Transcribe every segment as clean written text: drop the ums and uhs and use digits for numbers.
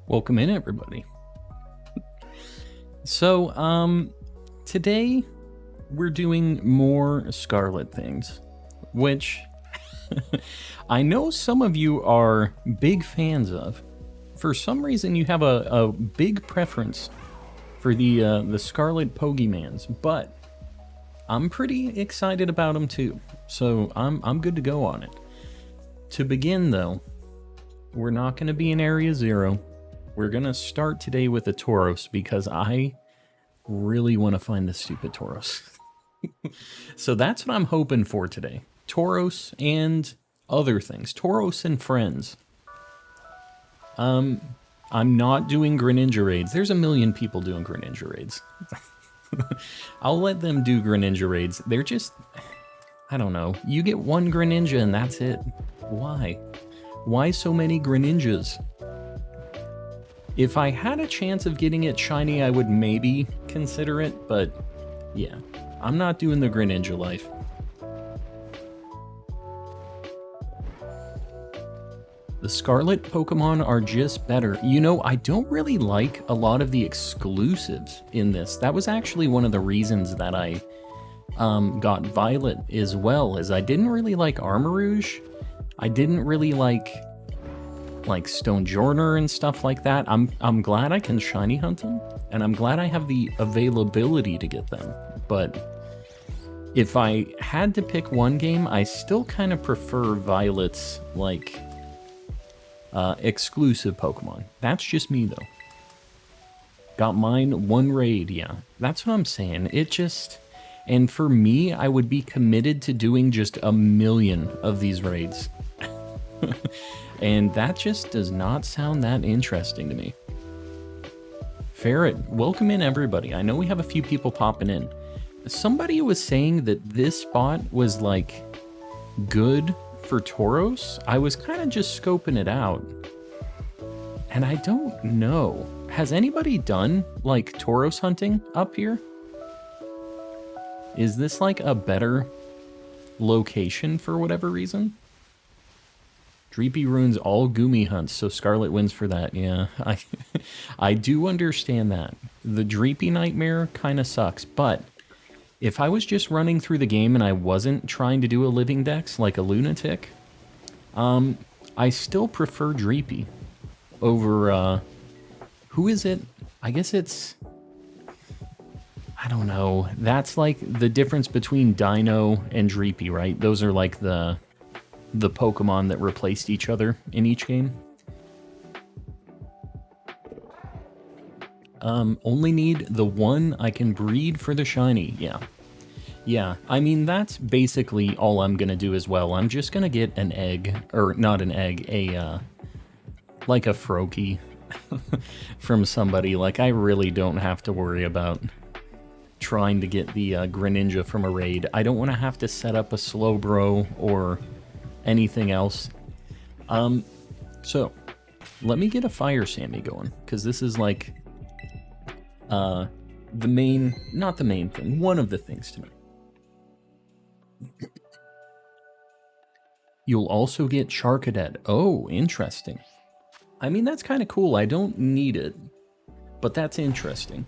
Welcome in, everybody. So, today we're doing more Scarlet things, which I know some of you are big fans of. For some reason, you have a big preference for the Scarlet Pokemans, but I'm pretty excited about them too. So I'm good to go on it. To begin, though, we're not going to be in Area 0. We're going to start today with a Tauros because I really want to find this stupid Tauros. So that's what I'm hoping for today. Tauros and other things. Tauros and friends. I'm not doing Greninja raids. There's a million people doing Greninja raids. I'll let them do Greninja raids. They're just, I don't know. You get one Greninja and that's it. Why? Why so many Greninjas? If I had a chance of getting it shiny, I would maybe consider it, but yeah, I'm not doing the Greninja life. The Scarlet Pokemon are just better. You know, I don't really like a lot of the exclusives in this. That was actually one of the reasons that I got Violet as well, is I didn't really like Armarouge. I didn't really like Stonjourner and stuff like that. I'm glad I can shiny hunt them, and I'm glad I have the availability to get them. But if I had to pick one game, I still kind of prefer Violet's exclusive Pokemon. That's just me though. Got mine one raid, yeah. That's what I'm saying. It just, and for me, I would be committed to doing just a million of these raids. And that just does not sound that interesting to me. Ferret, welcome in everybody. I know we have a few people popping in. Somebody was saying that this spot was like good for Tauros. I was kind of just scoping it out. And I don't know. Has anybody done like Tauros hunting up here? Is this like a better location for whatever reason? Dreepy ruins all Goomy hunts, so Scarlet wins for that. Yeah, I do understand that. The Dreepy Nightmare kind of sucks, but if I was just running through the game and I wasn't trying to do a Living Dex like a lunatic, I still prefer Dreepy over, who is it? I guess it's, I don't know. That's like the difference between Dino and Dreepy, right? Those are like the Pokemon that replaced each other in each game. Only need the one I can breed for the shiny. Yeah, I mean, that's basically all I'm gonna do as well. I'm just gonna get an egg, or not an egg, like a Froakie from somebody. Like, I really don't have to worry about trying to get the Greninja from a raid. I don't want to have to set up a Slowbro or anything else. So let me get a Fire Sammy going, because this is like the main, not the main thing, one of the things tonight. You'll also get Charcadet. Oh, interesting. I mean, that's kind of cool. I don't need it, but that's interesting.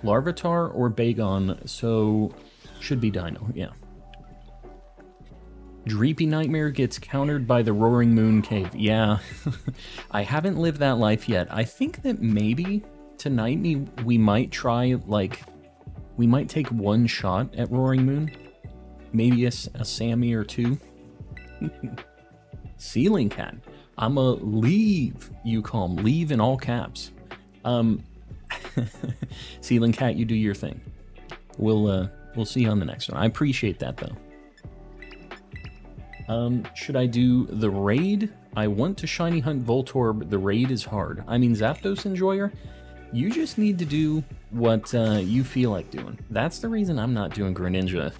Larvitar or Bagon, so should be Dino, yeah. Dreepy Nightmare gets countered by the Roaring Moon Cave. Yeah, I haven't lived that life yet. I think that maybe tonight we might try, like, we might take one shot at Roaring Moon. Maybe a Sammy or two. Ceiling Cat. I'm a leave, you call him. Leave in all caps. Ceiling Cat, you do your thing. We'll see you on the next one. I appreciate that, though. Should I do the raid? I want to shiny hunt Voltorb. The raid is hard. I mean, Zapdos Enjoyer, you just need to do what you feel like doing. That's the reason I'm not doing Greninja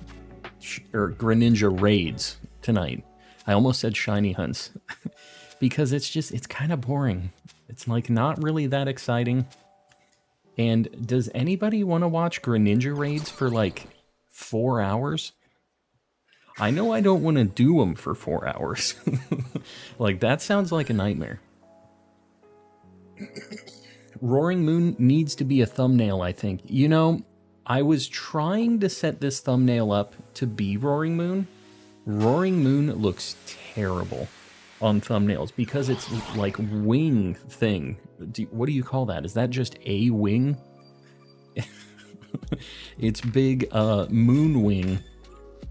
raids tonight. I almost said shiny hunts because it's kind of boring. It's like not really that exciting. And does anybody want to watch Greninja raids for like 4 hours? I know I don't want to do them for 4 hours. Like, that sounds like a nightmare. Roaring Moon needs to be a thumbnail, I think. You know, I was trying to set this thumbnail up to be Roaring Moon. Roaring Moon looks terrible on thumbnails because it's like wing thing. What do you call that? Is that just a wing? Its big moon wing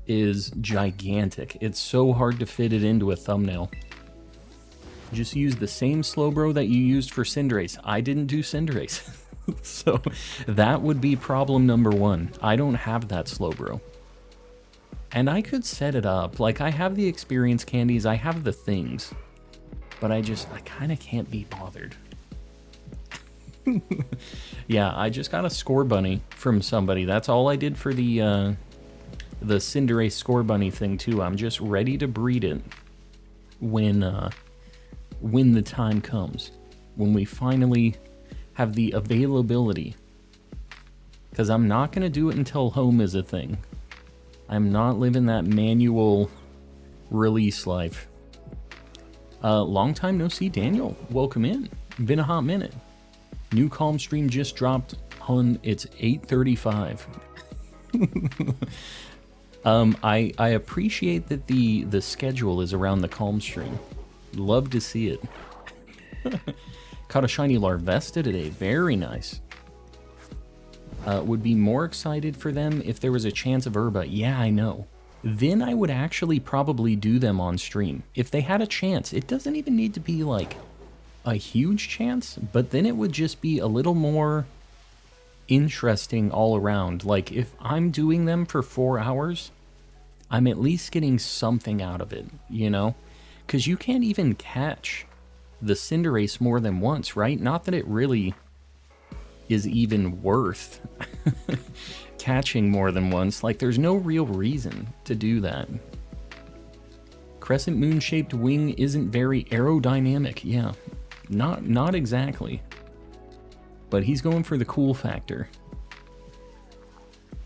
is gigantic. It's so hard to fit it into a thumbnail. Just use the same Slowbro that you used for Cinderace. I didn't do Cinderace. So that would be problem number one. I don't have that Slowbro. And I could set it up. Like, I have the experience candies, I have the things. But I kind of can't be bothered. Yeah, I just got a Score Bunny from somebody. That's all I did for the Cinderace Score Bunny thing, too. I'm just ready to breed it when the time comes. When we finally have the availability. Because I'm not going to do it until home is a thing. I'm not living that manual release life. Long time no see, Daniel. Welcome in. Been a hot minute. New Calm stream just dropped. Hun, it's 8:35. I appreciate that the schedule is around the Calm stream. Love to see it. Caught a shiny Larvesta today. Very nice. Would be more excited for them if there was a chance of Herba. Yeah, I know. Then I would actually probably do them on stream. If they had a chance. It doesn't even need to be like a huge chance, but then it would just be a little more interesting all around. Like, if I'm doing them for 4 hours, I'm at least getting something out of it, you know? Because you can't even catch the Cinderace more than once, right? Not that it really is even worth catching more than once. Like, there's no real reason to do that. Crescent moon-shaped wing isn't very aerodynamic. Yeah, not exactly. But he's going for the cool factor.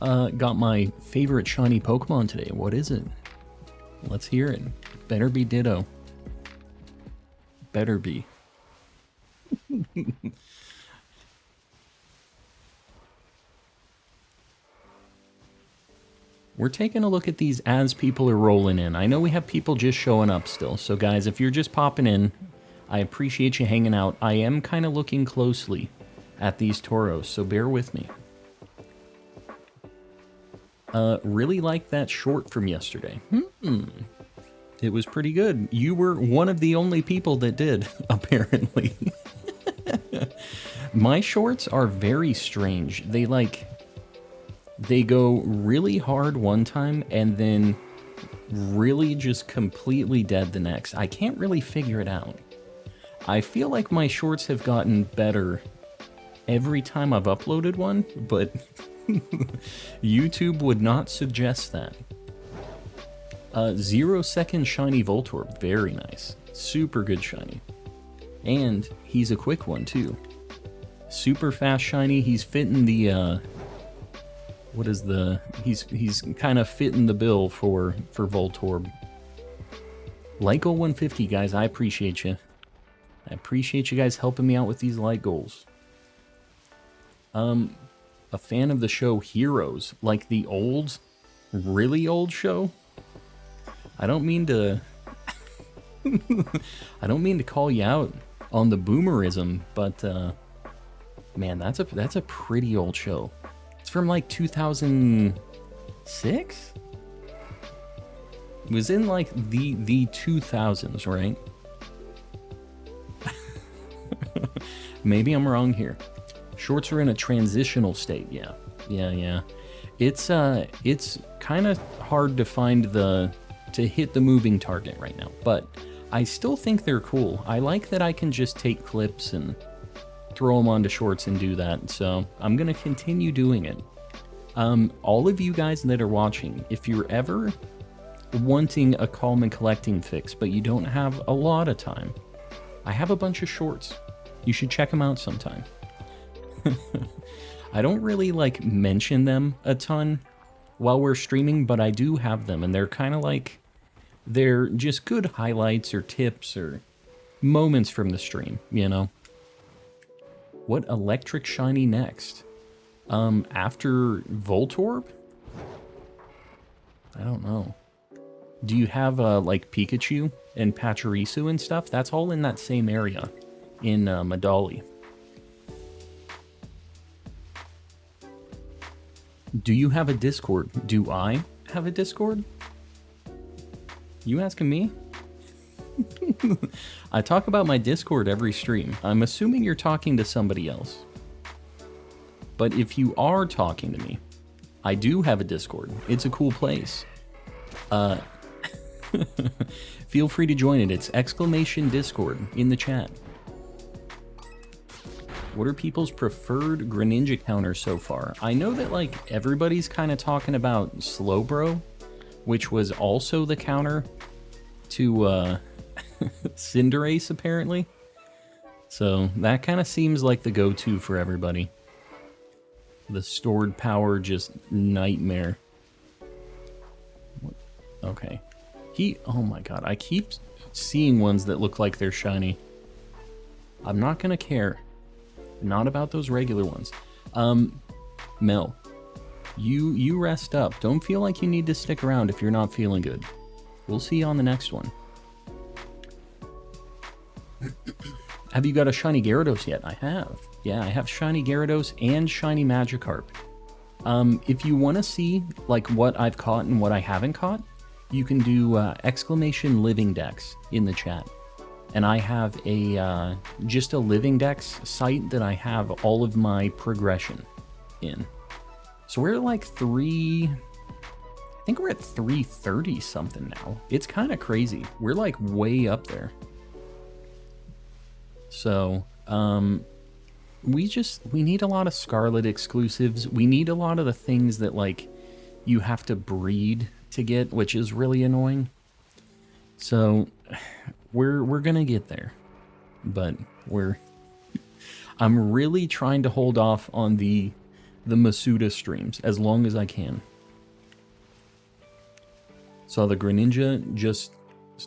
Got my favorite shiny Pokemon today. What is it? Let's hear it. Better be Ditto. Better be. We're taking a look at these as people are rolling in. I know we have people just showing up still. So guys, if you're just popping in, I appreciate you hanging out. I am kind of looking closely at these Tauros, so bear with me. Really liked that short from yesterday. It was pretty good. You were one of the only people that did, apparently. My shorts are very strange. They go really hard one time and then really just completely dead the next. I can't really figure it out. I feel like my shorts have gotten better every time I've uploaded one, but YouTube would not suggest that. 0 second shiny Voltorb, very nice. Super good shiny. And he's a quick one too. Super fast shiny, he's fitting the he's kind of fitting the bill for Voltorb. Light goal 150, guys, I appreciate you. I appreciate you guys helping me out with these light goals. A fan of the show Heroes, like the old, really old show. I don't mean to I don't mean to call you out on the boomerism, but man, that's a pretty old show. It's from like 2006? It was in like the 2000s, right? Maybe I'm wrong here. Shorts are in a transitional state. Yeah. It's kind of hard to find to hit the moving target right now, but I still think they're cool. I like that I can just take clips and throw them onto shorts and do that, so I'm gonna continue doing it. All of you guys that are watching, if you're ever wanting a calm and collecting fix, but you don't have a lot of time, I have a bunch of shorts. You should check them out sometime. I don't really mention them a ton while we're streaming, but I do have them, and they're kind of they're just good highlights or tips or moments from the stream, you know? What electric shiny next? After Voltorb? I don't know. Do you have, like, Pikachu and Pachirisu and stuff? That's all in that same area in, Medali. Do you have a Discord? Do I have a Discord? You asking me? I talk about my Discord every stream. I'm assuming you're talking to somebody else. But if you are talking to me, I do have a Discord. It's a cool place. Feel free to join it. It's !Discord in the chat. What are people's preferred Greninja counters so far? I know that, like, everybody's kind of talking about Slowbro, which was also the counter to Cinderace, apparently. So that kind of seems like the go-to for everybody. The stored power, just nightmare. Okay. Oh my god, I keep seeing ones that look like they're shiny. I'm not gonna care. Not about those regular ones. Mel, you rest up. Don't feel like you need to stick around if you're not feeling good. We'll see you on the next one. Have you got a shiny Gyarados yet? I have. Yeah, I have shiny Gyarados and shiny Magikarp. If you want to see like what I've caught and what I haven't caught, you can do !Living Dex in the chat. And I have a just a Living Dex site that I have all of my progression in. So we're at like I think we're at 330 something now. It's kind of crazy. We're like way up there. So, we need a lot of Scarlet exclusives. We need a lot of the things that like you have to breed to get, which is really annoying. So we're gonna get there, but I'm really trying to hold off on the Masuda streams as long as I can. So the Greninja just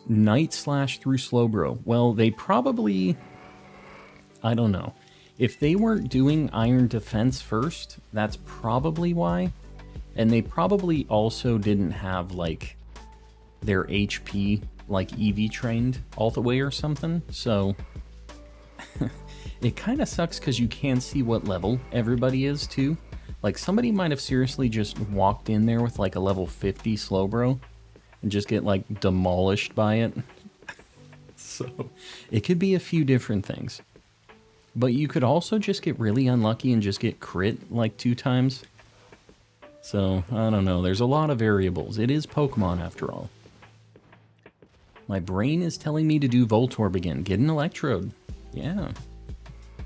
Night Slash through Slowbro. Well, they probably, I don't know. If they weren't doing Iron Defense first, that's probably why. And they probably also didn't have like their HP like EV trained all the way or something. So it kind of sucks because you can see what level everybody is too. Like somebody might have seriously just walked in there with like a level 50 Slowbro and just get like demolished by it. So it could be a few different things. But you could also just get really unlucky and just get crit like 2 times. So, I don't know. There's a lot of variables. It is Pokemon after all. My brain is telling me to do Voltorb again. Get an Electrode. Yeah.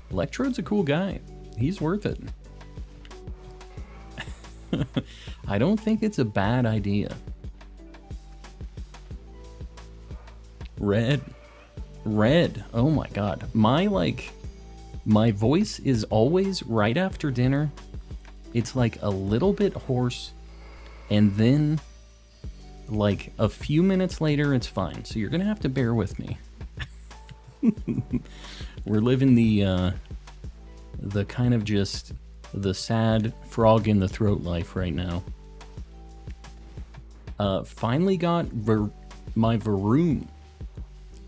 Electrode's a cool guy. He's worth it. I don't think it's a bad idea. Red. Oh my god. My voice is always right after dinner. It's like a little bit hoarse, and then like a few minutes later it's fine. So you're gonna have to bear with me. We're living the kind of just the sad frog in the throat life right now. Finally got my Varoom.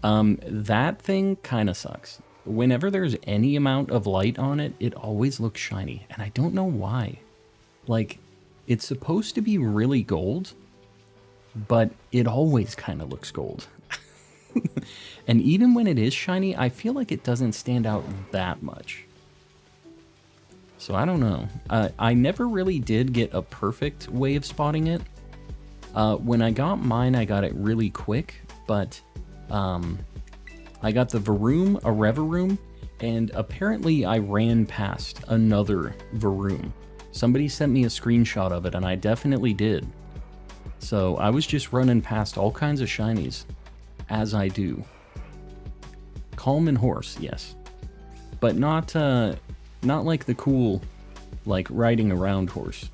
That thing kind of sucks. Whenever there's any amount of light on it, it always looks shiny, and I don't know why. Like, it's supposed to be really gold, but it always kind of looks gold. And even when it is shiny, I feel like it doesn't stand out that much. So I don't know. I never really did get a perfect way of spotting it. When I got mine, I got it really quick, but I got the Varoom, a Revaroom, and apparently I ran past another Varoom. Somebody sent me a screenshot of it, and I definitely did. So I was just running past all kinds of shinies, as I do. Calm and Horse, yes. But not like the cool, like, riding around horse.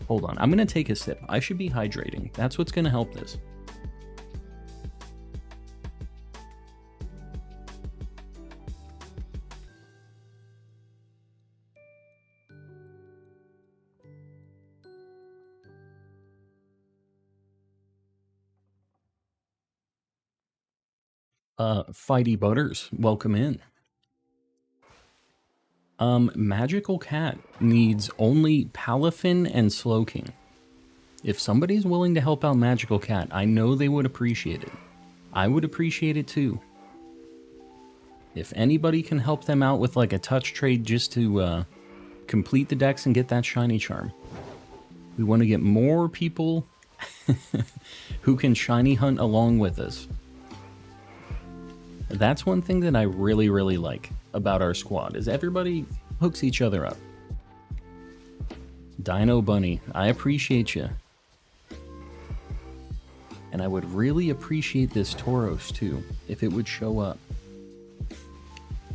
Hold on, I'm gonna take a sip. I should be hydrating. That's what's gonna help this. Fighty Butters, welcome in. Magical Cat needs only Palafin and Slowking. If somebody's willing to help out Magical Cat, I know they would appreciate it. I would appreciate it too. If anybody can help them out with like a touch trade just to complete the dex and get that shiny charm. We want to get more people who can shiny hunt along with us. That's one thing that I really, really like about our squad, is everybody hooks each other up. Dino Bunny, I appreciate you. And I would really appreciate this Tauros too, if it would show up.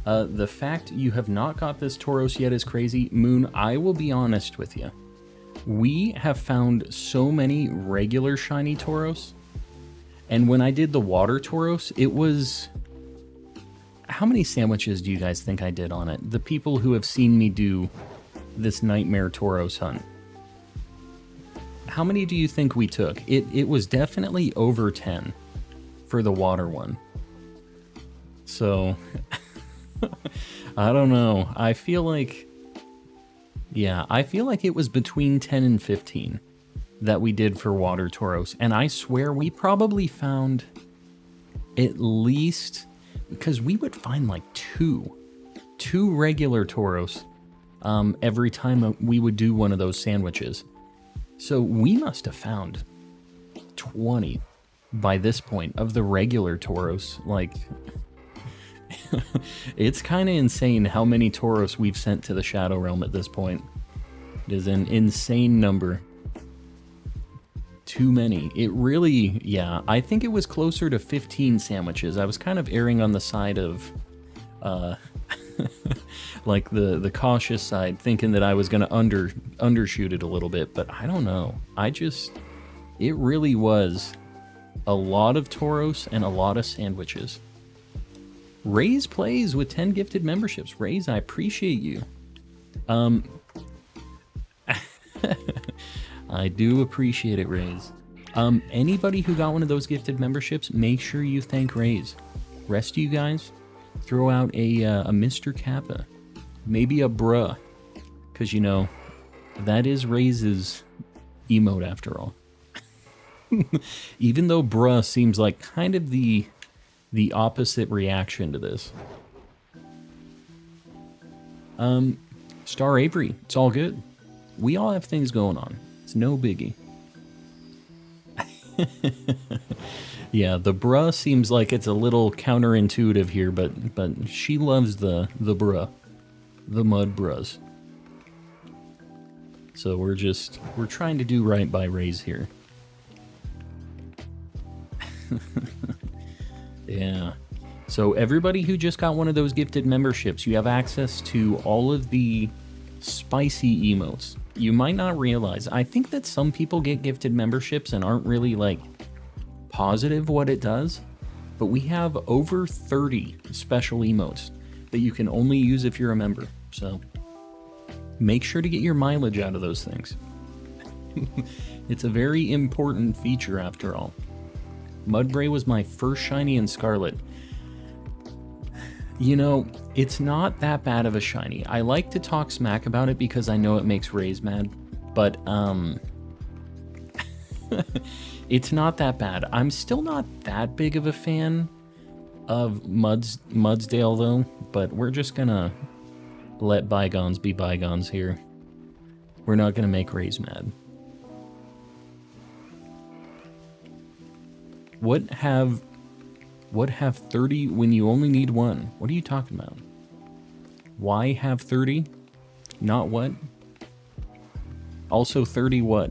The fact you have not got this Tauros yet is crazy. Moon, I will be honest with you. We have found so many regular shiny Tauros. And when I did the water Tauros, it was... How many sandwiches do you guys think I did on it? The people who have seen me do this Nightmare Tauros hunt. How many do you think we took? It was definitely over 10 for the water one. So, I don't know. I feel like... Yeah, I feel like it was between 10 and 15 that we did for water Tauros. And I swear we probably found at least... Because we would find like two regular Tauros every time we would do one of those sandwiches. So we must have found 20 by this point of the regular Tauros. Like, it's kind of insane how many Tauros we've sent to the Shadow Realm at this point. It is an insane number. Too many. It really, yeah, I think it was closer to 15 sandwiches. I was kind of erring on the side of, like the cautious side, thinking that I was going to undershoot it a little bit, but I don't know. It really was a lot of Tauros and a lot of sandwiches. Raze plays with 10 gifted memberships. Raze, I appreciate you. I do appreciate it, Raze. Anybody who got one of those gifted memberships, make sure you thank Raze. Rest of you guys, throw out a Mr. Kappa. Maybe a bruh. Because, you know, that is Raze's emote after all. Even though bruh seems like kind of the opposite reaction to this. Star Avery, it's all good. We all have things going on. It's no biggie. Yeah, the bruh seems like it's a little counterintuitive here, but she loves the bruh. The mud bruhs. So we're trying to do right by Raze here. Yeah. So everybody who just got one of those gifted memberships, you have access to all of the spicy emotes. You might not realize, I think that some people get gifted memberships and aren't really like positive what it does, but we have over 30 special emotes that you can only use if you're a member. So make sure to get your mileage out of those things. It's a very important feature after all. Mudbray was my first shiny in Scarlet. You know, it's not that bad of a shiny. I like to talk smack about it because I know it makes Raze mad, but it's not that bad. I'm still not that big of a fan of Mudsdale though, but we're just gonna let bygones be bygones here. We're not gonna make Raze mad. What have 30 when you only need one? What are you talking about? Why have 30? Not what? Also 30 what?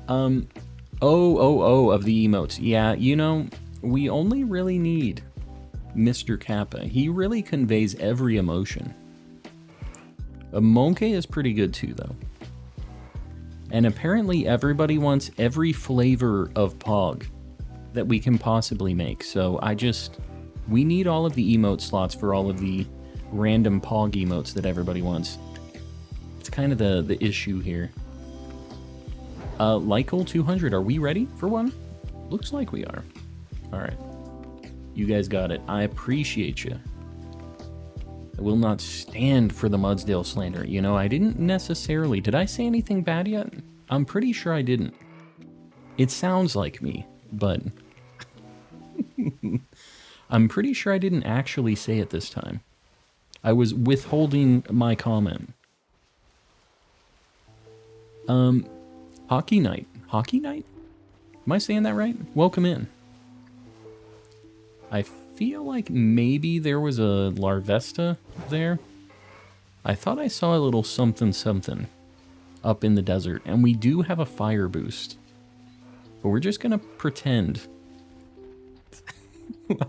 Oh, of the emotes. Yeah, you know, we only really need Mr. Kappa. He really conveys every emotion. A Monkey is pretty good too, though. And apparently everybody wants every flavor of Pog that we can possibly make. So we need all of the emote slots for all of the random Pog emotes that everybody wants. It's kind of the issue here. Lykel 200, are we ready for one? Looks like we are. All right. You guys got it. I appreciate you. I will not stand for the Mudsdale slander. You know, I didn't necessarily... Did I say anything bad yet? I'm pretty sure I didn't. It sounds like me, but... I'm pretty sure I didn't actually say it this time. I was withholding my comment. Hockey night. Hockey night? Am I saying that right? Welcome in. I feel like maybe there was a Larvesta there. I thought I saw a little something something up in the desert, and we do have a fire boost. But we're just gonna pretend.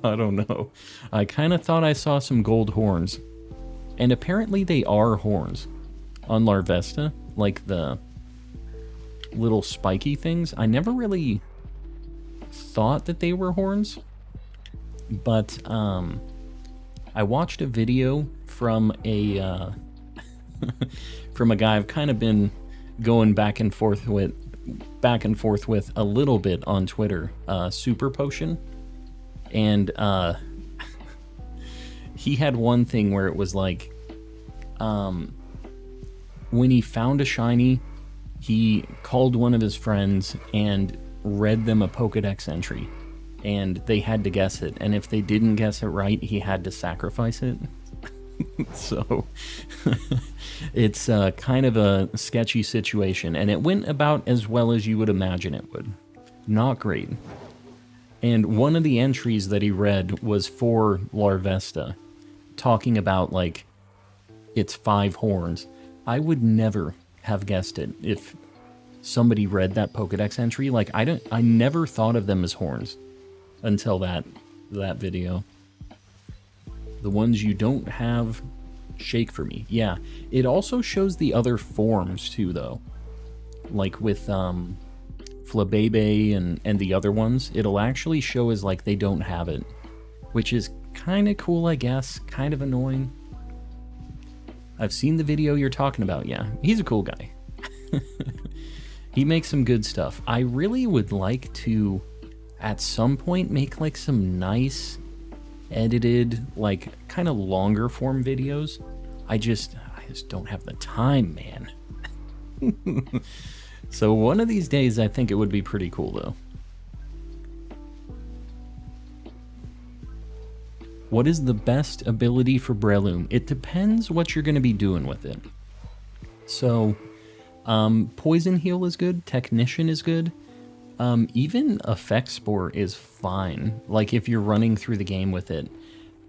I don't know. I kind of thought I saw some gold horns. And apparently they are horns on Larvesta, like the little spiky things. I never really thought that they were horns, but I watched a video from a from a guy I've kind of been going back and forth with a little bit on Twitter, Super Potion, and he had one thing where it was like, when he found a shiny, he called one of his friends and read them a Pokedex entry, and they had to guess it, and if they didn't guess it right, he had to sacrifice it. So it's kind of a sketchy situation, and it went about as well as you would imagine it would. Not great. And one of the entries that he read was for Larvesta, talking about, like, its 5 horns. I would never have guessed it if somebody read that Pokedex entry. Like, I never thought of them as horns until that video. The ones you don't have, shake for me. Yeah, it also shows the other forms too, though. Like with Flabebe and the other ones, it'll actually show as like they don't have it, which is kind of cool, I guess. Kind of annoying. I've seen the video you're talking about. Yeah, he's a cool guy. He makes some good stuff. I really would like to, at some point, make like some nice edited, like kind of longer form videos. I just don't have the time, man. So one of these days, I think it would be pretty cool, though. What is the best ability for Breloom? It depends what you're going to be doing with it. So, Poison Heal is good. Technician is good. Even Effect Spore is fine. Like, if you're running through the game with it.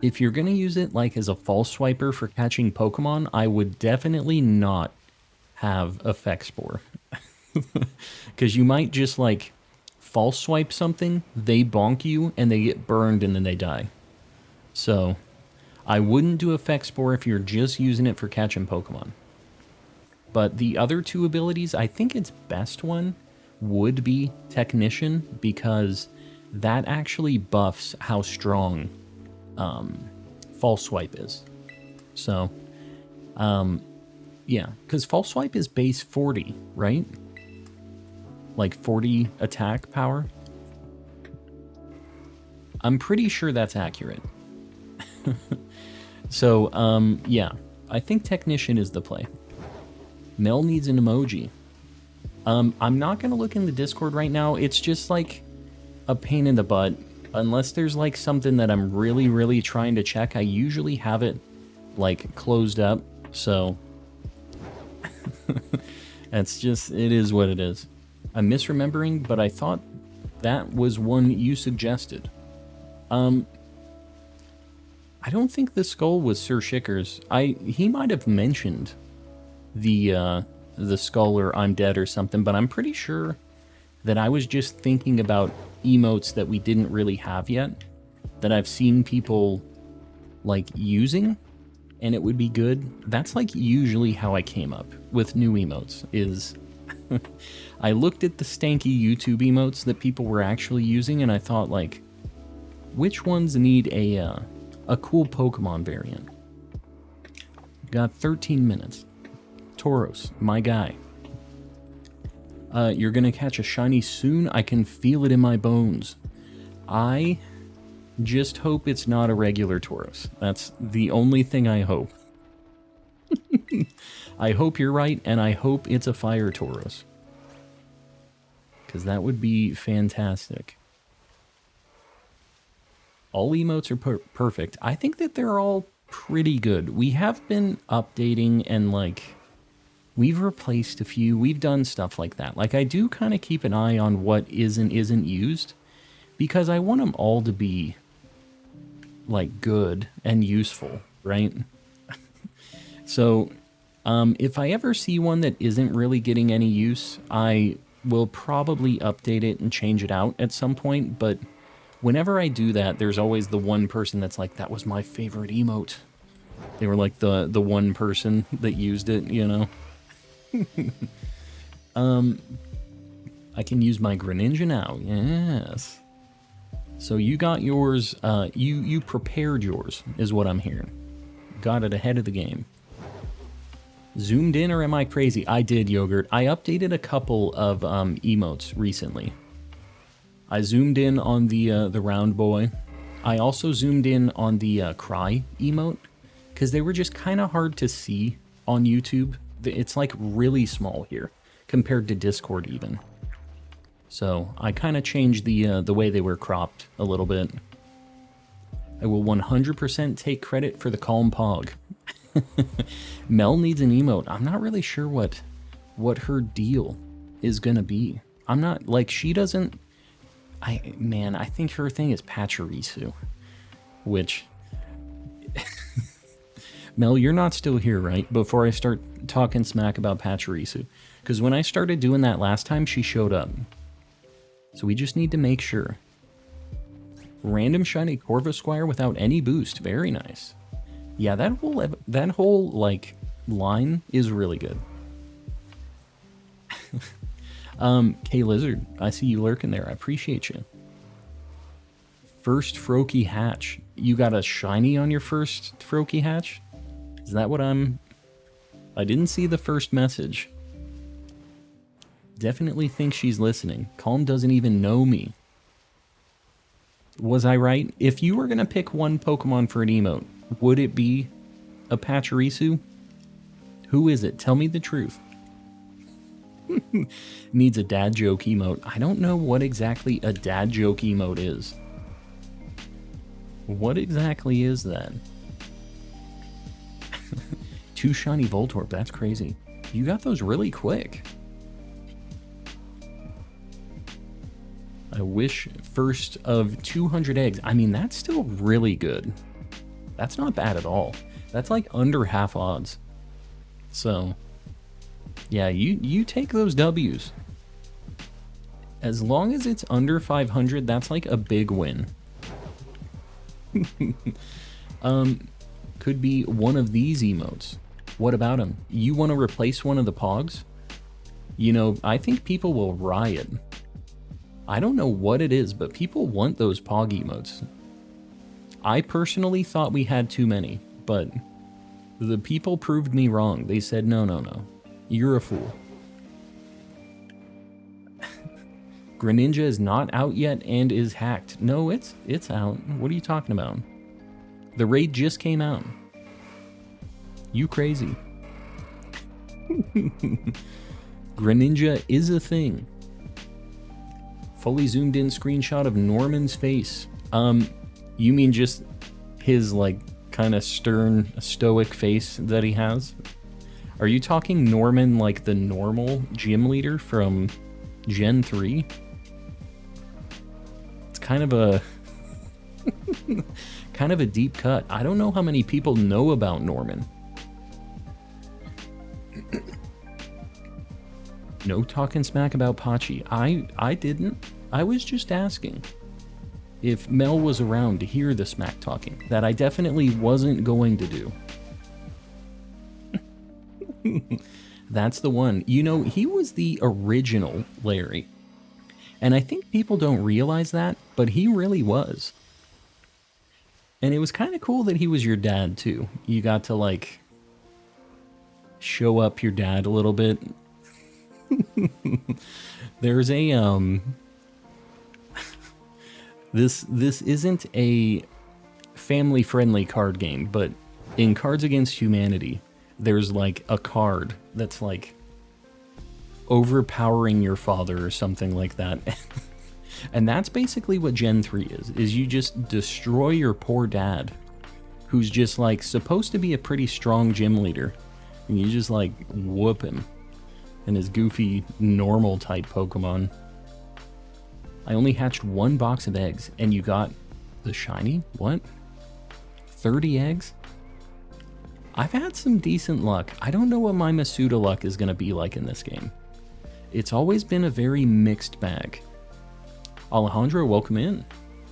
If you're going to use it, like, as a false swiper for catching Pokemon, I would definitely not have Effect Spore. Because you might just, like, false swipe something, they bonk you, and they get burned, and then they die. So, I wouldn't do Effect Spore if you're just using it for catching Pokemon. But the other 2 abilities, I think its best one would be Technician, because that actually buffs how strong false swipe is. So, yeah, because false swipe is base 40, right? Like 40 attack power. I'm pretty sure that's accurate. So, yeah, I think Technician is the play. Mel needs an emoji. I'm not going to look in the Discord right now. It's just like a pain in the butt. Unless there's like something that I'm really, really trying to check, I usually have it like closed up. So it's just, it is what it is. I'm misremembering, but I thought that was one you suggested. I don't think the skull was Sir Shikker's. He might have mentioned the skull or I'm dead or something, but I'm pretty sure that I was just thinking about emotes that we didn't really have yet, that I've seen people like using, and it would be good. That's like usually how I came up with new emotes, is I looked at the stanky YouTube emotes that people were actually using, and I thought, like, which ones need a cool Pokemon variant? Got 13 minutes. Tauros, my guy. You're gonna catch a shiny soon? I can feel it in my bones. I just hope it's not a regular Tauros. That's the only thing I hope. I hope you're right, and I hope it's a fire Tauros. Because that would be fantastic. All emotes are perfect. I think that they're all pretty good. We have been updating and, like, we've replaced a few. We've done stuff like that. Like, I do kind of keep an eye on what is and isn't used. Because I want them all to be, like, good and useful, right? So, if I ever see one that isn't really getting any use, I will probably update it and change it out at some point, but whenever I do that, there's always the one person that's like, that was my favorite emote. They were like the one person that used it, you know? I can use my Greninja now, yes. So you got yours, you prepared yours, is what I'm hearing. Got it ahead of the game. Zoomed in, or am I crazy? I did, Yogurt. I updated a couple of emotes recently. I zoomed in on the round boy. I also zoomed in on the cry emote, because they were just kind of hard to see on YouTube. It's like really small here, compared to Discord even. So I kind of changed the way they were cropped a little bit. I will 100% take credit for the calm pog. Mel needs an emote. I'm not really sure what her deal is gonna be. I'm not, like, she doesn't... I think her thing is Pachirisu, which... Mel, you're not still here, right? Before I start talking smack about Pachirisu. Because when I started doing that last time, she showed up. So we just need to make sure. Random shiny Corvusquire without any boost. Very nice. Yeah, that whole like line is really good. K-Lizard, I see you lurking there. I appreciate you. First Froakie hatch. You got a shiny on your first Froakie hatch? Is that what I'm... I didn't see the first message. Definitely think she's listening. Calm doesn't even know me. Was I right? If you were going to pick one Pokemon for an emote, would it be a Pachirisu? Who is it? Tell me the truth. Needs a dad joke emote. I don't know what exactly a dad joke emote is. What exactly is that? 2 shiny Voltorb, that's crazy. You got those really quick. I wish first of 200 eggs. I mean, that's still really good. That's not bad at all. That's like under half odds. So, yeah, you take those W's. As long as it's under 500, that's like a big win. Could be one of these emotes. What about them? You want to replace one of the Pogs? You know, I think people will riot. I don't know what it is, but people want those Pog emotes. I personally thought we had too many, but the people proved me wrong. They said, no. You're a fool. Greninja is not out yet and is hacked. No, it's out. What are you talking about? The raid just came out. You crazy. Greninja is a thing. Fully zoomed in screenshot of Norman's face. You mean just his, like, kind of stern, stoic face that he has? Are you talking Norman like the normal gym leader from Gen 3? It's kind of a... kind of a deep cut. I don't know how many people know about Norman. No talking smack about Pachi. I didn't. I was just asking if Mel was around to hear the smack talking. That I definitely wasn't going to do. That's the one. You know, he was the original Larry. And I think people don't realize that, but he really was. And it was kind of cool that he was your dad, too. You got to, like, show up your dad a little bit. There's This isn't a family-friendly card game, but in Cards Against Humanity, there's like a card that's like overpowering your father or something like that. And that's basically what Gen 3 is you just destroy your poor dad, who's just like supposed to be a pretty strong gym leader, and you just like whoop him and his goofy normal type Pokemon. I only hatched 1 box of eggs, and you got the shiny? What? 30 eggs? I've had some decent luck. I don't know what my Masuda luck is going to be like in this game. It's always been a very mixed bag. Alejandro, welcome in.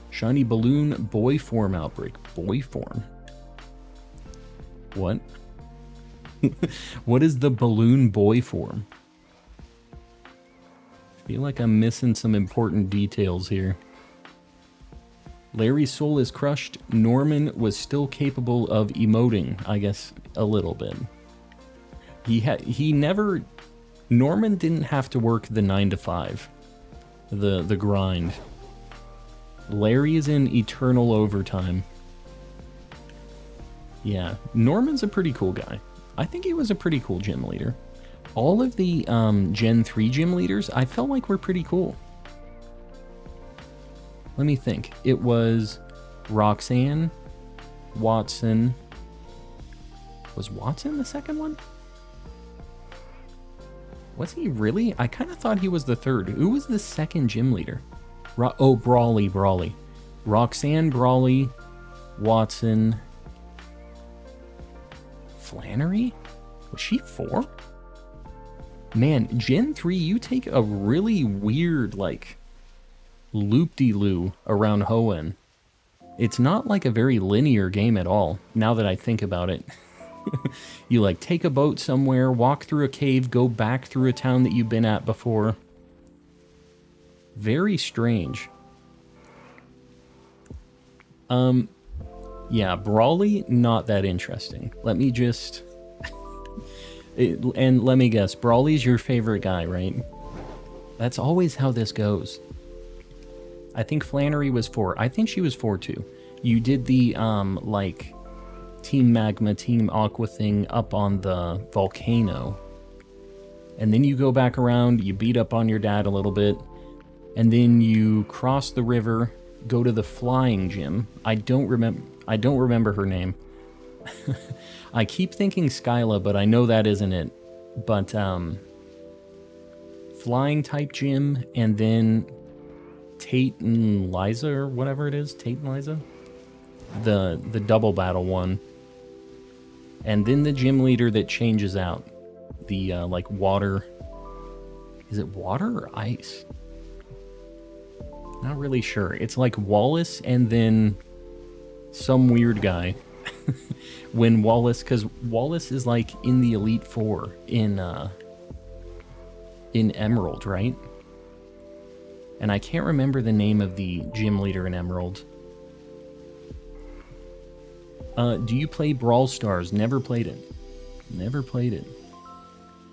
Shiny Balloon Boy Form Outbreak. Boy Form? What? What is the Balloon Boy Form? I feel like I'm missing some important details here. Larry's soul is crushed. Norman was still capable of emoting, I guess, a little bit. Norman didn't have to work the 9 to 5. The grind. Larry is in eternal overtime. Yeah, Norman's a pretty cool guy. I think he was a pretty cool gym leader. All of the Gen 3 gym leaders, I felt like were pretty cool. Let me think. It was Roxanne, Watson. Was Watson the second one? Was he really? I kind of thought he was the third. Who was the second gym leader? Brawley. Roxanne, Brawley, Watson, Flannery? Was she 4? Man, Gen 3, you take a really weird, like, loop-de-loo around Hoenn. It's not like a very linear game at all, now that I think about it. You like take a boat somewhere, walk through a cave, go back through a town that you've been at before. Very strange. Yeah, Brawley, not that interesting. Let me just... and let me guess, Brawley's your favorite guy, right? That's always how this goes. I think Flannery was 4. I think she was 4 too. You did the, like... Team Magma, Team Aqua thing up on the volcano. And then you go back around, you beat up on your dad a little bit, and then you cross the river, go to the flying gym. I don't remember her name. I keep thinking Skyla, but I know that isn't it. But flying type gym, and then Tate and Liza, or whatever it is, Tate and Liza? The double battle one. And then the gym leader that changes out. The, like, water... Is it water or ice? Not really sure. It's like Wallace and then some weird guy. When Wallace... Because Wallace is, like, in the Elite Four in Emerald, right? And I can't remember the name of the gym leader in Emerald. Do you play Brawl Stars? Never played it. Never played it.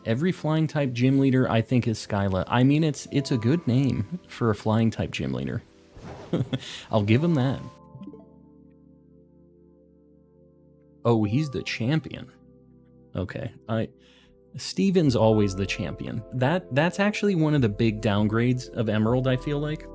Every flying type gym leader I think is Skyla. I mean, it's a good name for a flying type gym leader. I'll give him that. Oh, he's the champion. Okay. Steven's always the champion. That's actually one of the big downgrades of Emerald, I feel like.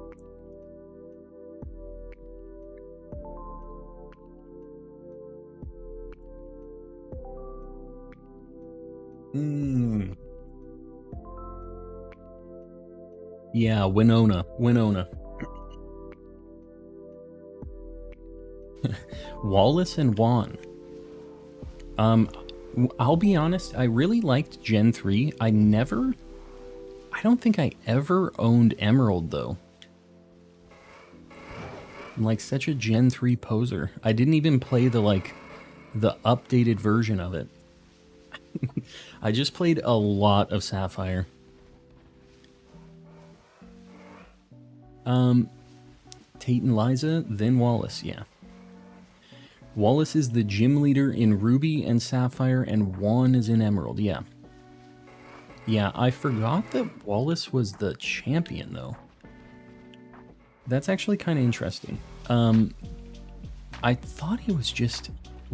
Yeah, Winona. Wallace and Juan. I'll be honest, I really liked Gen 3. I don't think I ever owned Emerald, though. I'm like such a Gen 3 poser. I didn't even play the updated version of it. I just played a lot of Sapphire. Tate and Liza, then Wallace, yeah. Wallace is the gym leader in Ruby and Sapphire, and Juan is in Emerald, yeah. Yeah, I forgot that Wallace was the champion, though. That's actually kind of interesting. I thought he was just...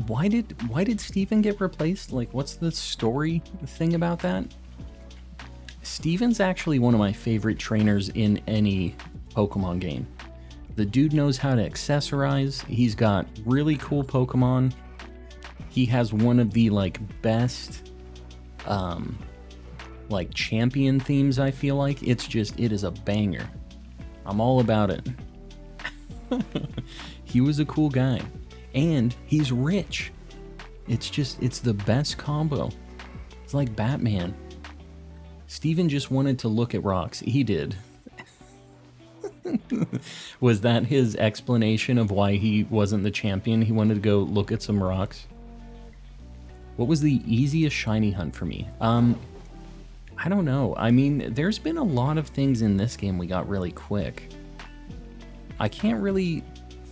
Why did Steven get replaced? Like, what's the story thing about that? Steven's actually one of my favorite trainers in any Pokemon game. The dude knows how to accessorize. He's got really cool Pokemon. He has one of the, like, best, like, champion themes, I feel like. It's just, it is a banger. I'm all about it. He was a cool guy. And he's rich. It's just, it's the best combo. It's like Batman. Steven just wanted to look at rocks. He did. Was that his explanation of why he wasn't the champion? He wanted to go look at some rocks? What was the easiest shiny hunt for me? I don't know. I mean, there's been a lot of things in this game we got really quick. I can't really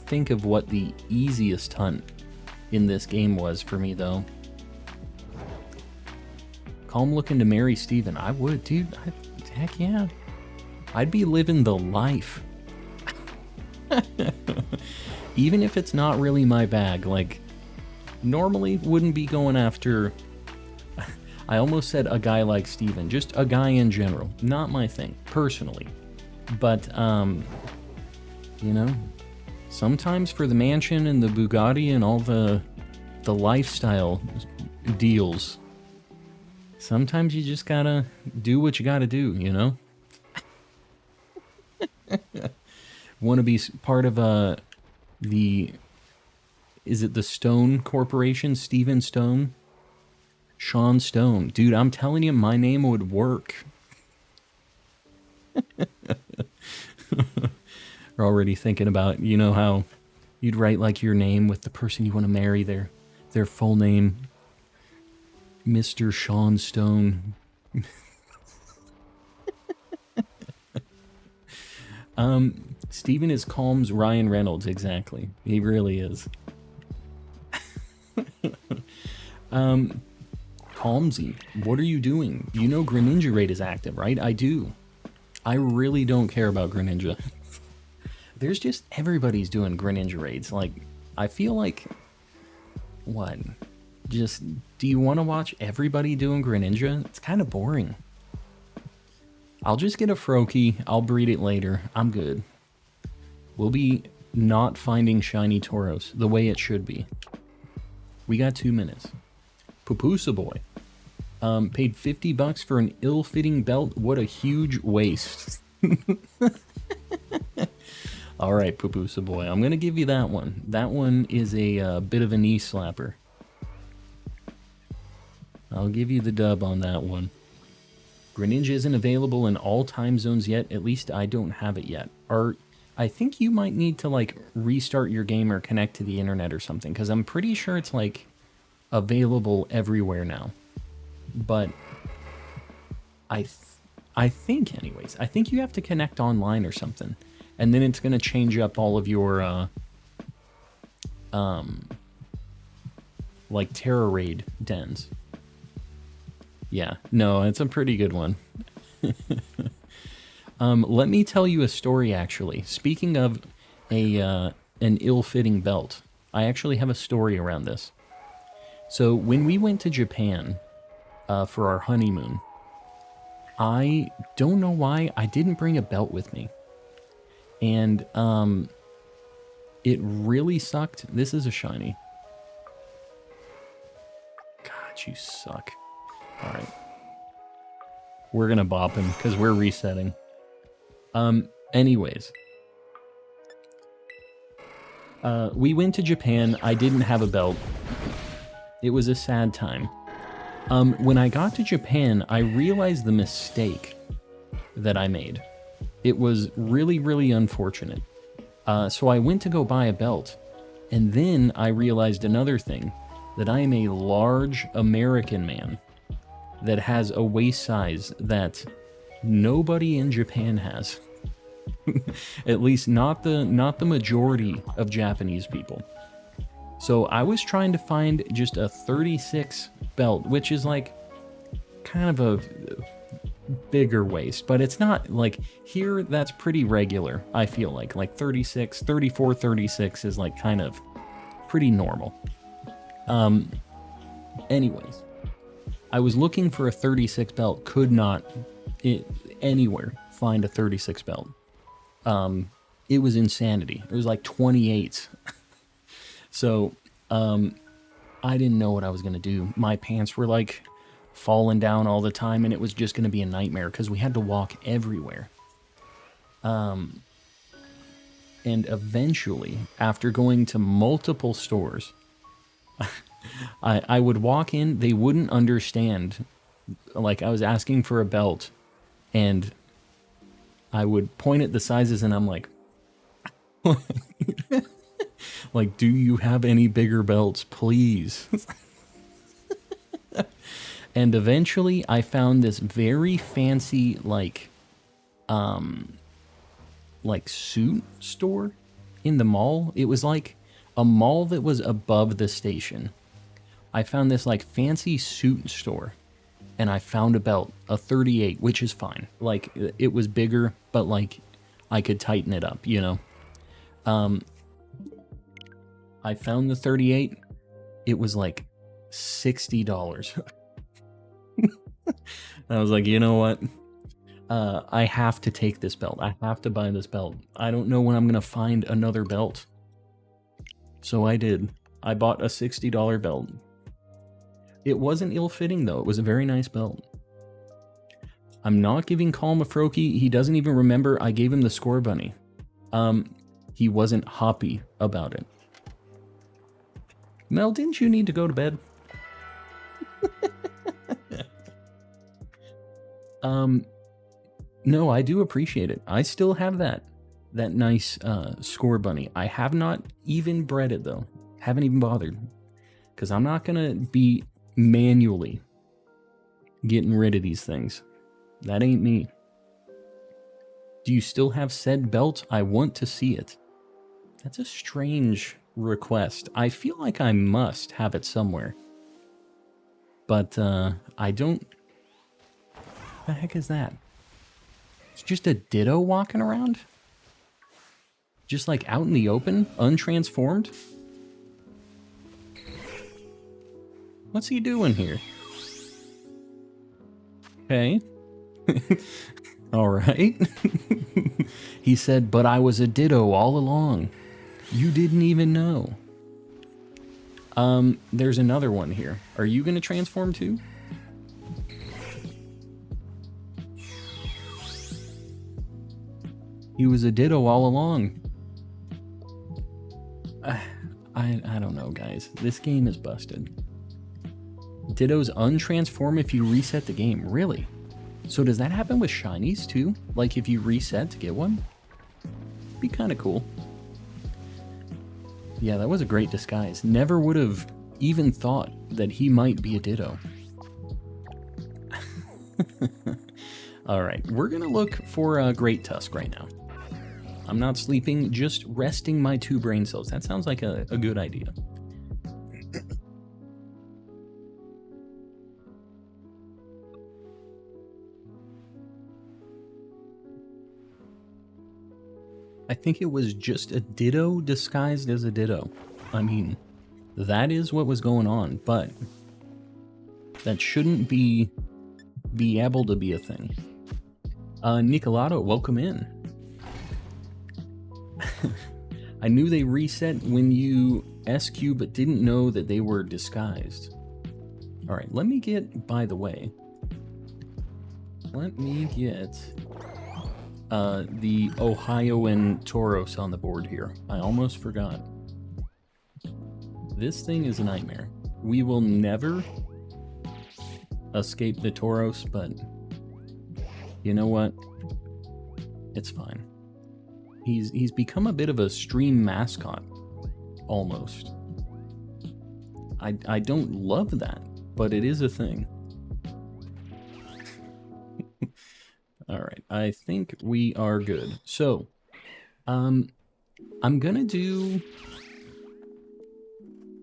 think of what the easiest hunt in this game was for me, though. Calm looking to marry Steven. I would, dude. Heck yeah. I'd be living the life. Even if it's not really my bag. Like, normally wouldn't be going after... I almost said a guy like Steven. Just a guy in general. Not my thing, personally. But, you know, sometimes for the mansion and the Bugatti and all the lifestyle deals, sometimes you just gotta do what you gotta do, you know? Want to be part of is it the Stone Corporation? Steven Stone? Sean Stone. Dude, I'm telling you, my name would work. We're already thinking about, you know, how you'd write like your name with the person you want to marry, their full name. Mr. Sean Stone. Steven is Calm's Ryan Reynolds, exactly. He really is. Calmsy, what are you doing? You know Greninja raid is active, right? I do. I really don't care about Greninja. There's just, everybody's doing Greninja raids. Like, I feel like, what? Just, do you want to watch everybody doing Greninja? It's kind of boring. I'll just get a Froakie, I'll breed it later, I'm good. We'll be not finding shiny Tauros the way it should be. We got 2 minutes. Pupusa boy. Paid $50 for an ill-fitting belt. What a huge waste. Alright, Pupusa boy, I'm gonna give you that one. That one is a bit of a knee slapper. I'll give you the dub on that one. Greninja isn't available in all time zones yet. At least I don't have it yet. Or I think you might need to, like, restart your game or connect to the internet or something, because I'm pretty sure it's, like, available everywhere now. But I think, anyways, I think you have to connect online or something, and then it's going to change up all of your, like, Terra Raid dens. Yeah, no, it's a pretty good one. Let me tell you a story, actually. Speaking of an ill-fitting belt, I actually have a story around this. So when we went to Japan for our honeymoon, I don't know why I didn't bring a belt with me. And it really sucked. This is a shiny. God, you suck. All right. We're going to bop him because we're resetting. Anyways. We went to Japan. I didn't have a belt. It was a sad time. When I got to Japan, I realized the mistake that I made. It was really, really unfortunate. So I went to go buy a belt. And then I realized another thing. That I am a large American man that has a waist size that nobody in Japan has. At least not the majority of Japanese people. So I was trying to find just a 36 belt, which is like kind of a bigger waist, but it's not like here. That's pretty regular. I feel like 36, 34, 36 is like kind of pretty normal. Anyways, I was looking for a 36 belt, could not anywhere find a 36 belt. It was insanity. It was like 28. So, I didn't know what I was going to do. My pants were like falling down all the time, and it was just going to be a nightmare because we had to walk everywhere. And eventually, after going to multiple stores, I would walk in, they wouldn't understand. Like, I was asking for a belt, and I would point at the sizes, and I'm like, like, do you have any bigger belts, please? And eventually, I found this very fancy, like suit store in the mall. It was like a mall that was above the station. I found this like fancy suit store, and I found a belt, a 38, which is fine. Like, it was bigger, but like I could tighten it up, you know. I found the 38. It was like $60. I was like, you know what? I have to take this belt. I have to buy this belt. I don't know when I'm going to find another belt. So I did. I bought a $60 belt. It wasn't ill-fitting, though. It was a very nice belt. I'm not giving Calm a Froakie. He doesn't even remember I gave him the score bunny. He wasn't happy about it. Mel, didn't you need to go to bed? No, I do appreciate it. I still have that nice score bunny. I have not even bred it, though. Haven't even bothered. Because I'm not going to be manually getting rid of these things. That ain't me. Do you still have said belt? I want to see it. That's a strange request. I feel like I must have it somewhere. But I don't... What the heck is that? It's just a Ditto walking around? Just like out in the open, untransformed? What's he doing here? Okay. Alright. He said, but I was a Ditto all along. You didn't even know. There's another one here. Are you gonna transform too? He was a Ditto all along. I don't know, guys. This game is busted. Dittos untransform if you reset the game. Really? So does that happen with Shinies too? Like if you reset to get one? Be kind of cool. Yeah, that was a great disguise. Never would have even thought that he might be a Ditto. Alright, we're gonna look for a Great Tusk right now. I'm not sleeping, just resting my 2 brain cells. That sounds like a good idea. I think it was just a Ditto disguised as a Ditto. I mean, that is what was going on, but that shouldn't be able to be a thing. Nicolato, welcome in. I knew they reset when you SQ, but didn't know that they were disguised. Alright, let me get, by the way, let me get the Ohioan Tauros on the board here. I almost forgot. This thing is a nightmare. We will never escape the Tauros, but you know what? It's fine. He's become a bit of a stream mascot, almost. I don't love that, but it is a thing. Alright, I think we are good. So, I'm gonna do...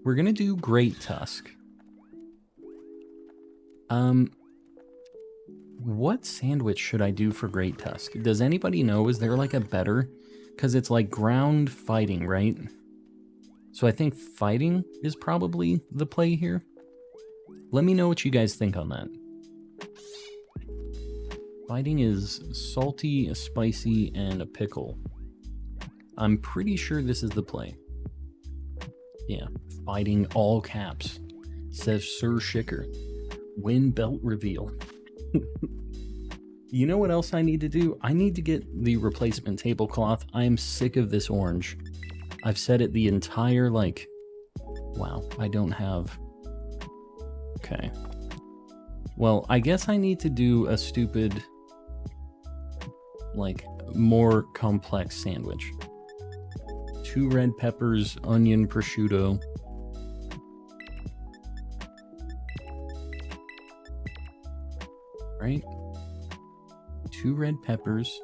We're gonna do Great Tusk. What sandwich should I do for Great Tusk? Does anybody know? Is there like a better? Because it's like ground fighting, right? So I think fighting is probably the play here. Let me know what you guys think on that. Fighting is salty, a spicy, and a pickle. I'm pretty sure this is the play. Yeah, fighting all caps, says Sir Shicker. Win belt reveal. You know what else I need to do? I need to get the replacement tablecloth. I am sick of this orange. I've said it the entire, like... Wow, I don't have... Okay. Well, I guess I need to do a stupid... like, more complex sandwich. 2 red peppers, onion, prosciutto. Right? 2 red peppers,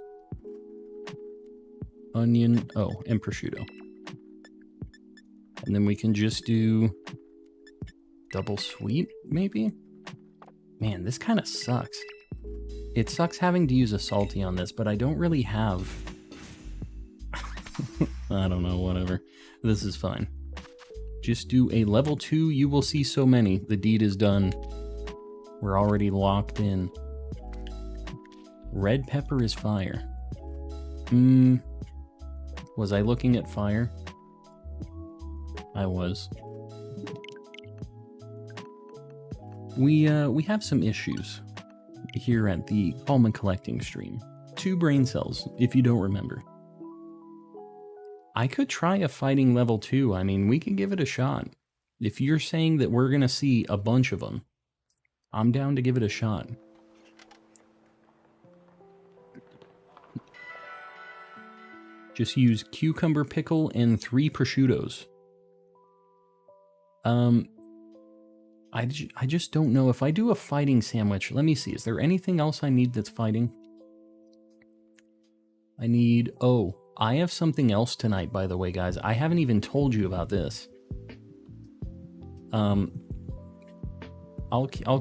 onion, and prosciutto. And then we can just do double sweet, maybe? Man, this kind of sucks. It sucks having to use a salty on this, but I don't really have... I don't know, whatever. This is fine. Just do a level 2, you will see so many. The deed is done. We're already locked in. Red pepper is fire. Was I looking at fire? I was. We have some issues here at the almond collecting stream. 2 brain cells, if you don't remember. I could try a fighting level 2. I mean, we could give it a shot. If you're saying that we're gonna see a bunch of them, I'm down to give it a shot. Just use cucumber pickle and 3 prosciuttos. I just don't know if I do a fighting sandwich. Let me see. Is there anything else I need that's fighting? I need... Oh, I have something else tonight, by the way, guys. I haven't even told you about this. I'll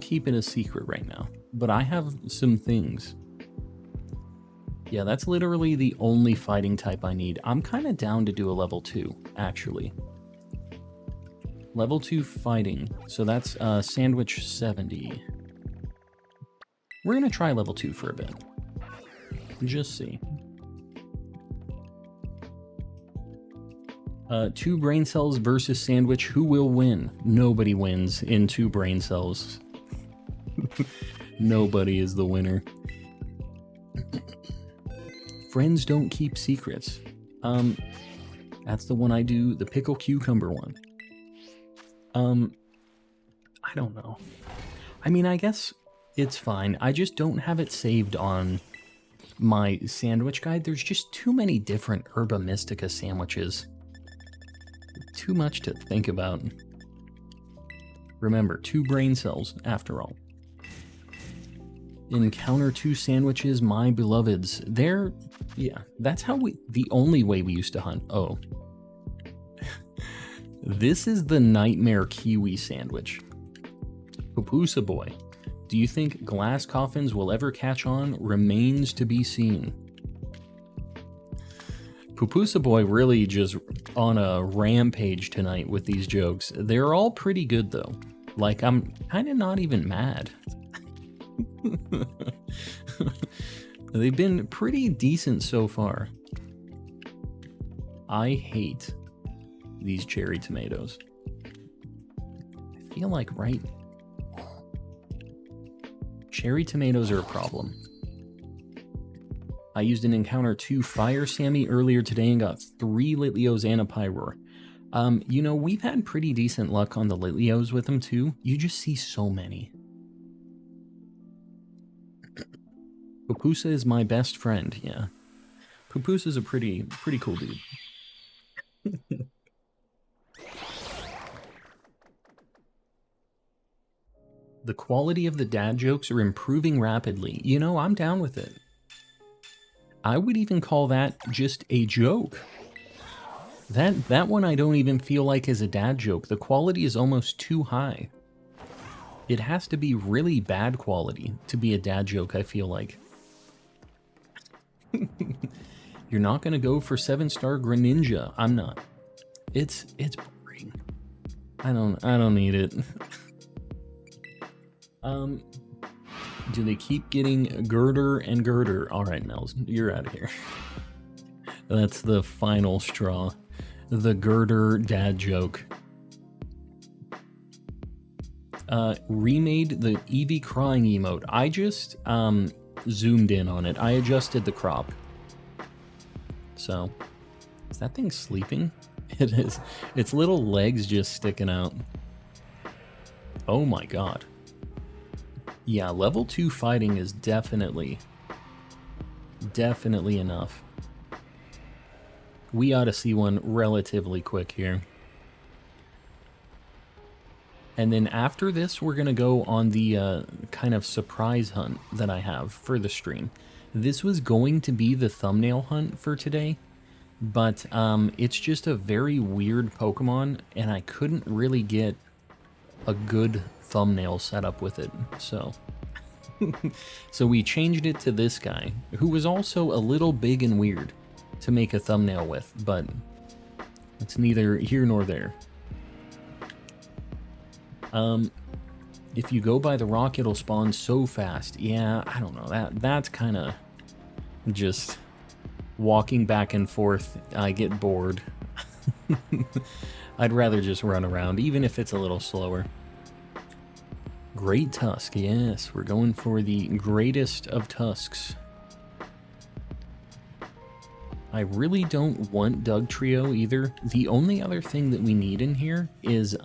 keep it a secret right now. But I have some things. Yeah, that's literally the only fighting type I need. I'm kind of down to do a level 2, actually. Level 2 fighting. So that's sandwich 70. We're going to try level 2 for a bit. Just see. 2 brain cells versus sandwich. Who will win? Nobody wins in 2 brain cells. Nobody is the winner. Friends don't keep secrets. That's the one I do, the pickle cucumber one. I don't know. I mean, I guess it's fine. I just don't have it saved on my sandwich guide. There's just too many different Herba Mystica sandwiches. Too much to think about. Remember, 2 brain cells, after all. Encounter 2 sandwiches, my beloveds. Yeah, that's how the only way we used to hunt. Oh. This is the nightmare kiwi sandwich. Pupusa boy, do you think glass coffins will ever catch on? Remains to be seen. Pupusa boy really just on a rampage tonight with these jokes. They're all pretty good though. Like, I'm kind of not even mad. They've been pretty decent so far. I hate these cherry tomatoes. I feel like, right? Cherry tomatoes are a problem. I used an Encounter 2 Fire Sammy earlier today and got 3 Litleos and a Pyroar. You know, we've had pretty decent luck on the Litleos with them too. You just see so many. Pupusa is my best friend, yeah. Pupusa's a pretty cool dude. The quality of the dad jokes are improving rapidly. You know, I'm down with it. I would even call that just a joke. That one I don't even feel like is a dad joke. The quality is almost too high. It has to be really bad quality to be a dad joke, I feel like. You're not gonna go for 7-star Greninja. I'm not. It's boring. I don't need it. Do they keep getting girder and girder? All right, Nels, you're out of here. That's the final straw. The girder dad joke. Remade the Eevee crying emote. I just zoomed in on it. I adjusted the crop. So, is that thing sleeping? It is. Its little legs just sticking out. Oh my god. Yeah, level 2 fighting is definitely enough. We ought to see one relatively quick here. And then after this, we're going to go on the kind of surprise hunt that I have for the stream. This was going to be the thumbnail hunt for today, but it's just a very weird Pokemon, and I couldn't really get a good thumbnail set up with it, so... So we changed it to this guy, who was also a little big and weird to make a thumbnail with, but it's neither here nor there. If you go by the rock, it'll spawn so fast. Yeah, I don't know. That's kind of just walking back and forth. I get bored. I'd rather just run around, even if it's a little slower. Great Tusk, yes, we're going for the greatest of Tusks. I really don't want Doug Trio either. The only other thing that we need in here is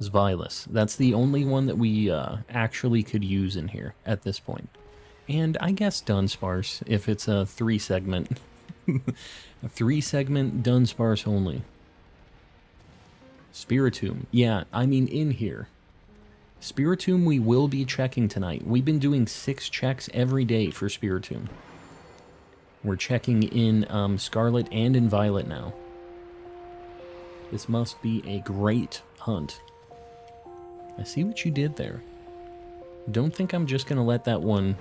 Zvilus. That's the only one that we actually could use in here at this point. And I guess Dunsparce, if it's a 3-segment. A 3-segment Dunsparce only. Spiritomb. Yeah, I mean in here. Spiritomb we will be checking tonight. We've been doing 6 checks every day for Spiritomb. We're checking in Scarlet and in Violet now. This must be a great hunt. I see what you did there. Don't think I'm just going to let that one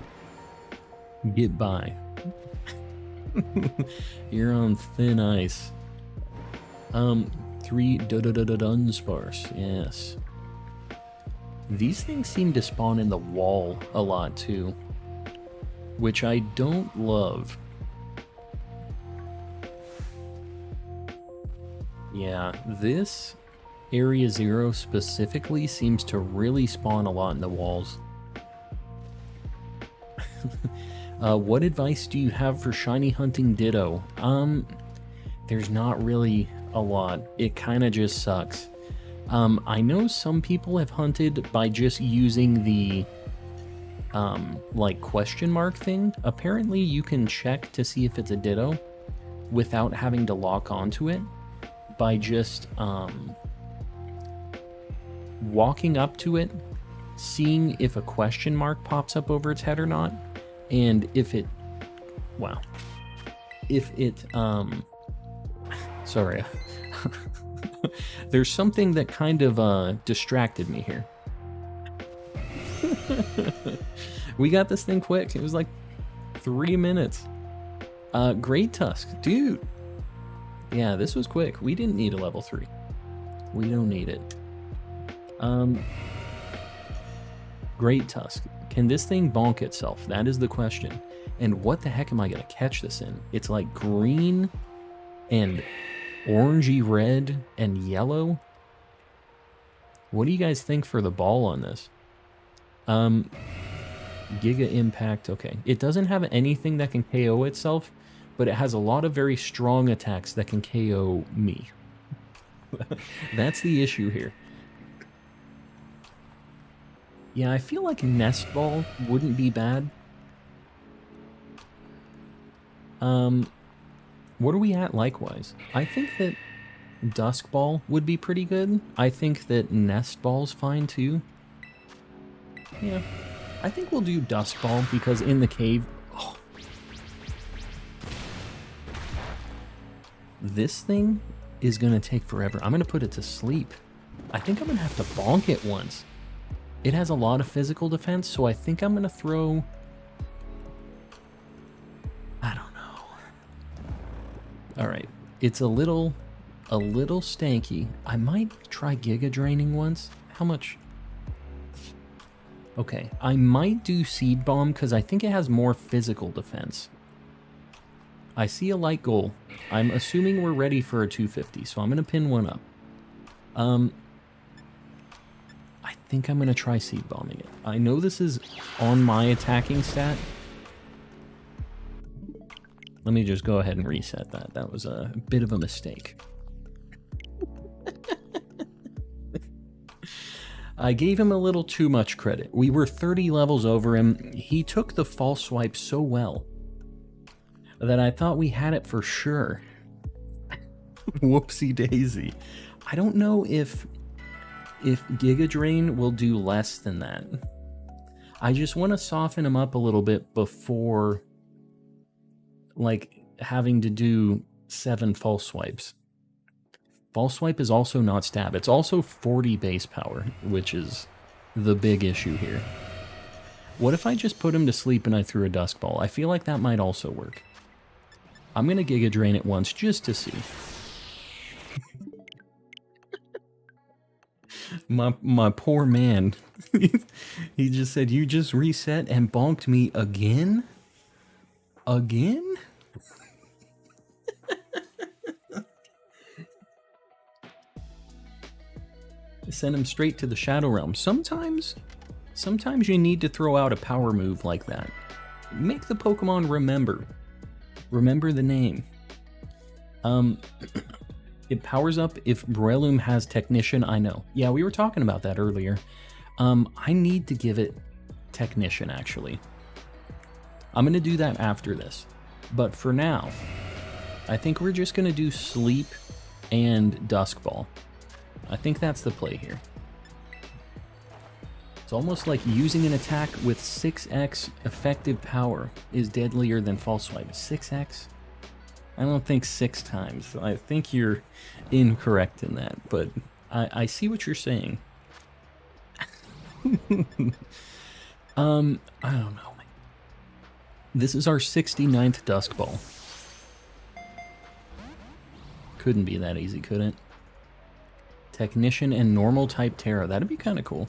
get by. You're on thin ice. 3 Dunsparce, yes. These things seem to spawn in the wall a lot too, which I don't love. Yeah, this Area 0 specifically seems to really spawn a lot in the walls. What advice do you have for shiny hunting Ditto? There's not really a lot. It kind of just sucks. I know some people have hunted by just using the like question mark thing. Apparently you can check to see if it's a Ditto without having to lock onto it by just walking up to it, seeing if a question mark pops up over its head or not, and if it, wow, if it sorry, there's something that kind of distracted me here. We got this thing quick. It was like 3 minutes. Great Tusk, dude. Yeah, this was quick. We didn't need a level 3. We don't need it. Great Tusk. Can this thing bonk itself? That is the question. And what the heck am I going to catch this in? It's like green and orangey red and yellow. What do you guys think for the ball on this? Giga Impact. Okay. It doesn't have anything that can KO itself, but it has a lot of very strong attacks that can KO me. That's the issue here. Yeah, I feel like Nest Ball wouldn't be bad. What are we at likewise? I think that Dusk Ball would be pretty good. I think that Nest Ball's fine too. Yeah, I think we'll do Dusk Ball because in the cave... Oh. This thing is going to take forever. I'm going to put it to sleep. I think I'm going to have to bonk it once. It has a lot of physical defense, so I think I'm going to throw... I don't know. Alright, it's a little stanky. I might try Giga Draining once. How much? Okay, I might do Seed Bomb because I think it has more physical defense. I see a light goal. I'm assuming we're ready for a 250, so I'm going to pin one up. I think I'm going to try Seed Bombing it. I know this is on my attacking stat. Let me just go ahead and reset that. That was a bit of a mistake. I gave him a little too much credit. We were 30 levels over him. He took the false swipe so well that I thought we had it for sure. Whoopsie daisy. I don't know if Giga Drain will do less than that. I just want to soften him up a little bit before, like, having to do 7 false swipes. False swipe is also not stab. It's also 40 base power, which is the big issue here. What if I just put him to sleep and I threw a Dusk Ball? I feel like that might also work. I'm going to Giga Drain it once just to see. my poor man. He just said, you just reset and bonked me again? Again? Send him straight to the Shadow Realm. Sometimes you need to throw out a power move like that. Make the Pokemon remember. Remember the name. It powers up if Breloom has Technician, I know. Yeah, we were talking about that earlier. I need to give it Technician, actually. I'm going to do that after this. But for now, I think we're just going to do Sleep and Dusk Ball. I think that's the play here. It's almost like using an attack with 6x effective power is deadlier than False Swipe. 6x? I don't think 6 times. I think you're incorrect in that, but I see what you're saying. I don't know. This is our 69th Dusk Ball. Couldn't be that easy, could it? Technician and normal type Tera. That'd be kind of cool.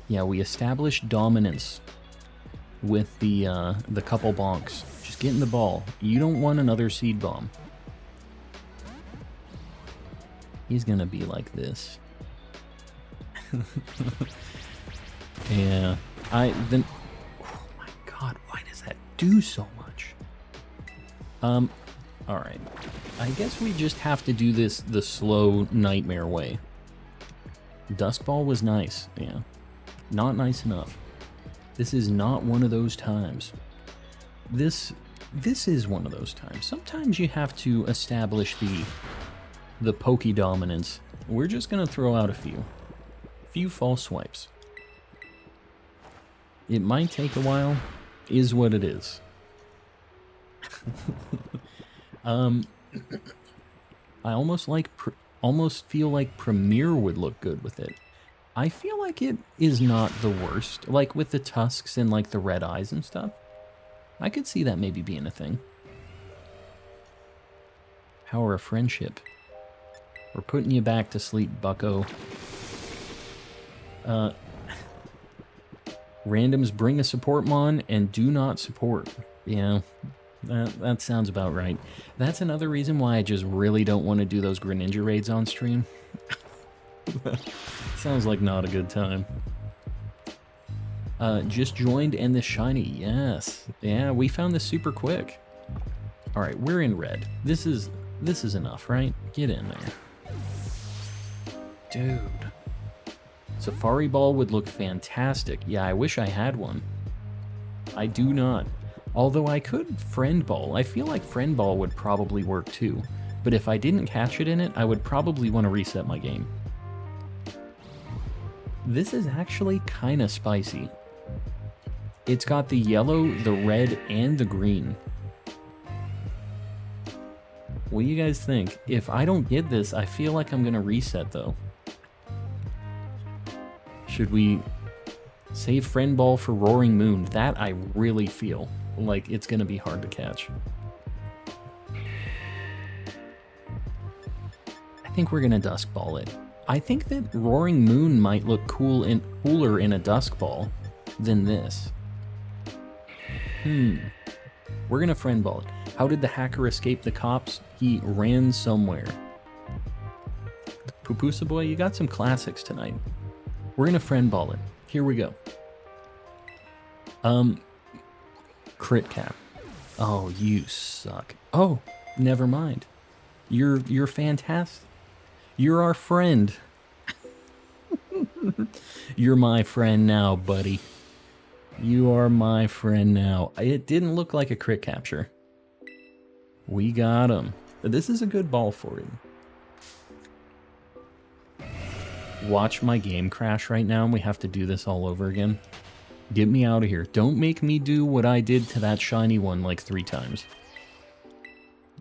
Yeah, we established dominance with the couple bonks. Just getting the ball. You don't want another Seed Bomb. He's gonna be like this. Yeah. Oh my god, why does that do so much? Alright. I guess we just have to do this the slow nightmare way. Dusk Ball was nice, yeah. Not nice enough. This is not one of those times. This is one of those times. Sometimes you have to establish the Poke dominance. We're just gonna throw out a few false swipes. It might take a while, is what it is. I almost feel like Premier would look good with it. I feel like it is not the worst, like with the tusks and like the red eyes and stuff. I could see that maybe being a thing. Power of Friendship. We're putting you back to sleep, bucko. Randoms bring a support mon and do not support. Yeah, that sounds about right. That's another reason why I just really don't want to do those Greninja raids on stream. Sounds like not a good time. Just joined and the shiny, yes. Yeah, we found this super quick. Alright, we're in red. This is enough, right? Get in there. Dude. Safari Ball would look fantastic. Yeah, I wish I had one. I do not. Although I could Friend Ball. I feel like Friend Ball would probably work too. But if I didn't catch it in it, I would probably want to reset my game. This is actually kind of spicy. It's got the yellow, the red, and the green. What do you guys think? If I don't get this, I feel like I'm going to reset though. Should we save Friend Ball for Roaring Moon? That I really feel like it's going to be hard to catch. I think we're going to Dusk Ball it. I think that Roaring Moon might look cool and cooler in a Dusk Ball than this. We're going to Friend Ball it. How did the hacker escape the cops? He ran somewhere. Pupusa Boy, you got some classics tonight. We're going to Friend Ball it. Here we go. Crit Cap. Oh, you suck. Oh, never mind. You're fantastic. You're our friend. You're my friend now, buddy. You are my friend now. It didn't look like a crit capture. We got him. This is a good ball for him. Watch my game crash right now and we have to do this all over again. Get me out of here. Don't make me do what I did to that shiny one like 3 times.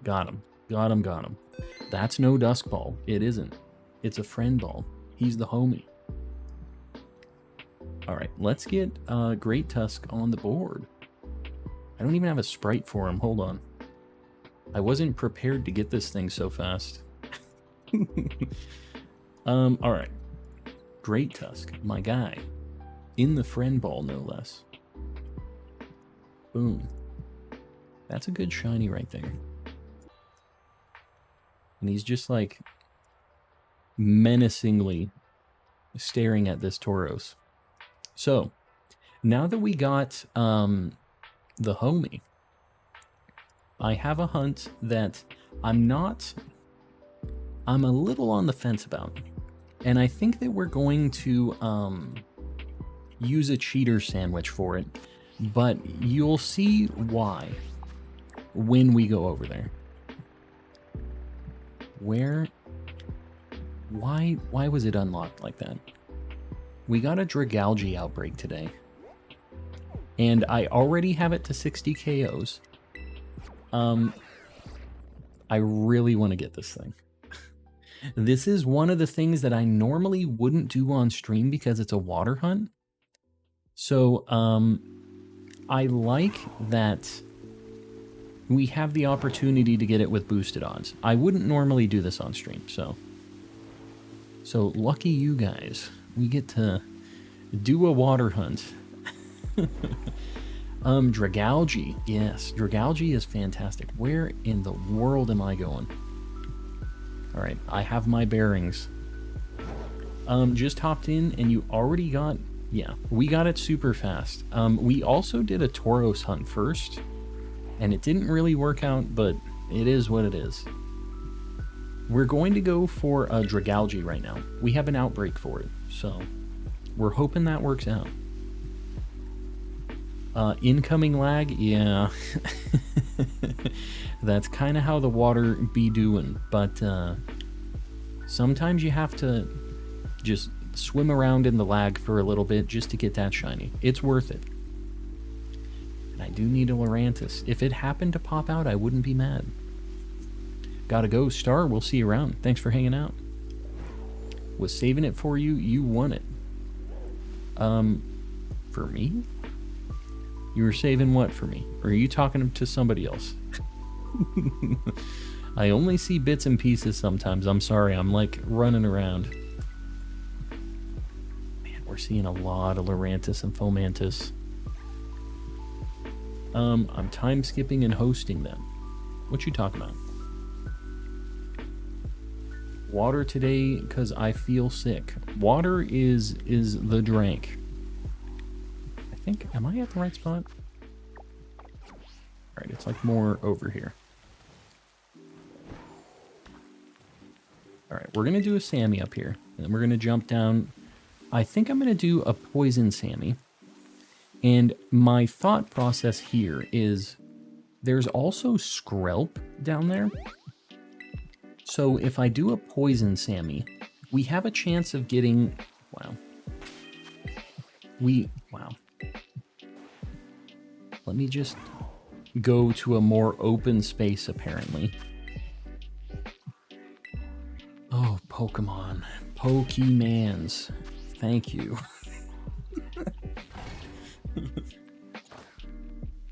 Got him. Got him, got him. That's no Dusk Ball. It isn't. It's a Friend Ball. He's the homie. Alright, let's get Great Tusk on the board. I don't even have a sprite for him. Hold on. I wasn't prepared to get this thing so fast. Alright. Great Tusk, my guy. In the Friend Ball, no less. Boom. That's a good shiny right there. And he's just like menacingly staring at this Tauros. So, now that we got the homie, I have a hunt that I'm a little on the fence about. And I think that we're going to use a cheater sandwich for it, but you'll see why when we go over there. Why was it unlocked like that? We got a Dragalge outbreak today, and I already have it to 60 KOs. I really want to get this thing. This is one of the things that I normally wouldn't do on stream because it's a water hunt. So, I like that we have the opportunity to get it with boosted odds. I wouldn't normally do this on stream, so lucky you guys. We get to do a water hunt. Dragalge. Yes, Dragalge is fantastic. Where in the world am I going? Alright, I have my bearings. Just hopped in and you already got... Yeah, we got it super fast. We also did a Tauros hunt first, and it didn't really work out, but it is what it is. We're going to go for a Dragalge right now. We have an outbreak for it, so we're hoping that works out. Incoming lag, yeah. That's kind of how the water be doing, but sometimes you have to just swim around in the lag for a little bit just to get that shiny. It's worth it. And I do need a Lurantis. If it happened to pop out, I wouldn't be mad. Gotta go, Star. We'll see you around. Thanks for hanging out. Was saving it for you. You won it. For me? You were saving what for me? Or are you talking to somebody else? I only see bits and pieces sometimes. I'm sorry. I'm like running around. Man, we're seeing a lot of Lurantis and Fomantis. I'm time skipping and hosting them. What you talking about? Water today because I feel sick. Water is the drink. I think, am I at the right spot? Alright, it's like more over here. Alright, we're going to do a Sammy up here. And then we're going to jump down. I think I'm going to do a Poison Sammy. And my thought process here is there's also Skrelp down there. So if I do a Poison Sammy, we have a chance of getting... Wow. Wow. Let me just go to a more open space, apparently. Oh, Pokemon. Pokemans. Thank you.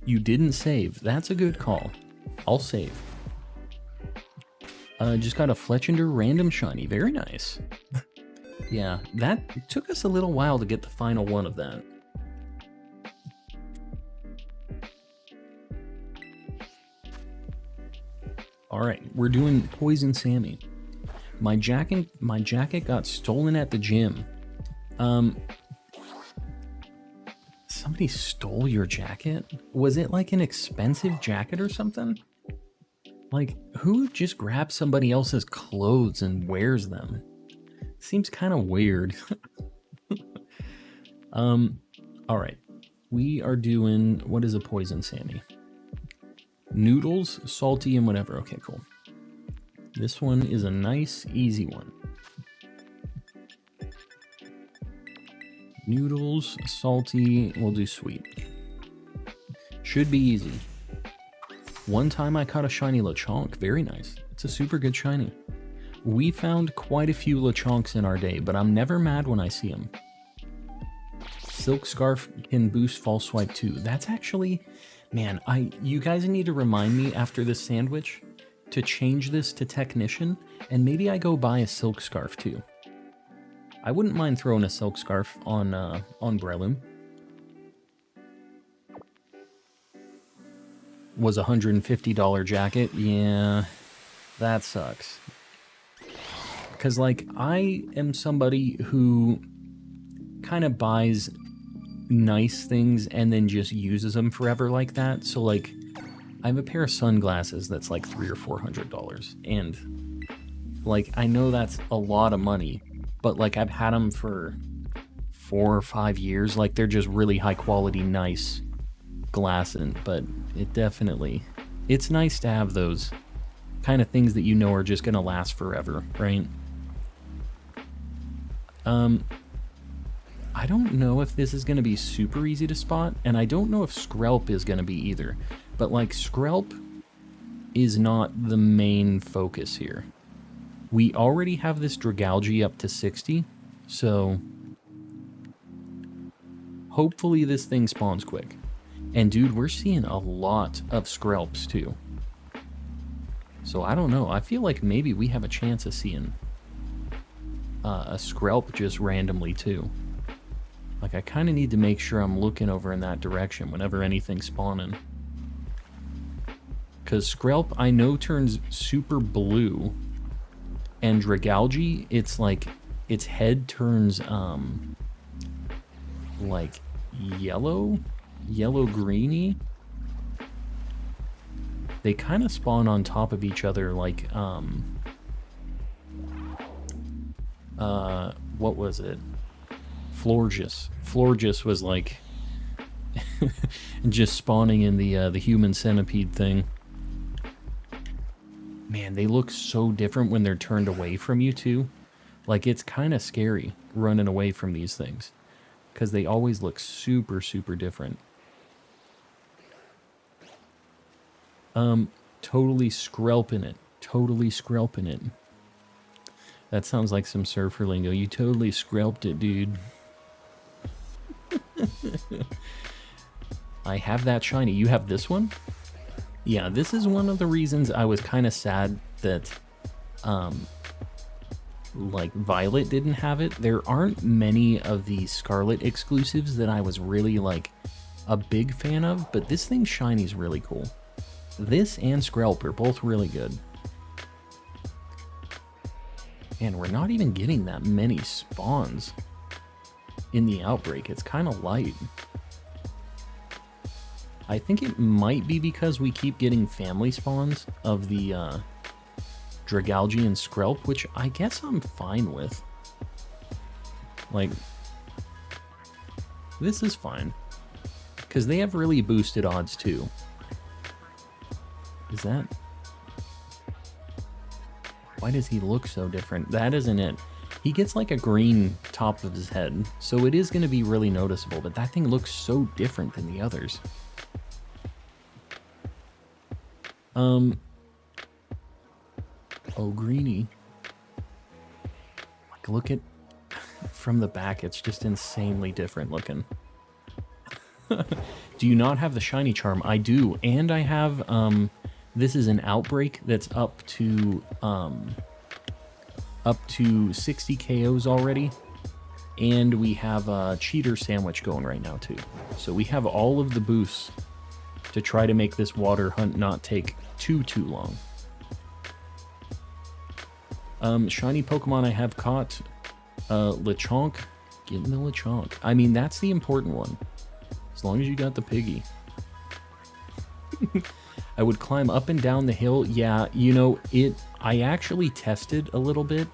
You didn't save. That's a good call. I'll save. Just got a Fletchinder random shiny. Very nice. Yeah, that took us a little while to get the final one of that. Alright, we're doing Poison Sammy. My jacket got stolen at the gym. Somebody stole your jacket? Was it like an expensive jacket or something? Like, who just grabs somebody else's clothes and wears them? Seems kind of weird. Alright. We are doing, what is a Poison Sammy? Noodles, salty, and whatever. Okay, cool. This one is a nice, easy one. Noodles, salty, we'll do sweet. Should be easy. One time I caught a shiny Lechonk. Very nice. It's a super good shiny. We found quite a few Lechonks in our day, but I'm never mad when I see them. Silk Scarf can boost False Swipe too. That's actually... Man, you guys need to remind me after this sandwich to change this to Technician, and maybe I go buy a Silk Scarf too. I wouldn't mind throwing a Silk Scarf on Breloom. Was a $150 jacket. Yeah, that sucks. Because, like, I am somebody who kind of buys nice things and then just uses them forever like that. So, like, I have a pair of sunglasses that's like $300 or $400. And, like, I know that's a lot of money, but, like, I've had them for 4 or 5 years. Like, they're just really high quality, nice glasses, but it definitely, it's nice to have those kind of things that you know are just going to last forever, right? I don't know if this is going to be super easy to spot, and I don't know if Skrelp is going to be either, but like Skrelp is not the main focus here. We already have this Dragalge up to 60, so hopefully this thing spawns quick. And dude, we're seeing a lot of Skrelps too. So I don't know. I feel like maybe we have a chance of seeing a Skrelp just randomly too. Like, I kind of need to make sure I'm looking over in that direction whenever anything's spawning. Because Skrelp, I know, turns super blue. And Dragalge, it's like, its head turns, like, yellow-greeny. They kind of spawn on top of each other like, what was it? Florges. Florges was like just spawning in the human centipede thing. Man, they look so different when they're turned away from you too. Like, it's kind of scary running away from these things because they always look super, super different. Totally Skrelping it. Totally Skrelping it. That sounds like some surfer lingo. You totally Skrelped it, dude. I have that shiny. You have this one? Yeah, this is one of the reasons I was kind of sad that, like, Violet didn't have it. There aren't many of the Scarlet exclusives that I was really, like, a big fan of, but this thing's shiny's really cool. This and Skrelp are both really good. And we're not even getting that many spawns in the outbreak. It's kind of light. I think it might be because we keep getting family spawns of the Dragalge and Skrelp, which I guess I'm fine with. Like, this is fine. Because they have really boosted odds too. Is that... Why does he look so different? That isn't it. He gets like a green top of his head, so it is going to be really noticeable, but that thing looks so different than the others. Oh, greeny. Like, look at... From the back, it's just insanely different looking. Do you not have the shiny charm? I do, and I have, this is an outbreak that's up to 60 KOs already. And we have a cheater sandwich going right now too. So we have all of the boosts to try to make this water hunt not take too long. Shiny Pokemon I have caught. Lechonk. Getting the Lechonk. I mean, that's the important one. As long as you got the Piggy. I would climb up and down the hill. Yeah, you know, I actually tested a little bit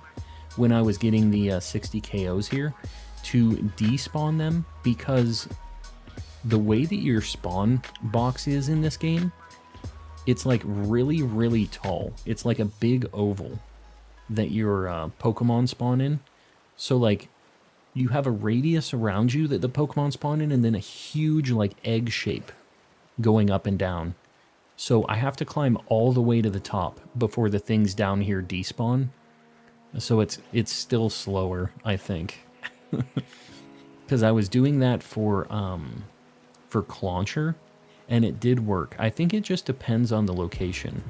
when I was getting the 60 KOs here to despawn them, because the way that your spawn box is in this game, it's like really tall. It's like a big oval that your Pokemon spawn in. So like you have a radius around you that the Pokemon spawn in, and then a huge like egg shape going up and down. So I have to climb all the way to the top before the things down here despawn. So it's still slower, I think. Because I was doing that for Clauncher, and it did work. I think it just depends on the location.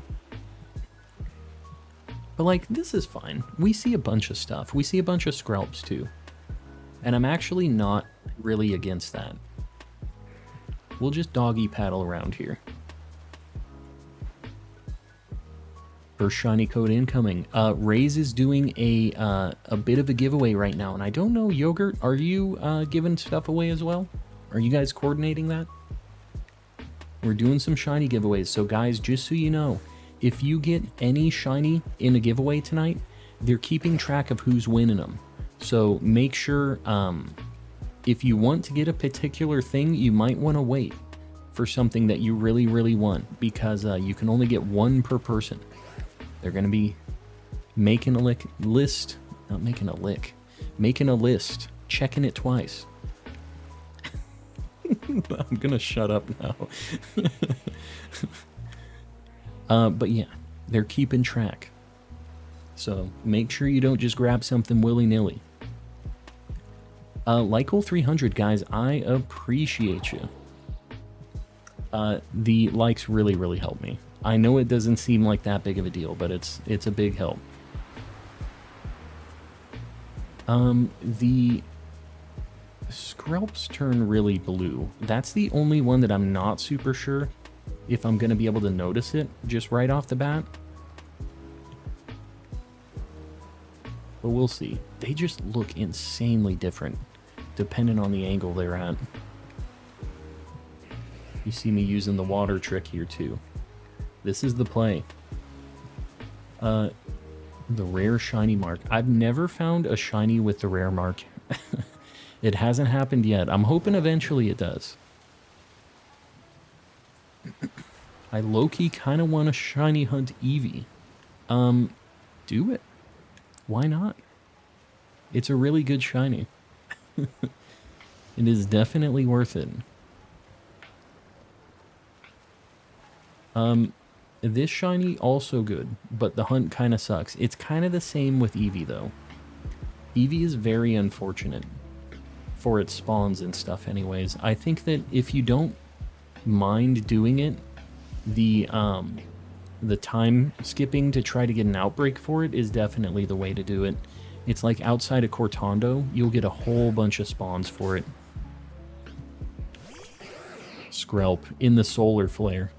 But like, this is fine. We see a bunch of stuff. We see a bunch of Skrelps too. And I'm actually not really against that. We'll just doggy paddle around here. First shiny code incoming. Raze is doing a bit of a giveaway right now, and I don't know, Yogurt, are you giving stuff away as well? Are you guys coordinating that? We're doing some shiny giveaways, so guys, just so you know, if you get any shiny in a giveaway tonight, they're keeping track of who's winning them. So make sure, if you want to get a particular thing, you might want to wait for something that you really want, because you can only get one per person. They're going to be making a list, not making a lick, making a list, checking it twice. I'm going to shut up now. But yeah, they're keeping track. So make sure you don't just grab something willy-nilly. Lycol 300, guys, I appreciate you. The likes really help me. I know it doesn't seem like that big of a deal, but it's a big help. The Skrelps turn really blue. That's the only one that I'm not super sure if I'm going to be able to notice it just right off the bat. But we'll see. They just look insanely different depending on the angle they're at. You see me using the water trick here too. This is the play. The rare shiny mark. I've never found a shiny with the rare mark. It hasn't happened yet. I'm hoping eventually it does. I low-key kind of want to shiny hunt Eevee. Do it. Why not? It's a really good shiny. It is definitely worth it. This shiny, also good, but the hunt kind of sucks. It's kind of the same with Eevee, though. Eevee is very unfortunate for its spawns and stuff anyways. I think that if you don't mind doing it, the time skipping to try to get an outbreak for it is definitely the way to do it. It's like outside of Cortando, you'll get a whole bunch of spawns for it. Skrelp in the solar flare.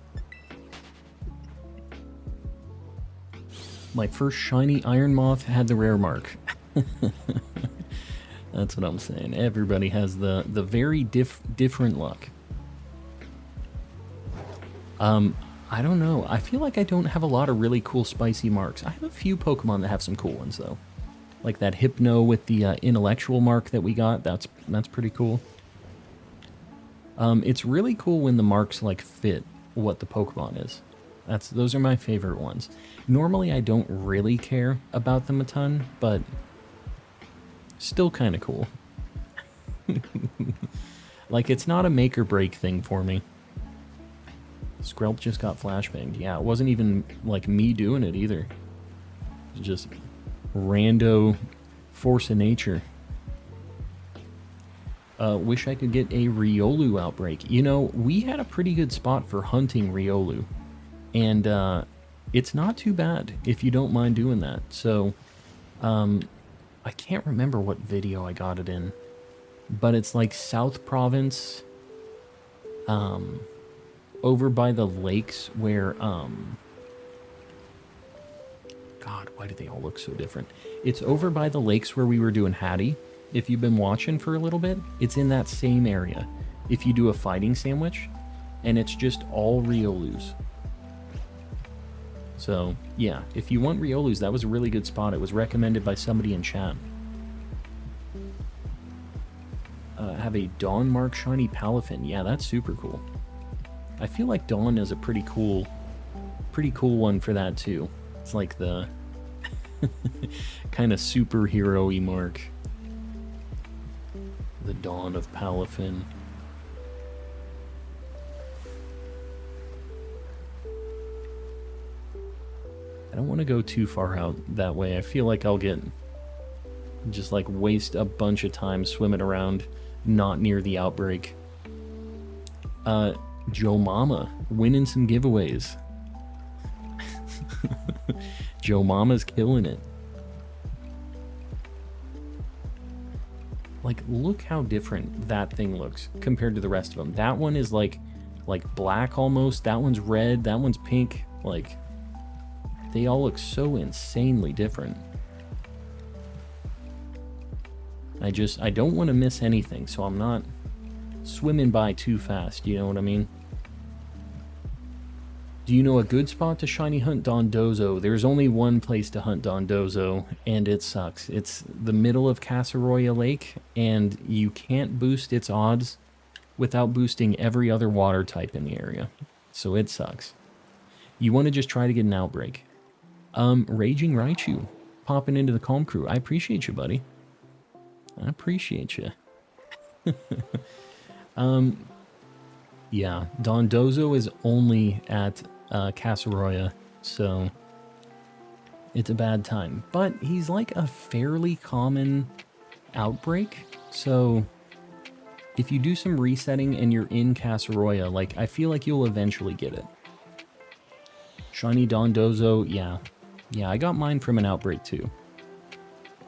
My first shiny Iron Moth had the rare mark. That's what I'm saying. Everybody has the very different luck. I don't know. I feel like I don't have a lot of really cool spicy marks. I have a few Pokemon that have some cool ones, though. Like that Hypno with the intellectual mark that we got. That's pretty cool. It's really cool when the marks like fit what the Pokemon is. Those are my favorite ones. Normally I don't really care about them a ton, but still kind of cool. Like, it's not a make or break thing for me. Skrelp just got flashbanged. Yeah, it wasn't even like me doing it either. It was just rando force of nature. Wish I could get a Riolu outbreak. You know, we had a pretty good spot for hunting Riolu. And it's not too bad if you don't mind doing that. So, I can't remember what video I got it in. But it's like South Province, over by the lakes where, God, why do they all look so different? It's over by the lakes where we were doing Hattie. If you've been watching for a little bit, it's in that same area. If you do a fighting sandwich, and it's just all Riolus. So, yeah, if you want Riolus, that was a really good spot. It was recommended by somebody in chat. Have a Dawn Mark Shiny Palafin. Yeah, that's super cool. I feel like Dawn is a pretty cool one for that too. It's like the kind of superhero-y mark. The Dawn of Palafin. I don't want to go too far out that way. I feel like I'll get just like waste a bunch of time swimming around not near the outbreak. Joe Mama winning some giveaways. Joe Mama's killing it. Like, look how different that thing looks compared to the rest of them. That one is like black almost. That one's red. That one's pink. Like, they all look so insanely different. I don't want to miss anything, so I'm not swimming by too fast, you know what I mean? Do you know a good spot to shiny hunt Dondozo? There's only one place to hunt Dondozo, and it sucks. It's the middle of Casaroya Lake, and you can't boost its odds without boosting every other water type in the area. So it sucks. You want to just try to get an outbreak. Raging Raichu, popping into the Calm Crew. I appreciate you, buddy. I appreciate you. Yeah, Dondozo is only at Casaroya, so it's a bad time. But he's like a fairly common outbreak, so if you do some resetting and you're in Casaroya, like, I feel like you'll eventually get it. Shiny Dondozo, yeah. Yeah, I got mine from an outbreak too.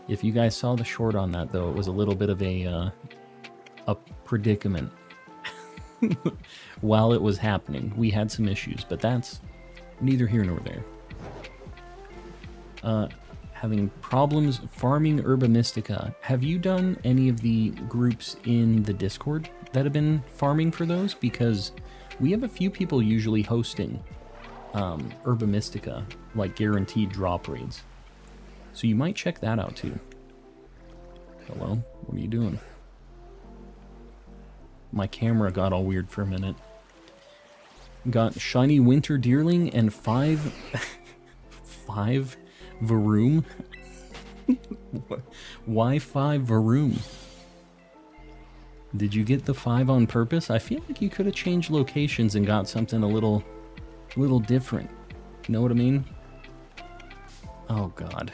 If you guys saw the short on that, though, it was a little bit of a predicament. While it was happening, we had some issues, but that's neither here nor there. Having problems farming Herba Mystica. Have you done any of the groups in the Discord that have been farming for those? Because we have a few people usually hosting Herba Mystica, like guaranteed drop raids. So you might check that out too. Hello? What are you doing? My camera got all weird for a minute. Got Shiny Winter Deerling and 5 Varoom? Why 5 Varoom? Did you get the 5 on purpose? I feel like you could have changed locations and got something a little different. You know what I mean? Oh god.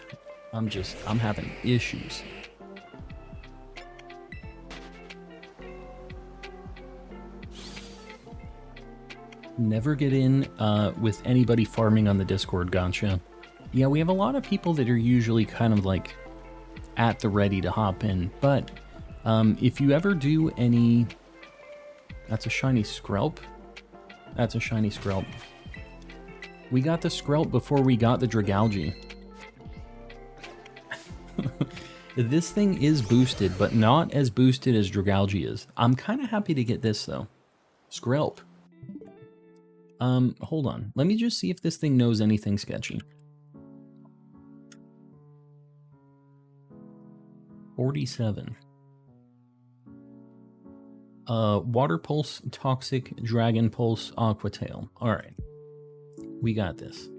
I'm having issues. Never get in with anybody farming on the Discord, gotcha. Yeah, we have a lot of people that are usually kind of like at the ready to hop in, but if you ever do any... That's a shiny Skrelp. That's a shiny Skrelp. We got the Skrelp before we got the Dragalge. This thing is boosted, but not as boosted as Dragalge is. I'm kind of happy to get this, though. Skrelp. Hold on. Let me just see if this thing knows anything sketchy. 47. Water Pulse, Toxic, Dragon Pulse, Aqua Tail. Alright. We got this.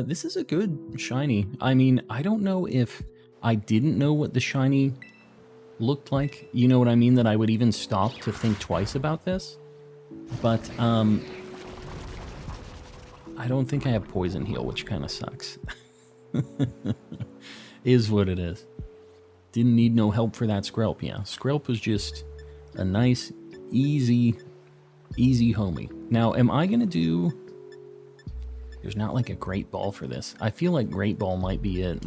This is a good shiny. I mean, I don't know if I didn't know what the shiny looked like. You know what I mean? That I would even stop to think twice about this. But, I don't think I have Poison Heal, which kind of sucks. Is what it is. Didn't need no help for that Skrelp. Yeah, Skrelp was just a nice, easy homie. Now, am I going to do... There's not like a Great Ball for this. I feel like Great Ball might be it.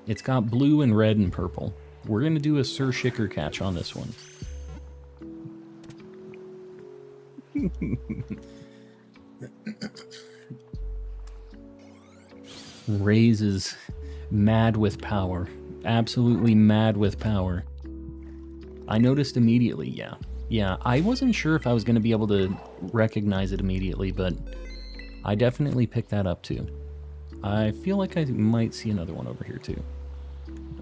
It's got blue and red and purple. We're going to do a Sir Shicker catch on this one. Raze is mad with power. Absolutely mad with power. I noticed immediately, yeah. Yeah, I wasn't sure if I was going to be able to recognize it immediately, but I definitely picked that up too. I feel like I might see another one over here too.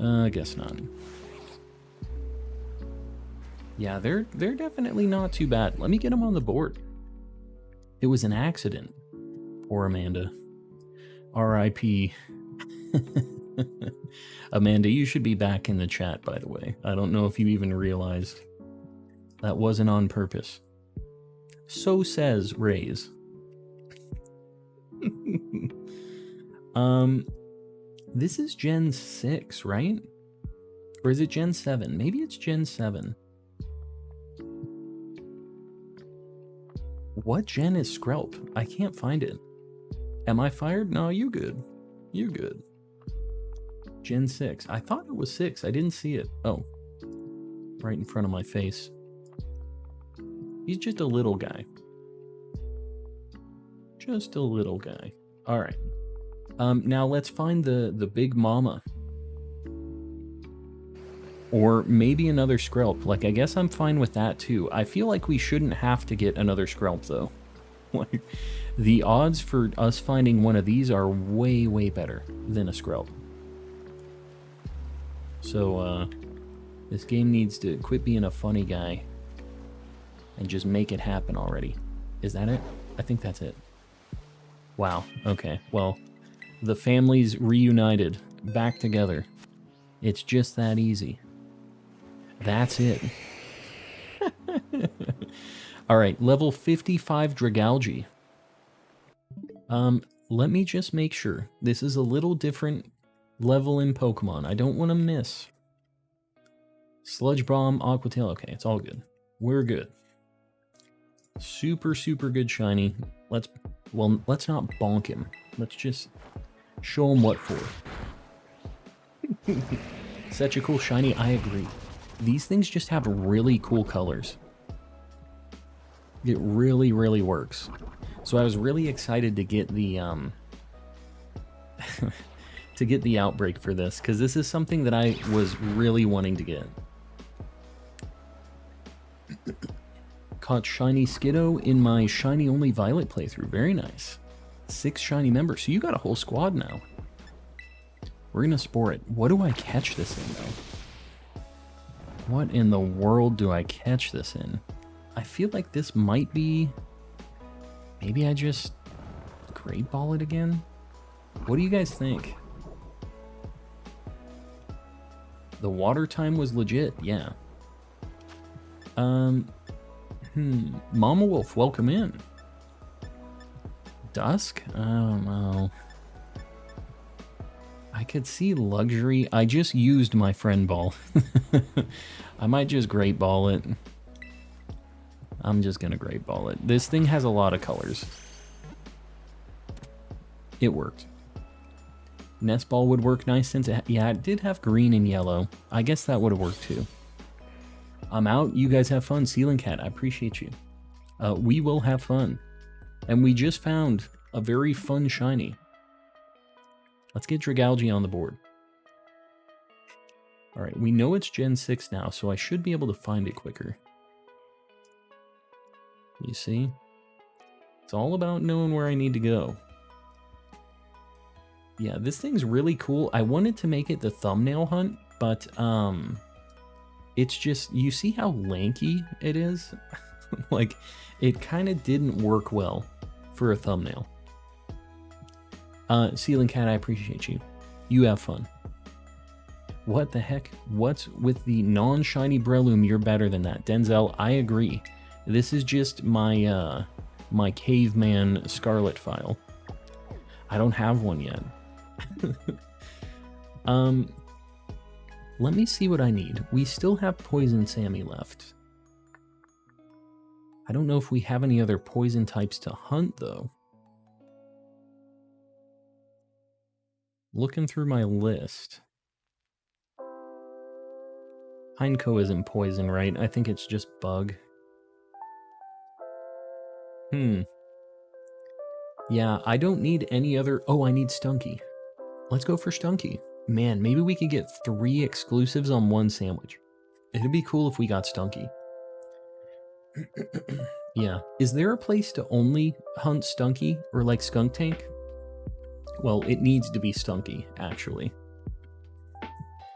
I guess not. Yeah, they're definitely not too bad. Let me get them on the board. It was an accident. Poor Amanda. R.I.P. Amanda, you should be back in the chat, by the way. I don't know if you even realized. That wasn't on purpose. So says Raze. This is Gen 6, right? Or is it Gen 7? Maybe it's Gen 7. What gen is Skrelp? I can't find it. Am I fired? No, you good. You good. Gen 6. I thought it was 6. I didn't see it. Oh. Right in front of my face. He's just a little guy. Just a little guy. Alright. Now let's find the big mama. Or maybe another Skrelp. Like, I guess I'm fine with that too. I feel like we shouldn't have to get another Skrelp though. Like, the odds for us finding one of these are way, way better than a Skrelp. So, this game needs to quit being a funny guy and just make it happen already. Is that it? I think that's it. Wow, okay. Well, the family's reunited, back together. It's just that easy. That's it. Alright, level 55 Dragalge. Let me just make sure. This is a little different level in Pokemon. I don't want to miss. Sludge Bomb, Aqua Tail. Okay, it's all good. We're good. Super, super good shiny. Let's not bonk him. Let's just show him what for. Such a cool shiny, I agree. These things just have really cool colors. It really, really works. So I was really excited to get the to get the outbreak for this, because this is something that I was really wanting to get. Caught Shiny Skiddo in my Shiny Only Violet playthrough. Very nice. 6 shiny members. So you got a whole squad now. We're gonna spore it. What do I catch this in though? What in the world do I catch this in? I feel like this might be... Maybe I just Great Ball it again? What do you guys think? The water time was legit, yeah. Mama Wolf, welcome in. Dusk? I don't know. I could see Luxury. I just used my friend ball. I might just Great Ball it. I'm just gonna Great Ball it. This thing has a lot of colors. It worked. Nest Ball would work nice since it, yeah, it did have green and yellow. I guess that would have worked too. I'm out. You guys have fun. Ceiling Cat, I appreciate you. We will have fun. And we just found a very fun shiny. Let's get Dragalge on the board. Alright, we know it's Gen 6 now, so I should be able to find it quicker. You see? It's all about knowing where I need to go. Yeah, this thing's really cool. I wanted to make it the thumbnail hunt, but it's just, you see how lanky it is? Like, it kind of didn't work well for a thumbnail. Ceiling Cat, I appreciate you. You have fun. What the heck? What's with the non-shiny Breloom? You're better than that. Denzel, I agree. This is just my, my caveman Scarlet file. I don't have one yet. let me see what I need. We still have Poison Sammy left. I don't know if we have any other poison types to hunt, though. Looking through my list. Pineco isn't poison, right? I think it's just bug. Yeah, I don't need any other... Oh, I need Stunky. Let's go for Stunky. Man, maybe we could get 3 exclusives on 1 sandwich. It'd be cool if we got Stunky. Yeah. Is there a place to only hunt Stunky or like Skunk Tank? Well, it needs to be Stunky, actually.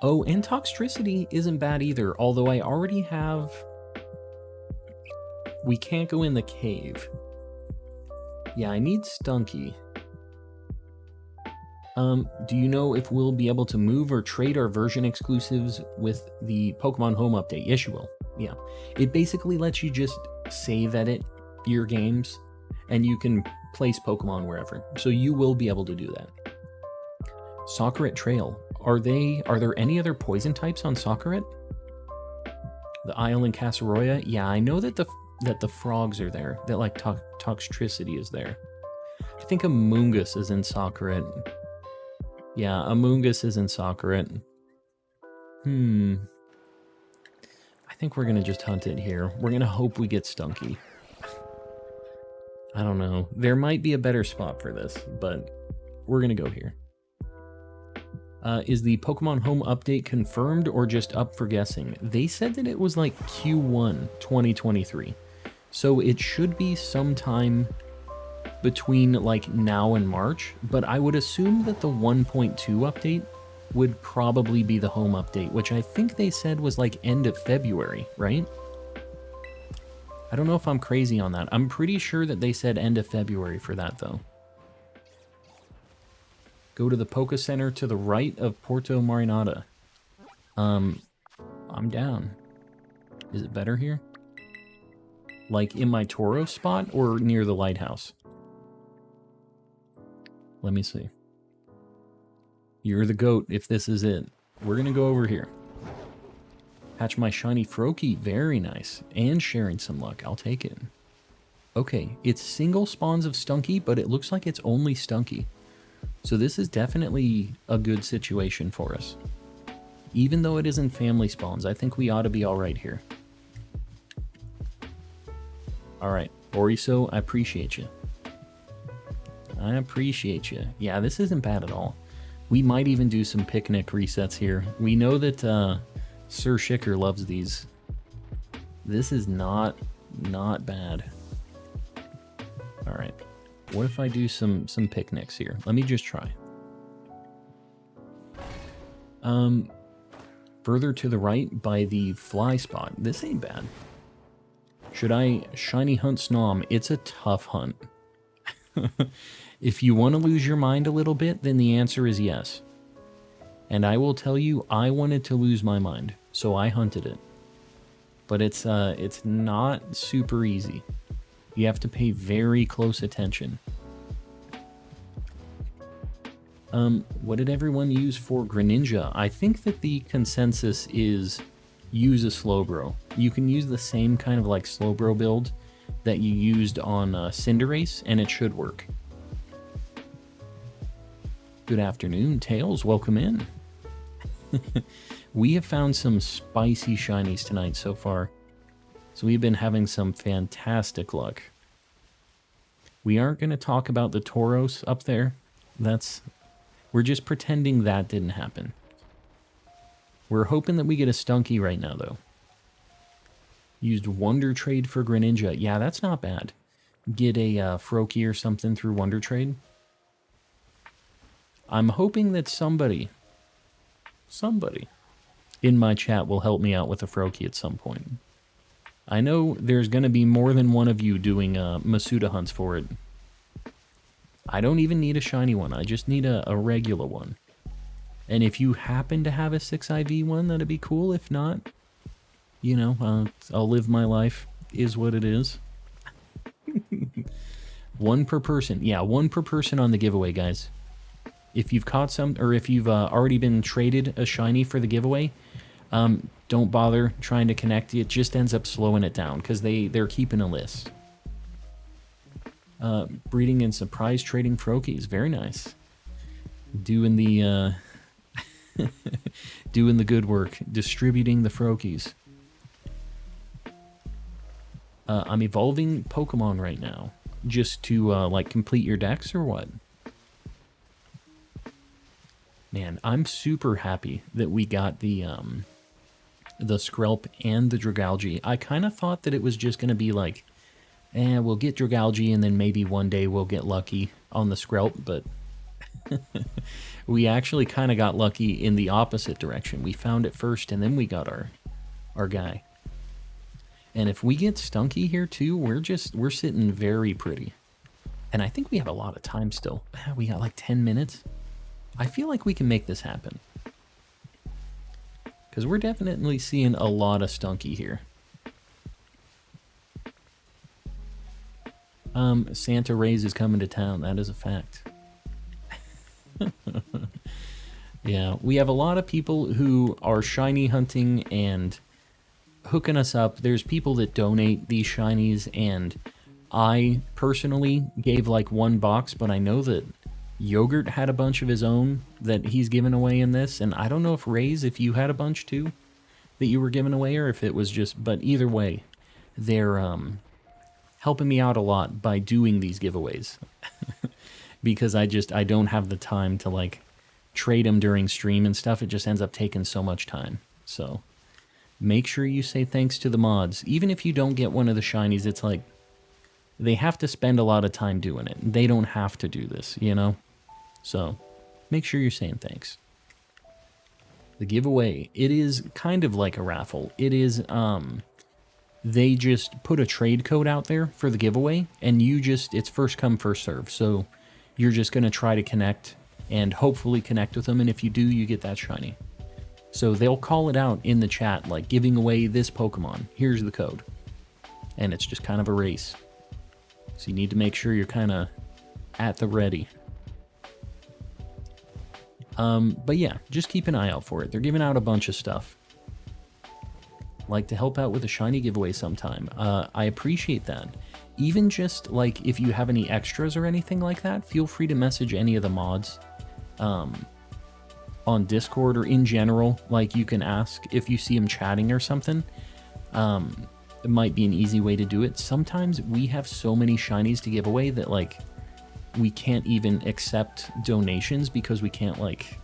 Oh, and Toxtricity isn't bad either, although I already have... We can't go in the cave. Yeah, I need Stunky. Do you know if we'll be able to move or trade our version exclusives with the Pokemon Home update? Yes, you will. Yeah. It basically lets you just save edit your games, and you can place Pokemon wherever. So you will be able to do that. Socaret Trail. Are there any other poison types on Socaret? The Isle in Casseroya? Yeah, I know that the frogs are there. That like Toxtricity is there. I think Amoonguss is in Socaret. Yeah, Amoonguss is in Socaret. I think we're gonna just hunt it here. We're gonna hope we get Stunky. I don't know. There might be a better spot for this, but we're gonna go here. Is the Pokemon Home update confirmed or just up for guessing? They said that it was like Q1 2023. So it should be sometime between like now and March, but I would assume that the 1.2 update would probably be the home update, which I think they said was like end of February, right? I don't know if I'm crazy on that. I'm pretty sure that they said end of February for that though. Go to the Poké Center to the right of Porto Marinata. I'm down. Is it better here? Like in my Toro spot or near the lighthouse? Let me see. You're the goat if this is it. We're gonna go over here. Hatch my shiny Froakie. Very nice. And sharing some luck. I'll take it. Okay, it's single spawns of Stunky, but it looks like it's only Stunky. So this is definitely a good situation for us. Even though it isn't family spawns, I think we ought to be alright here. Alright, Oriso, I appreciate you. I appreciate you. Yeah, this isn't bad at all. We might even do some picnic resets here. We know that Sir Shicker loves these. This is not bad. Alright. What if I do some picnics here? Let me just try. Further to the right by the fly spot. This ain't bad. Should I shiny hunt Snom? It's a tough hunt. If you want to lose your mind a little bit, then the answer is yes. And I will tell you, I wanted to lose my mind, so I hunted it. But it's not super easy. You have to pay very close attention. What did everyone use for Greninja? I think that the consensus is use a Slowbro. You can use the same kind of like Slowbro build that you used on Cinderace, and it should work. Good afternoon, Tails. Welcome in. We have found some spicy shinies tonight so far. So we've been having some fantastic luck. We aren't going to talk about the Tauros up there. We're just pretending that didn't happen. We're hoping that we get a Stunky right now, though. Used Wonder Trade for Greninja. Yeah, that's not bad. Get a Froakie or something through Wonder Trade. I'm hoping that somebody in my chat will help me out with a Froakie at some point. I know there's going to be more than one of you doing Masuda hunts for it. I don't even need a shiny one. I just need a regular one. And if you happen to have a 6IV one, that'd be cool. If not, you know, I'll live my life. Is what it is. One per person. Yeah, one per person on the giveaway, guys. if you've caught some, or if you've already been traded a shiny for the giveaway, don't bother trying to connect. It just ends up slowing it down because they're keeping a list. Breeding and surprise trading Froakies. Very nice. Doing the doing the good work, distributing the Froakies. I'm evolving Pokemon right now, just to like complete your decks or what? Man, I'm super happy that we got the Skrelp and the Dragalge. I kind of thought that it was just going to be like, we'll get Dragalge and then maybe one day we'll get lucky on the Skrelp, but we actually kind of got lucky in the opposite direction. We found it first and then we got our guy. And if we get Stunky here too, we're sitting very pretty. And I think we have a lot of time still. We got like 10 minutes. I feel like we can make this happen. Because we're definitely seeing a lot of Stunky here. Santa Ray's is coming to town. That is a fact. Yeah, we have a lot of people who are shiny hunting and hooking us up. There's people that donate these shinies, and I personally gave like one box, but I know that Yogurt had a bunch of his own that he's given away in this, and I don't know if Ray's, if you had a bunch too that you were giving away, or if it was just, but either way, they're helping me out a lot by doing these giveaways. Because I don't have the time to like trade them during stream and stuff. It just ends up taking so much time. So make sure you say thanks to the mods. Even if you don't get one of the shinies, it's like they have to spend a lot of time doing it. They don't have to do this, you know? So make sure you're saying thanks. The giveaway, it is kind of like a raffle. It is, they just put a trade code out there for the giveaway, and it's first come, first serve. So you're just going to try to connect and hopefully connect with them, and if you do, you get that shiny. So they'll call it out in the chat, like giving away this Pokemon. Here's the code. And it's just kind of a race. So you need to make sure you're kind of at the ready. But yeah, just keep an eye out for it. They're giving out a bunch of stuff. Like to help out with a shiny giveaway sometime. I appreciate that. Even just like if you have any extras or anything like that, feel free to message any of the mods on Discord or in general. Like you can ask if you see them chatting or something. It might be an easy way to do it. Sometimes we have so many shinies to give away that like we can't even accept donations because we can't like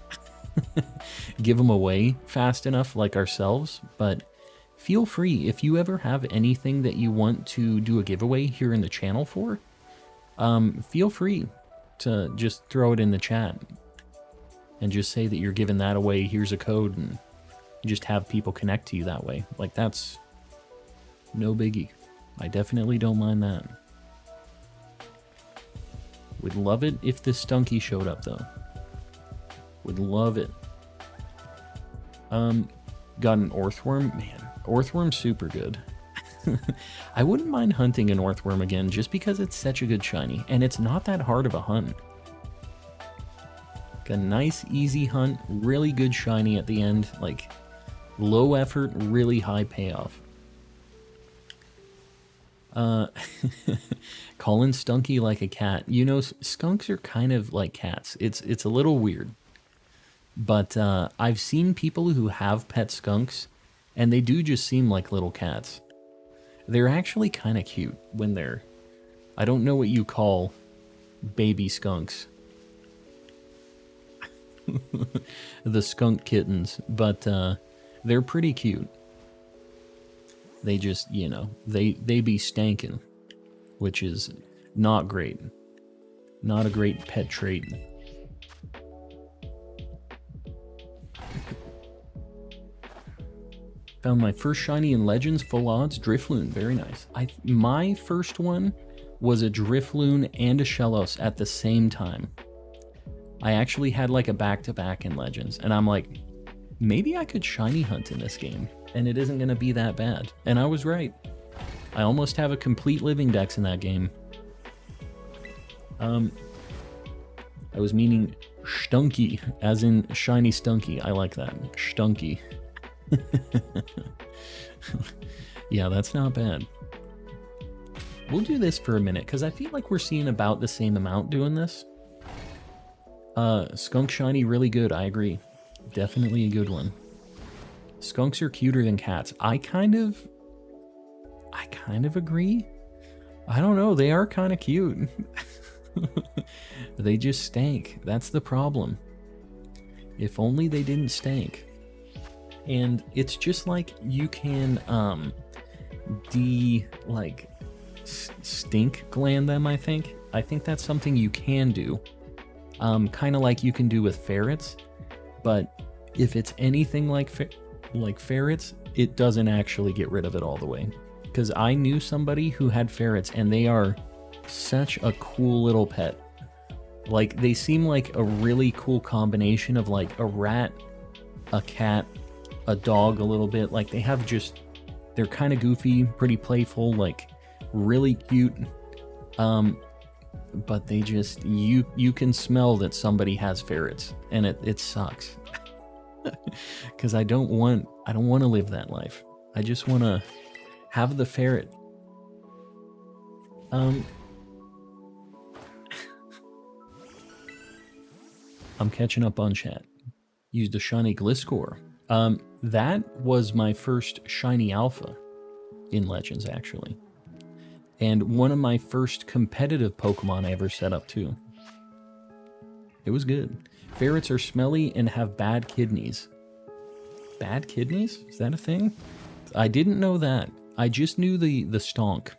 give them away fast enough like ourselves. But feel free, if you ever have anything that you want to do a giveaway here in the channel for, feel free to just throw it in the chat and just say that you're giving that away. Here's a code, and just have people connect to you that way. Like, that's no biggie. I definitely don't mind that. Would love it if this Stunky showed up, though. Would love it. Got an Orthworm. Man, Orthworm's super good. I wouldn't mind hunting an Orthworm again just because it's such a good shiny, and it's not that hard of a hunt. Like a nice, easy hunt, really good shiny at the end, like low effort, really high payoff. Calling Stunky like a cat. You know, skunks are kind of like cats. It's a little weird. But I've seen people who have pet skunks, and they do just seem like little cats. They're actually kind of cute when they're... I don't know what you call baby skunks. The skunk kittens, but they're pretty cute. They just, you know, they be stankin', which is not great. Not a great pet trait. Found my first shiny in Legends, full odds, Drifloon, very nice. My first one was a Drifloon and a Shellos at the same time. I actually had like a back-to-back in Legends, and I'm like, maybe I could shiny hunt in this game, and it isn't gonna be that bad. And I was right. I almost have a complete Living Dex in that game. I was meaning Stunky, as in shiny stunky. I like that. Stunky. Yeah, that's not bad. We'll do this for a minute, because I feel like we're seeing about the same amount doing this. Skunk shiny, really good. I agree. Definitely a good one. Skunks are cuter than cats. I kind of agree. I don't know. They are kind of cute. They just stank. That's the problem. If only they didn't stank. And it's just like you can stink gland them, I think. I think that's something you can do. Kind of like you can do with ferrets. But if it's anything like ferrets, it doesn't actually get rid of it all the way. Because I knew somebody who had ferrets, and they are such a cool little pet. Like, they seem like a really cool combination of like a rat, a cat, a dog a little bit. Like, they have just, they're kind of goofy, pretty playful, like really cute. But they just, you can smell that somebody has ferrets, and it sucks. Because I don't want to live that life. I just want to have the ferret. I'm catching up on chat. Used a shiny Gliscor. That was my first shiny alpha in Legends, actually. And one of my first competitive Pokemon I ever set up, too. It was good. Ferrets are smelly and have bad kidneys. Bad kidneys? Is that a thing? I didn't know that. I just knew the stonk.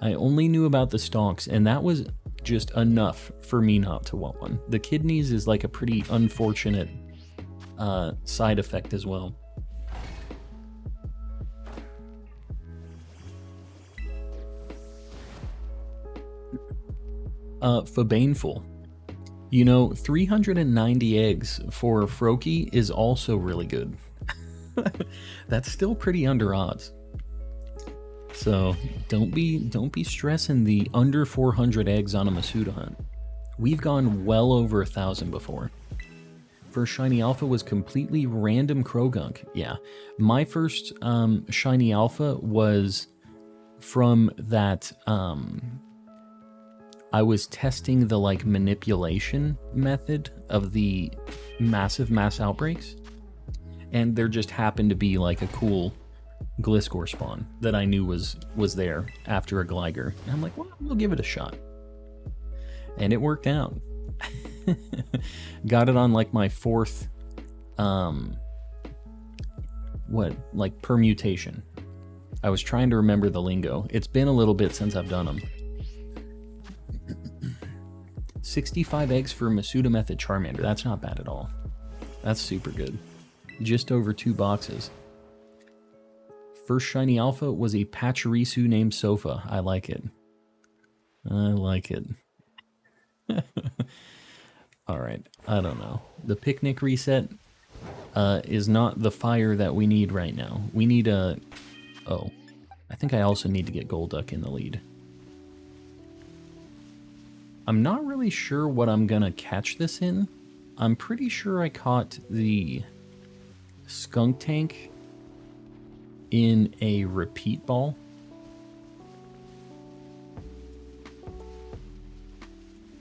I only knew about the stonks, and that was just enough for me not to want one. The kidneys is like a pretty unfortunate side effect as well. For Baneful. You know, 390 eggs for Froakie is also really good. That's still pretty under odds. So don't be stressing the under 400 eggs on a Masuda hunt. We've gone well over 1,000 before. First shiny alpha was completely random Krogunk. Yeah, my first shiny alpha was from that. I was testing the like manipulation method of the massive mass outbreaks, and there just happened to be like a cool Gliscor spawn that I knew was there after a Gligar. And I'm like, well, we'll give it a shot. And it worked out. Got it on like my fourth permutation. I was trying to remember the lingo. It's been a little bit since I've done them. 65 eggs for Masuda Method Charmander. That's not bad at all. That's super good. Just over 2 boxes. First shiny alpha was a Pachirisu named Sofa. I like it. I like it. Alright, I don't know. The picnic reset is not the fire that we need right now. We need a... Oh, I think I also need to get Golduck in the lead. I'm not really sure what I'm gonna catch this in. I'm pretty sure I caught the Skunk Tank in a repeat ball.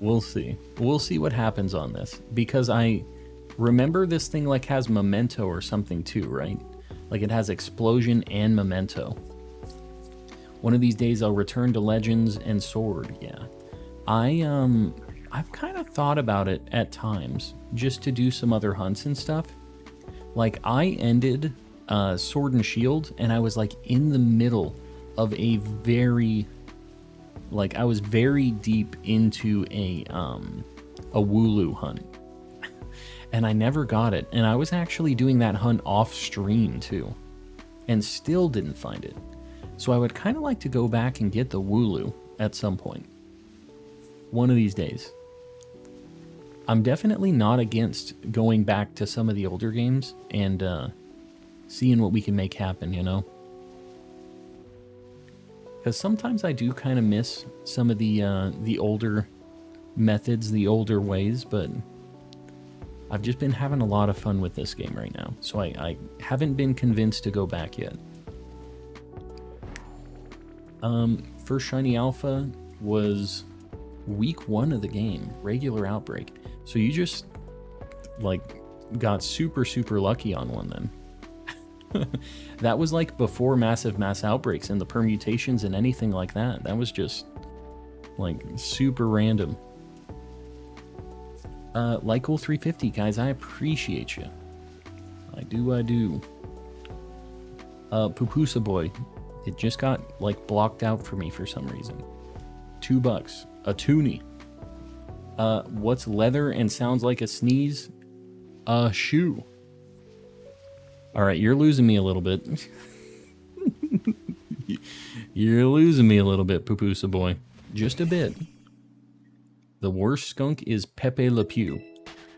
We'll see. We'll see what happens on this, because I remember this thing like has Memento or something too, right? Like it has Explosion and Memento. One of these days I'll return to Legends and Sword, yeah. I've kind of thought about it at times, just to do some other hunts and stuff. Like, I ended Sword and Shield, and I was like in the middle of a very, like, I was very deep into a Wooloo hunt, and I never got it. And I was actually doing that hunt off stream too, and still didn't find it. So I would kind of like to go back and get the Wooloo at some point. One of these days. I'm definitely not against going back to some of the older games and seeing what we can make happen, you know? Because sometimes I do kind of miss some of the older methods, the older ways, but I've just been having a lot of fun with this game right now. So I haven't been convinced to go back yet. First Shiny Alpha was week 1 of the game, regular outbreak. So you just, like, got super, super lucky on one then. That was like before massive mass outbreaks and the permutations and anything like that. That was just, like, super random. Lycol 350, guys, I appreciate you. I do. Pupusa Boy. It just got, like, blocked out for me for some reason. $2. A toonie. What's leather and sounds like a sneeze? A shoe. Alright, you're losing me a little bit. You're losing me a little bit, Pupusa Boy. Just a bit. The worst skunk is Pepe Le Pew.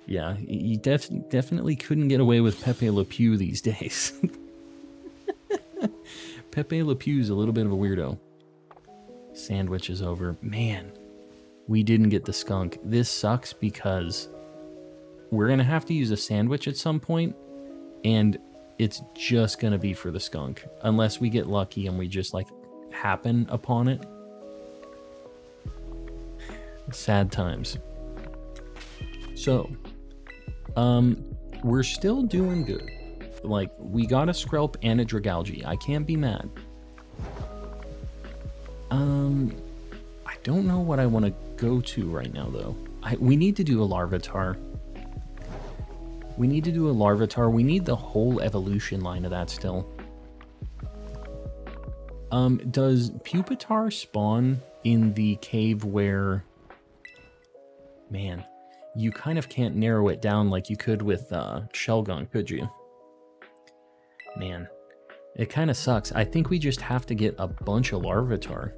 Yeah, you definitely couldn't get away with Pepe Le Pew these days. Pepe Le Pew's a little bit of a weirdo. Sandwich is over. Man, we didn't get the skunk. This sucks because we're going to have to use a sandwich at some point, and it's just going to be for the skunk. Unless we get lucky and we just, like, happen upon it. Sad times. So, we're still doing good. Like, we got a Skrelp and a Dragalge. I can't be mad. I don't know what I want to go to right now, though. We need to do a Larvitar. We need to do a Larvitar. We need the whole evolution line of that still. Does Pupitar spawn in the cave where... Man, you kind of can't narrow it down like you could with Shelgon, could you? Man, it kind of sucks. I think we just have to get a bunch of Larvitar.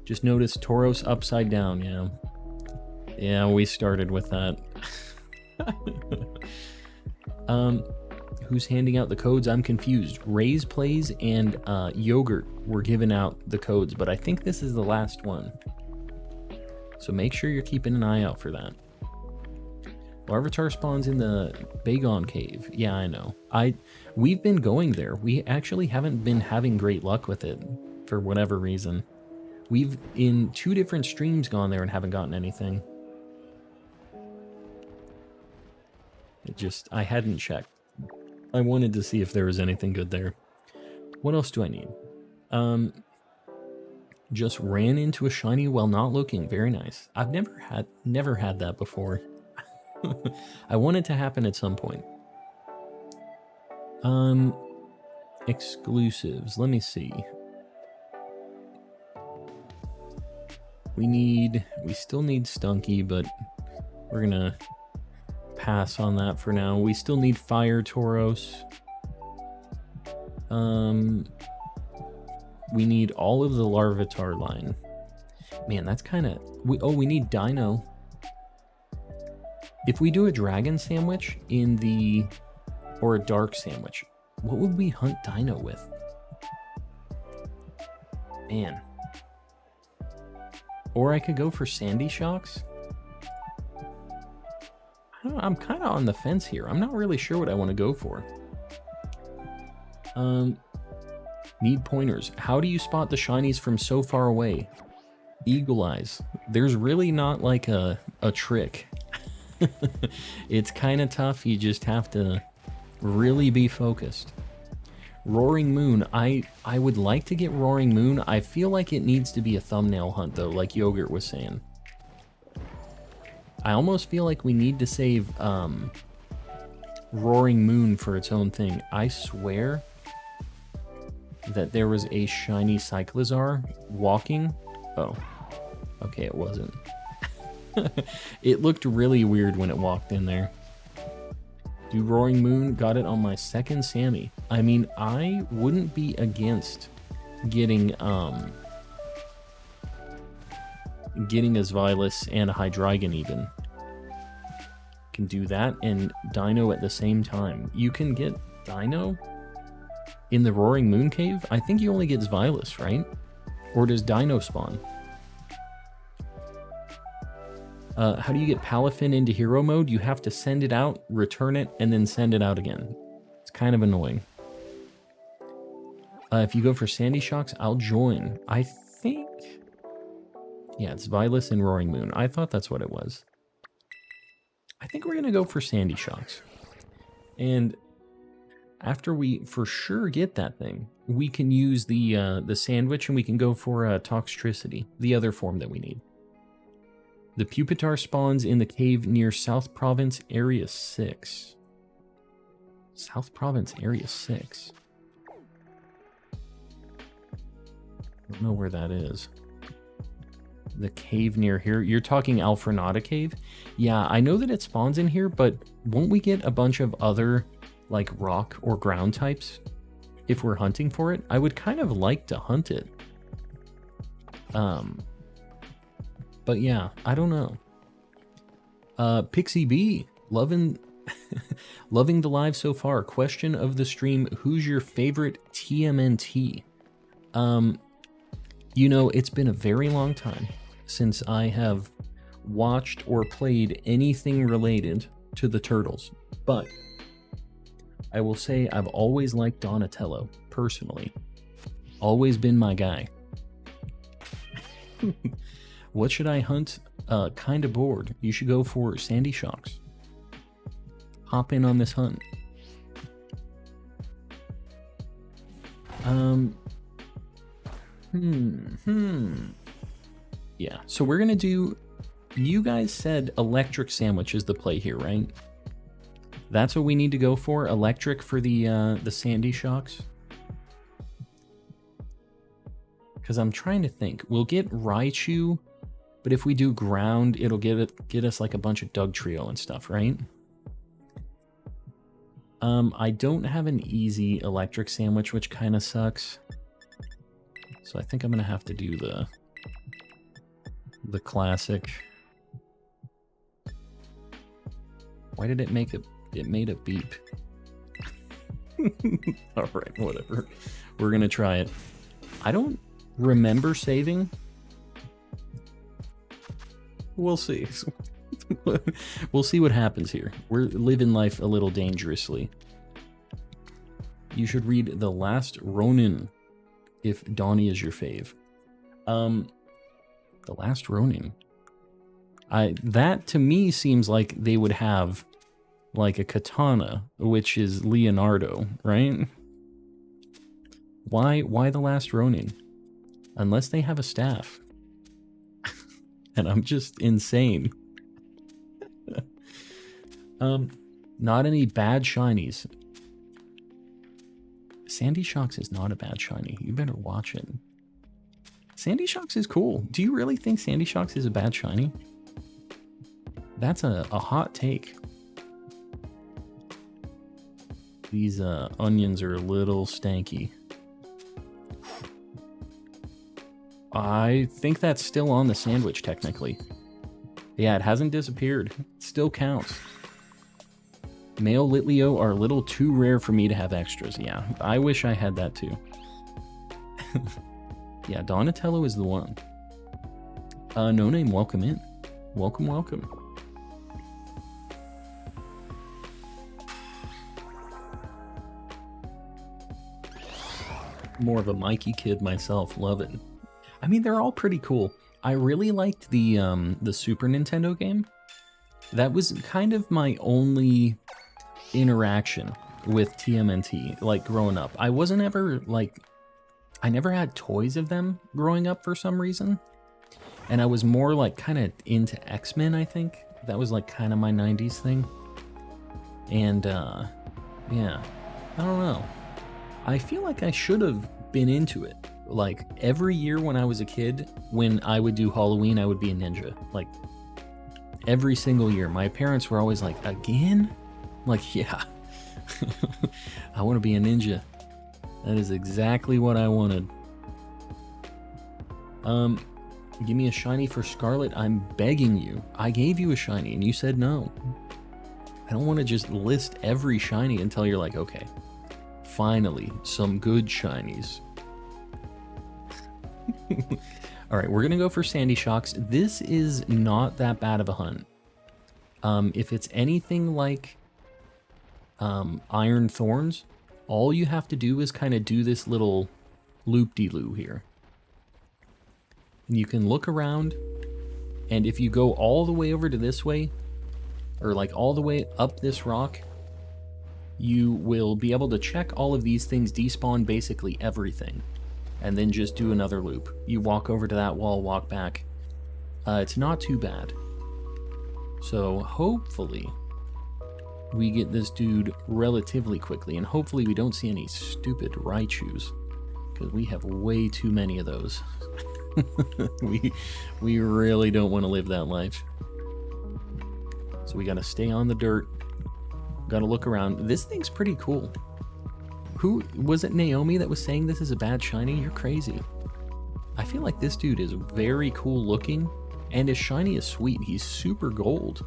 Just notice Tauros upside down, yeah. Yeah, we started with that. Who's handing out the codes? I'm confused. Ray's Plays and Yogurt were giving out the codes, but I think this is the last one. So make sure you're keeping an eye out for that. Larvitar spawns in the Bagon Cave. Yeah, I know. We've been going there. We actually haven't been having great luck with it for whatever reason. We've, in 2 different streams, gone there and haven't gotten anything. I hadn't checked. I wanted to see if there was anything good there. What else do I need? Just ran into a shiny while not looking. Very nice. I've never had that before. I want it to happen at some point. Exclusives. Let me see. We still need Stunky, but we're gonna pass on that for now. We still need Fire Tauros. We need all of the Larvitar line. Man, that's kind of... we need Dino. If we do a Dragon Sandwich or a Dark Sandwich, what would we hunt Dino with? Man. Or I could go for Sandy Shocks. I'm kind of on the fence here. I'm not really sure what I want to go for. Need pointers. How do you spot the shinies from so far away? Eagle eyes. There's really not like a trick. It's kind of tough. You just have to really be focused. Roaring Moon. I would like to get Roaring Moon. I feel like it needs to be a thumbnail hunt, though, like Yogurt was saying. I almost feel like we need to save Roaring Moon for its own thing. I swear that there was a shiny Cyclizar walking. Oh, okay, it wasn't. It looked really weird when it walked in there. Do Roaring Moon, got it on my second Sammy. I mean, I wouldn't be against getting a Zvilus and a Hydreigon even. Can do that and Dino at the same time. You can get Dino in the Roaring Moon Cave. I think you only get Zvilus, right? Or does Dino spawn? How do you get Palafin into hero mode? You have to send it out, return it, and then send it out again. It's kind of annoying. If you go for Sandy Shocks, I'll join. I think... Yeah, it's Vilas and Roaring Moon. I thought that's what it was. I think we're going to go for Sandy Shocks. And after we for sure get that thing, we can use the sandwich and we can go for Toxtricity, the other form that we need. The Pupitar spawns in the cave near South Province Area 6. South Province Area 6. I don't know where that is. The cave near here. You're talking Alfrenata Cave? Yeah, I know that it spawns in here, but won't we get a bunch of other, like, rock or ground types if we're hunting for it? I would kind of like to hunt it. But yeah, I don't know. Pixie B, loving loving the live so far. Question of the stream, who's your favorite TMNT? You know, it's been a very long time since I have watched or played anything related to the Turtles, but I will say I've always liked Donatello, personally. Always been my guy. What should I hunt? Kinda bored. You should go for Sandy Shocks. Hop in on this hunt. Yeah, so we're gonna do... You guys said electric sandwich is the play here, right? That's what we need to go for? Electric for the Sandy Shocks? Because I'm trying to think. We'll get Raichu, but if we do ground, it'll get us like a bunch of Doug Trio and stuff, right? I don't have an easy electric sandwich, which kind of sucks. So I think I'm gonna have to do the classic. Why did it make it made a beep? All right, whatever. We're gonna try it. I don't remember saving. We'll see. We'll see what happens here. We're living life a little dangerously. You should read The Last Ronin if Donnie is your fave. The Last Ronin. That to me seems like they would have like a katana, which is Leonardo, right? Why The Last Ronin? Unless they have a staff. And I'm just insane. Not any bad shinies. Sandy Shocks is not a bad shiny. You better watch it. Sandy Shocks is cool. Do you really think Sandy Shocks is a bad shiny? That's a hot take. These onions are a little stanky. I think that's still on the sandwich, technically. Yeah, it hasn't disappeared. It still counts. Male Litleo are a little too rare for me to have extras. Yeah, I wish I had that too. Yeah, Donatello is the one. No Name, welcome in. Welcome, welcome. More of a Mikey kid myself, love it. I mean, they're all pretty cool. I really liked the Super Nintendo game. That was kind of my only interaction with TMNT, like, growing up. I wasn't ever, like... I never had toys of them growing up for some reason. And I was more, like, kind of into X-Men, I think. That was, like, kind of my 90s thing. And, yeah. I don't know. I feel like I should have been into it. Like, every year when I was a kid, when I would do Halloween, I would be a ninja. Like, every single year. My parents were always like, again? Like, yeah. I want to be a ninja. That is exactly what I wanted. Give me a shiny for Scarlet. I'm begging you. I gave you a shiny and you said no. I don't want to just list every shiny until you're like, okay, finally, some good shinies. All right, we're going to go for Sandy Shocks. This is not that bad of a hunt. If it's anything like Iron Thorns, all you have to do is kind of do this little loop-de-loo here. And you can look around, and if you go all the way over to this way, or like all the way up this rock, you will be able to check all of these things, despawn basically everything, and then just do another loop. You walk over to that wall, walk back. It's not too bad. So hopefully we get this dude relatively quickly, and hopefully we don't see any stupid Raichus, because we have way too many of those. we really don't want to live that life. So we gotta stay on the dirt. Gotta look around. This thing's pretty cool. Who was it? Naomi that was saying this is a bad shiny? You're crazy. I feel like this dude is very cool looking, and his shiny is sweet. He's super gold.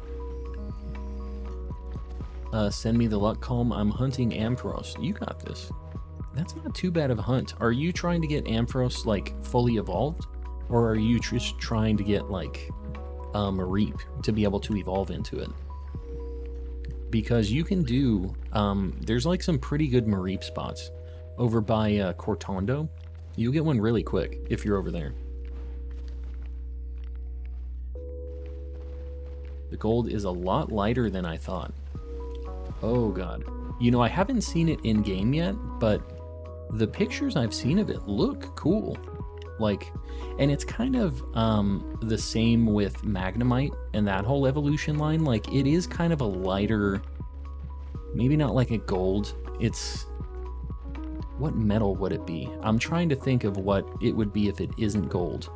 Send me the luck calm. I'm hunting Ampharos. You got this. That's not too bad of a hunt. Are you trying to get Ampharos like fully evolved, or are you just trying to get like Mareep to be able to evolve into it? Because you can do, there's like some pretty good Mareep spots over by Cortondo. You'll get one really quick if you're over there. The gold is a lot lighter than I thought. Oh god. You know, I haven't seen it in game yet, but the pictures I've seen of it look cool. Like, and it's kind of the same with Magnemite and that whole evolution line. Like, it is kind of a lighter, maybe not like a gold. It's, what metal would it be? I'm trying to think of what it would be if it isn't gold.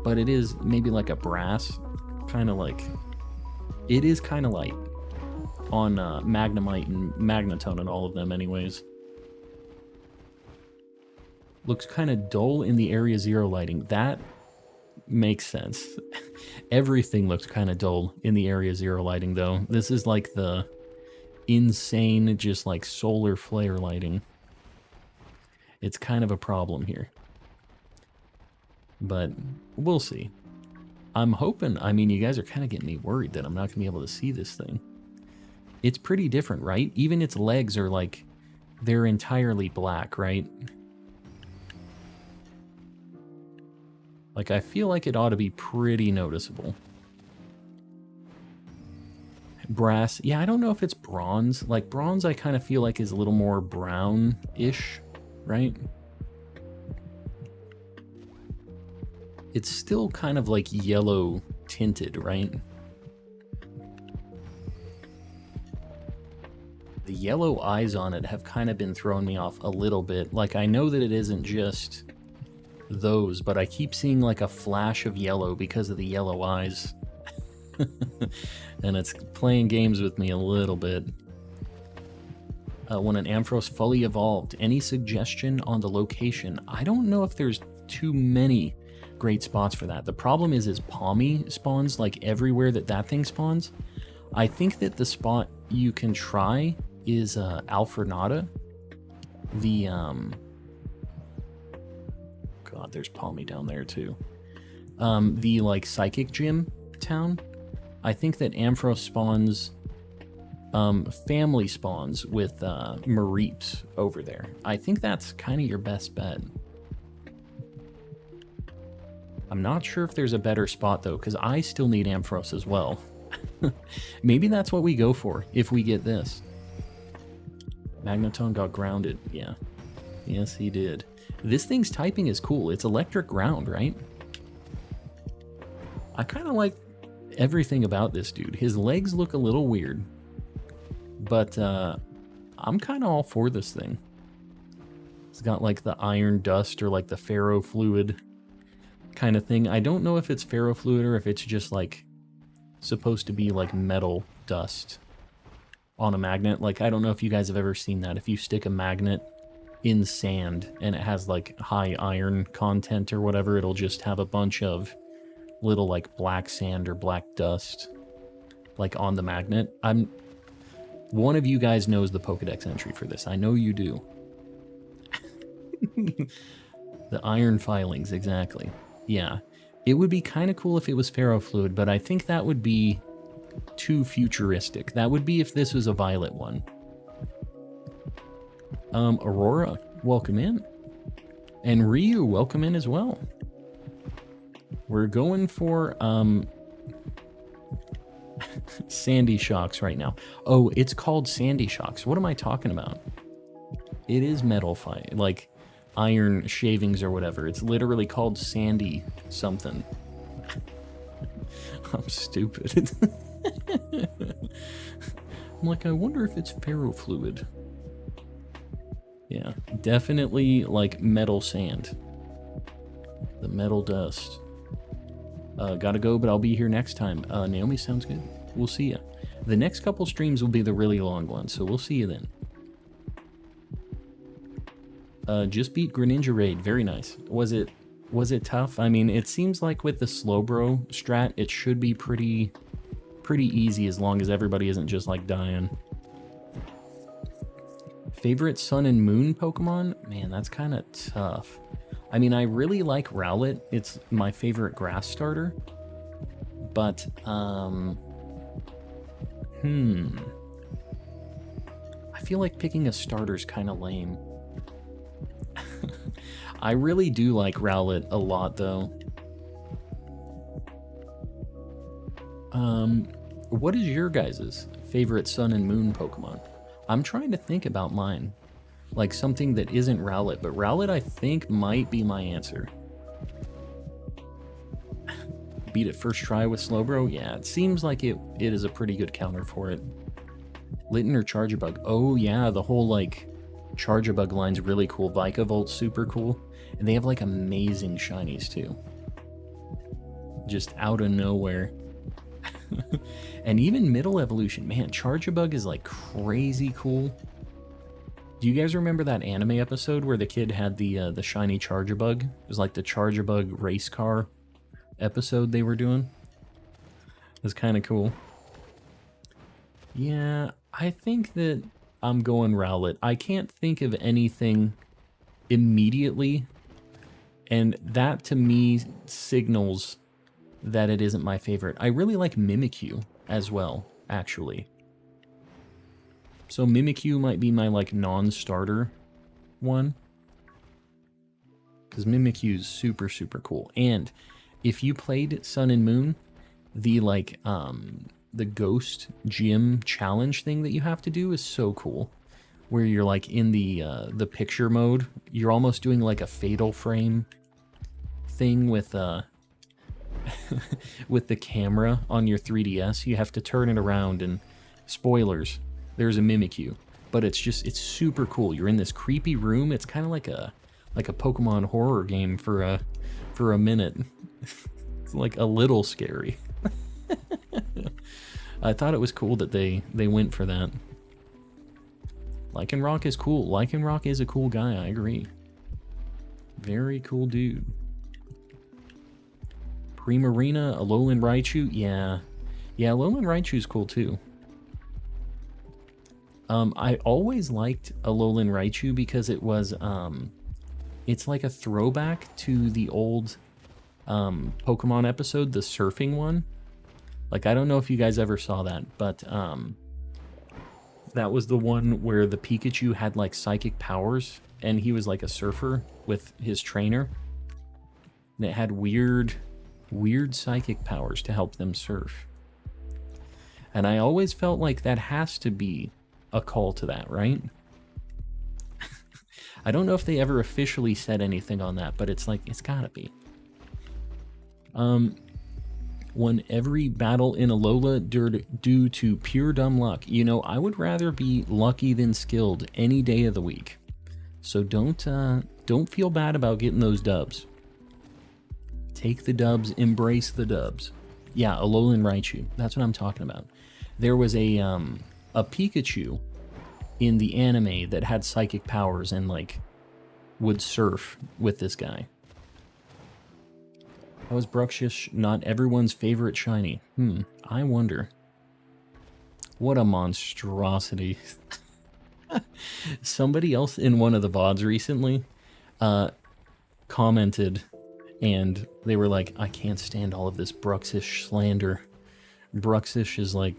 But it is maybe like a brass, kind of like, it is kind of light on Magnemite and Magnetone and all of them anyways. Looks kind of dull in the Area 0 lighting. That makes sense. Everything looks kind of dull in the Area 0 lighting, though. This is like the insane, just like solar flare lighting. It's kind of a problem here. But we'll see. I'm hoping, I mean, you guys are kind of getting me worried that I'm not going to be able to see this thing. It's pretty different, right? Even its legs are like, they're entirely black, right? Like, I feel like it ought to be pretty noticeable. Brass, yeah, I don't know if it's bronze. Like, bronze I kind of feel like is a little more brown-ish, right? It's still kind of like yellow tinted, right? The yellow eyes on it have kind of been throwing me off a little bit. Like, I know that it isn't just those, but I keep seeing like a flash of yellow because of the yellow eyes. And it's playing games with me a little bit. When an Ampharos fully evolved, any suggestion on the location? I don't know if there's too many great spots for that. The problem is Palmy spawns like everywhere that thing spawns. I think that the spot you can try is Alfrenata. The God, there's Palmy down there too. The like psychic gym town. I think that Ampharos spawns family spawns with Mareeps over there. I think that's kind of your best bet. I'm not sure if there's a better spot though, because I still need Ampharos as well. Maybe that's what we go for if we get this. Magnetone got grounded. Yeah. Yes, he did. This thing's typing is cool. It's electric ground, right? I kind of like everything about this dude. His legs look a little weird, but I'm kind of all for this thing. It's got like the iron dust or like the ferro fluid kind of thing. I don't know if it's ferro fluid or if it's just like supposed to be like metal dust on a magnet. Like, I don't know if you guys have ever seen that. If you stick a magnet in sand and it has like high iron content or whatever, it'll just have a bunch of little like black sand or black dust like on the magnet. One of you guys knows the Pokedex entry for this. I know you do. The iron filings, exactly. Yeah. It would be kind of cool if it was ferrofluid, but I think that would be too futuristic. That would be if this was a violet one. Aurora, welcome in. And Ryu, welcome in as well. We're going for Sandy Shocks right now. Oh, it's called Sandy Shocks. What am I talking about? It is metal fight, like iron shavings or whatever. It's literally called Sandy something. I'm stupid. I'm like, I wonder if it's ferrofluid. Yeah, definitely like metal sand. The metal dust. Gotta go, but I'll be here next time. Naomi, sounds good. We'll see ya. The next couple streams will be the really long ones, so we'll see you then. Just beat Greninja Raid. Very nice. Was it tough? I mean, it seems like with the Slowbro strat, it should be pretty easy as long as everybody isn't just like dying. Favorite Sun and Moon Pokemon? Man, that's kind of tough. I mean, I really like Rowlet. It's my favorite grass starter. But, I feel like picking a starter's kind of lame. I really do like Rowlet a lot, though. What is your guys' favorite Sun and Moon Pokemon? I'm trying to think about mine. Like something that isn't Rowlet, but Rowlet I think might be my answer. Beat it first try with Slowbro? Yeah, it seems like it is a pretty good counter for it. Litten or Charjabug? Oh yeah, the whole like Charjabug line's really cool. Vikavolt, super cool. And they have like amazing shinies too. Just out of nowhere. And even middle evolution, man, Charjabug is like crazy cool. Do you guys remember that anime episode where the kid had the shiny Charjabug? It was like the Charjabug race car episode they were doing. It was kind of cool. Yeah, I think that I'm going Rowlet. I can't think of anything immediately, and that to me signals that it isn't my favorite. I really like Mimikyu as well, actually. So Mimikyu might be my like non-starter one, because Mimikyu's super cool. And if you played Sun and Moon, the like the ghost gym challenge thing that you have to do is so cool, where you're like in the picture mode. You're almost doing like a Fatal Frame thing with with the camera on your 3DS. You have to turn it around, and spoilers, there's a Mimikyu, but it's super cool. You're in this creepy room. It's kind of like a Pokemon horror game for a minute. It's like a little scary. I thought it was cool that they went for that. Lycanroc is cool. Lycanroc is a cool guy, I agree. Very cool dude. Primarina, Alolan Raichu, yeah. Yeah, Alolan Raichu's cool too. I always liked Alolan Raichu because it was, it's like a throwback to the old Pokemon episode, the surfing one. Like, I don't know if you guys ever saw that, but that was the one where the Pikachu had like psychic powers, and he was like a surfer with his trainer. And it had weird psychic powers to help them surf. And I always felt like that has to be a call to that, right? I don't know if they ever officially said anything on that, but it's like, it's gotta be. Won every battle in Alola due to pure dumb luck. You know, I would rather be lucky than skilled any day of the week. So don't feel bad about getting those dubs. Take the dubs, embrace the dubs. Yeah, Alolan Raichu. That's what I'm talking about. There was a Pikachu in the anime that had psychic powers and like would surf with this guy. How is Bruxish not everyone's favorite shiny? I wonder. What a monstrosity. Somebody else in one of the VODs recently commented And they were like, I can't stand all of this Bruxish slander. Bruxish is like,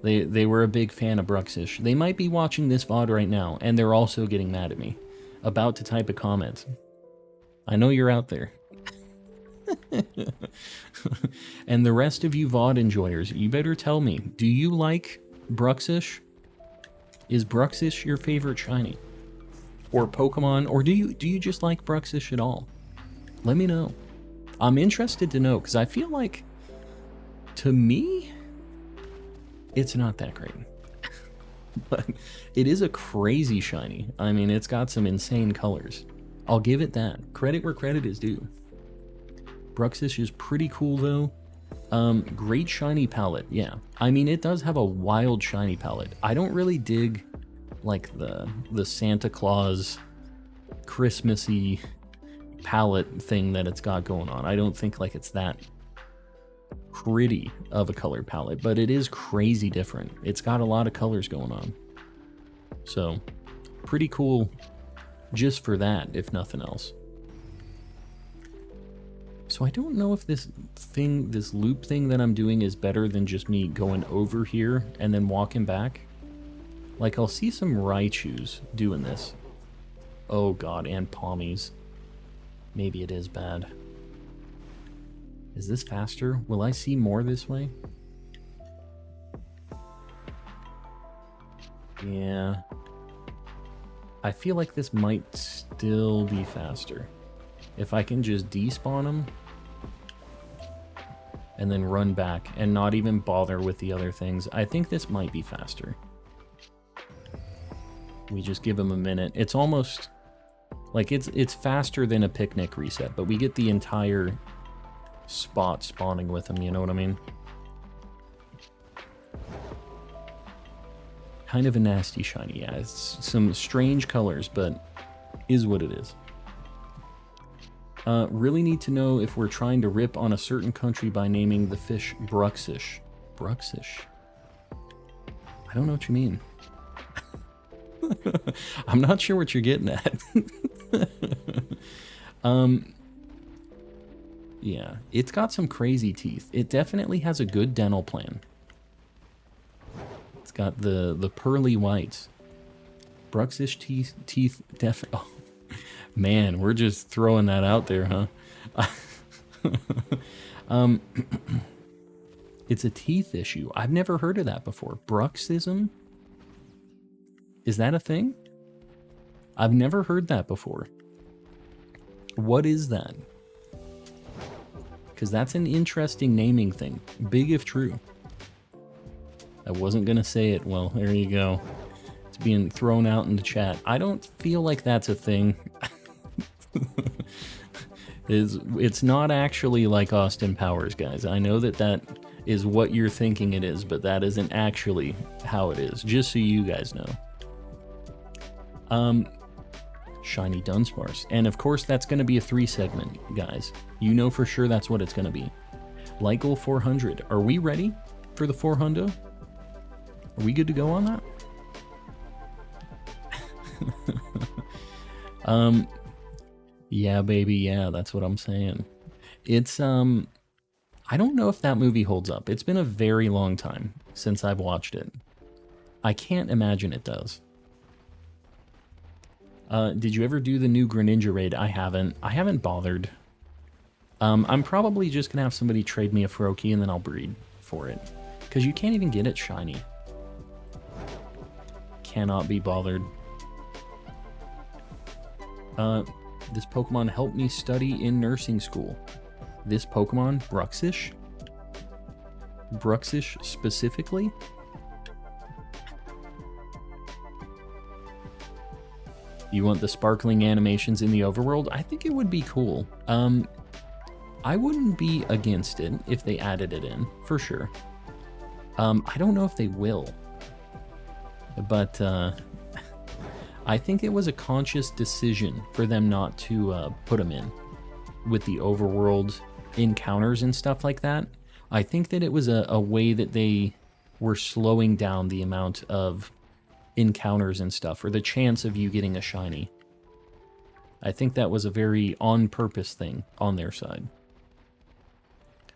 they were a big fan of Bruxish. They might be watching this VOD right now, and they're also getting mad at me. About to type a comment. I know you're out there. And the rest of you VOD enjoyers, you better tell me, do you like Bruxish? Is Bruxish your favorite shiny? Or Pokemon? Or do you just like Bruxish at all? Let me know. I'm interested to know, because I feel like, to me, it's not that great. But it is a crazy shiny. I mean, it's got some insane colors. I'll give it that. Credit where credit is due. Bruxish is pretty cool, though. Great shiny palette, yeah. I mean, it does have a wild shiny palette. I don't really dig, like, the Santa Claus Christmassy palette thing that it's got going on. I don't think, like, it's that pretty of a color palette, but it is crazy different. It's got a lot of colors going on. So, pretty cool just for that, if nothing else. So I don't know if this loop thing that I'm doing is better than just me going over here and then walking back. Like, I'll see some Raichus doing this. Oh god, and Pommies. Maybe it is bad. Is this faster? Will I see more this way? Yeah. I feel like this might still be faster. If I can just despawn them and then run back and not even bother with the other things, I think this might be faster. We just give them a minute. It's almost like it's faster than a picnic reset, but we get the entire spot spawning with them, you know what I mean? Kind of a nasty shiny, yeah. It's some strange colors, but is what it is. Really need to know if we're trying to rip on a certain country by naming the fish Bruxish. Bruxish? I don't know what you mean. I'm not sure what you're getting at. Yeah, it's got some crazy teeth. It definitely has a good dental plan. It's got the pearly whites. Bruxish teeth oh, man, we're just throwing that out there, huh? It's a teeth issue. I've never heard of that before. Bruxism? Is that a thing? I've never heard that before. What is that? Because that's an interesting naming thing. Big if true. I wasn't going to say it. Well, there you go. It's being thrown out in the chat. I don't feel like that's a thing. It's not actually like Austin Powers, guys. I know that is what you're thinking it is, but that isn't actually how it is. Just so you guys know. Shiny Dunsparce. And of course that's going to be a 3-segment, guys. You know for sure that's what it's going to be. Light Goal 400. Are we ready for the 400? Are we good to go on that? Yeah, baby, yeah, that's what I'm saying. It's, I don't know if that movie holds up. It's been a very long time since I've watched it. I can't imagine it does. Did you ever do the new Greninja raid? I haven't bothered. I'm probably just gonna have somebody trade me a Froakie and then I'll breed for it. Because you can't even get it shiny. Cannot be bothered. This Pokemon helped me study in nursing school. This Pokemon, Bruxish? Bruxish specifically? You want the sparkling animations in the overworld? I think it would be cool. I wouldn't be against it if they added it in, for sure. I don't know if they will. But I think it was a conscious decision for them not to put them in with the overworld encounters and stuff like that. I think that it was a way that they were slowing down the amount of encounters and stuff, or the chance of you getting a shiny. I think that was a very on-purpose thing on their side.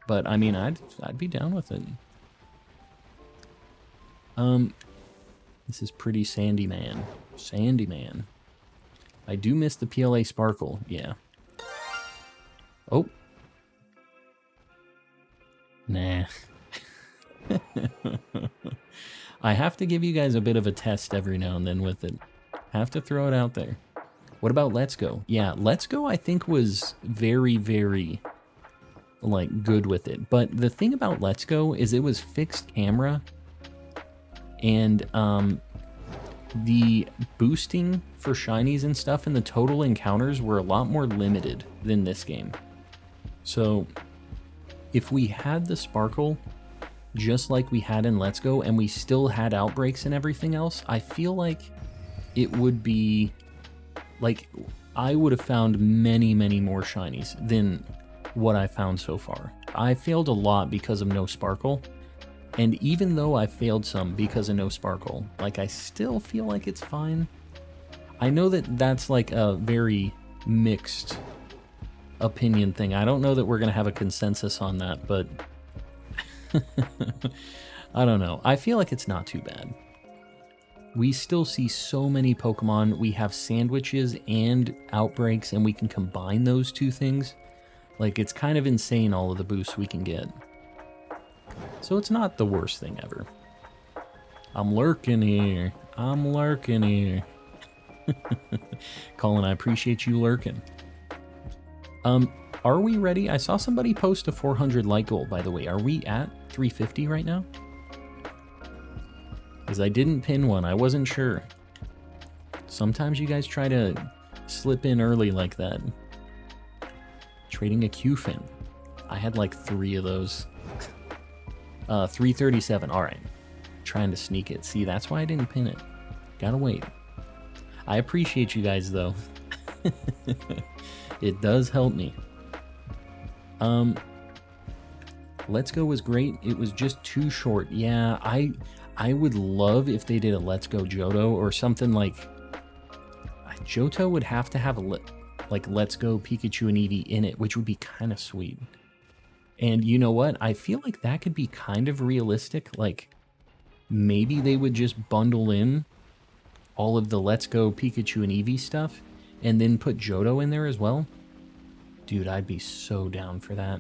But, I mean, I'd be down with it. This is pretty Sandy Man. Sandy Man. I do miss the PLA Sparkle, yeah. Oh. Nah. I have to give you guys a bit of a test every now and then with it. Have to throw it out there. What about Let's Go? Yeah, Let's Go I think was very, very, like, good with it. But the thing about Let's Go is it was fixed camera. And, the boosting for shinies and stuff and the total encounters were a lot more limited than this game. So, if we had the Sparkle, just like we had in Let's Go, and we still had outbreaks and everything else, I feel like it would be, like, I would have found many, many more shinies than what I found so far. I failed a lot because of no Sparkle, and even though I failed some because of no Sparkle, like, I still feel like it's fine. I know that that's, like, a very mixed opinion thing. I don't know that we're going to have a consensus on that, but I don't know. I feel like it's not too bad. We still see so many Pokemon. We have sandwiches and outbreaks, and we can combine those two things. Like, it's kind of insane, all of the boosts we can get. So it's not the worst thing ever. I'm lurking here. I'm lurking here. Colin, I appreciate you lurking. Are we ready? I saw somebody post a 400 like goal, by the way. Are we at 350 right now? Because I didn't pin one. I wasn't sure. Sometimes you guys try to slip in early like that. Trading a Q-fin. I had like 3 of those. 337. All right. Trying to sneak it. See, that's why I didn't pin it. Gotta wait. I appreciate you guys, though. It does help me. Let's Go was great. It was just too short. Yeah, I would love if they did a Let's Go Johto or something like... Johto would have to have a like Let's Go Pikachu and Eevee in it, which would be kind of sweet. And you know what? I feel like that could be kind of realistic. Like, maybe they would just bundle in all of the Let's Go Pikachu and Eevee stuff and then put Johto in there as well. Dude, I'd be so down for that.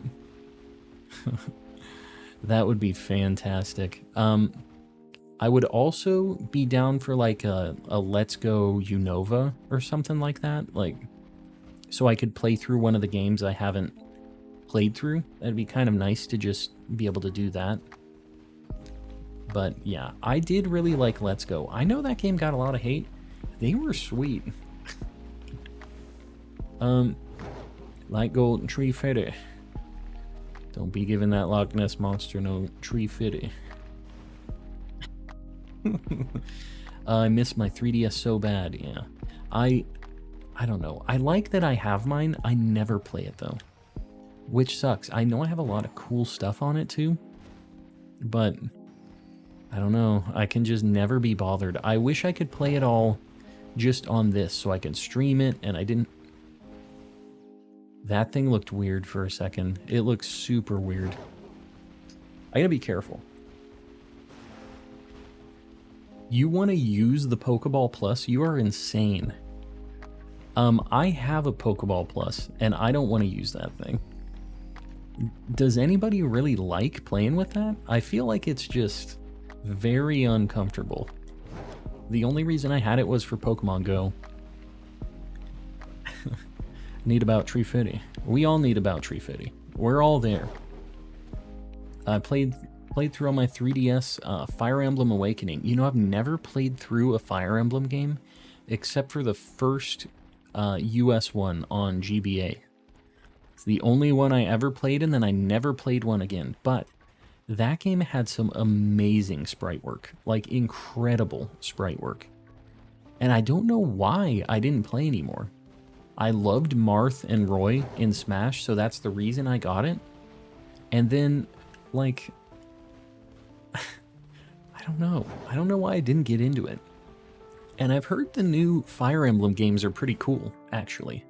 That would be fantastic. I would also be down for like a Let's Go Unova or something like that. Like, so I could play through one of the games I haven't played through. That'd be kind of nice to just be able to do that. But yeah, I did really like Let's Go. I know that game got a lot of hate. They were sweet. Like Golden Tree Fitty. Don't be giving that Loch Ness Monster no Tree Fitty. I miss my 3DS so bad, yeah. I don't know. I like that I have mine. I never play it, though. Which sucks. I know I have a lot of cool stuff on it, too. But, I don't know. I can just never be bothered. I wish I could play it all just on this so I can stream it, and I didn't... That thing looked weird for a second. It looks super weird. I gotta be careful. You want to use the Pokeball Plus? You are insane. I have a Pokeball Plus, and I don't want to use that thing. Does anybody really like playing with that? I feel like it's just very uncomfortable. The only reason I had it was for Pokemon Go. Need about Tree Fitty. We all need about Tree Fitty. We're all there. I played through on my 3DS Fire Emblem Awakening. You know, I've never played through a Fire Emblem game except for the first US one on GBA. It's the only one I ever played, and then I never played one again. But that game had some amazing sprite work, like incredible sprite work. And I don't know why I didn't play anymore. I loved Marth and Roy in Smash, so that's the reason I got it. And then, like... I don't know. I don't know why I didn't get into it. And I've heard the new Fire Emblem games are pretty cool, actually.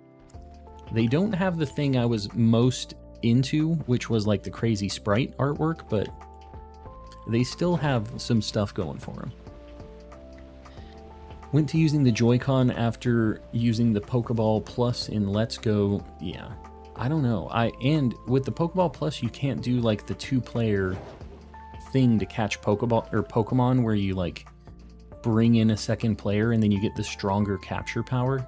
They don't have the thing I was most into, which was like the crazy sprite artwork, but they still have some stuff going for them. Went to using the Joy-Con after using the Pokeball Plus in Let's Go. Yeah, I don't know. And with the Pokeball Plus, you can't do like the 2-player thing to catch Pokemon where you like bring in a second player and then you get the stronger capture power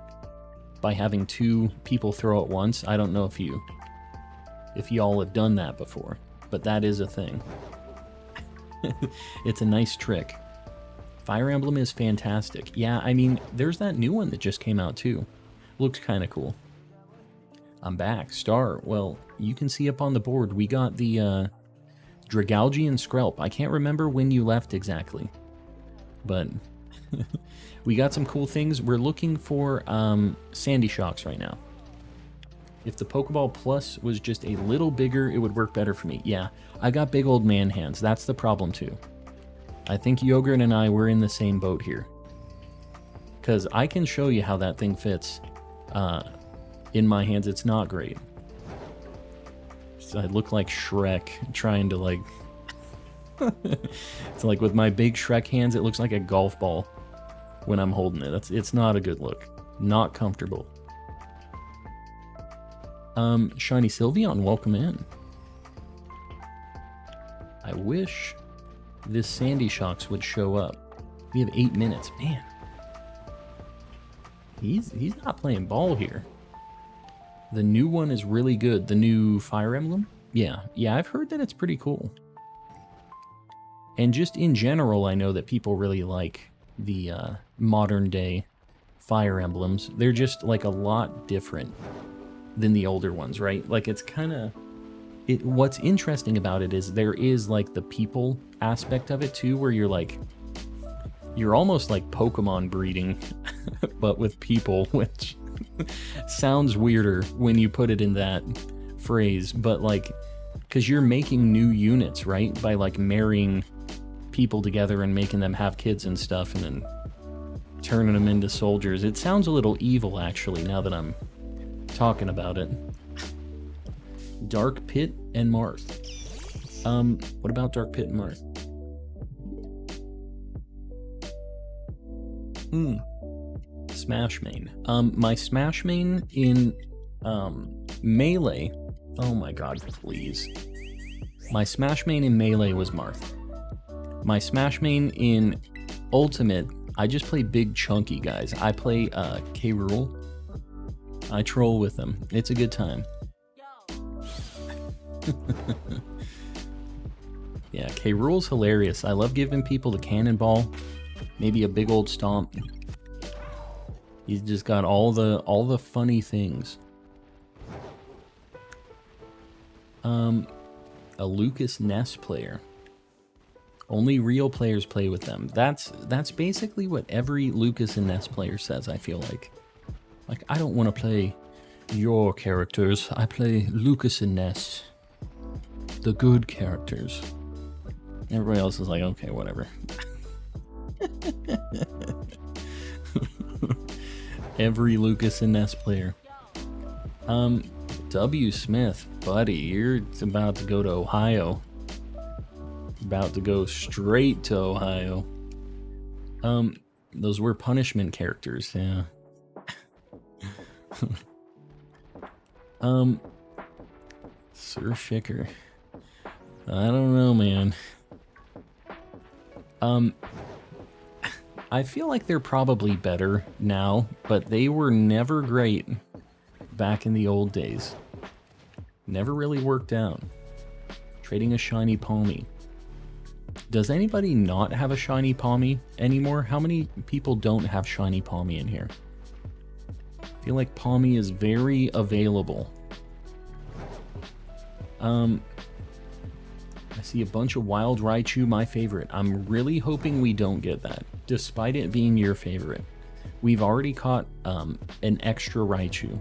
by having 2 people throw at once. I don't know if y'all have done that before, but that is a thing. It's a nice trick. Fire Emblem is fantastic. Yeah, I mean, there's that new one that just came out too. Looks kind of cool. I'm back. Star. Well, you can see up on the board, we got the Dragalge and Skrelp. I can't remember when you left exactly, but we got some cool things. We're looking for Sandy Shocks right now. If the Pokeball Plus was just a little bigger, it would work better for me. Yeah, I got big old man hands. That's the problem too. I think Yogurt and I were in the same boat here. Because I can show you how that thing fits in my hands. It's not great. So I look like Shrek trying to like... It's like with my big Shrek hands, it looks like a golf ball when I'm holding it. It's not a good look. Not comfortable. Shiny Sylveon, welcome in. I wish this Sandy Shocks would show up. We have 8 minutes. Man. He's not playing ball here. The new one is really good. The new Fire Emblem? Yeah, I've heard that it's pretty cool. And just in general, I know that people really like the modern day Fire Emblems. They're just like a lot different than the older ones, right? Like it's kind of... What's interesting about it is there is like the people aspect of it too, where you're like, you're almost like Pokemon breeding, but with people, which sounds weirder when you put it in that phrase, but like, because you're making new units, right? By like marrying people together and making them have kids and stuff and then turning them into soldiers. It sounds a little evil actually, now that I'm talking about it. Dark Pit and Marth. What about Dark Pit and Marth? Smash Mane. My Smash Mane in Melee. Oh my god, please. My Smash Mane in Melee was Marth. My Smash Mane in Ultimate, I just play big chunky guys. I play K. Rool. I troll with them. It's a good time. Yeah, K. Rool's hilarious. I love giving people the cannonball, maybe a big old stomp. He's just got all the funny things. A Lucas Ness player. Only real players play with them. That's basically what every Lucas and Ness player says, I feel like. Like, I don't want to play your characters. I play Lucas and Ness. The good characters. Everybody else is like, okay, whatever. Every Lucas and Ness player. W. Smith, buddy, you're about to go to Ohio. About to go straight to Ohio. Those were punishment characters, yeah. Sir Shicker. I don't know, man. I feel like they're probably better now, but they were never great back in the old days. Never really worked out. Trading a Shiny Palmy. Does anybody not have a Shiny Palmy anymore? How many people don't have Shiny Palmy in here? I feel like Palmy is very available. I see a bunch of Wild Raichu, my favorite. I'm really hoping we don't get that, despite it being your favorite. We've already caught an extra Raichu.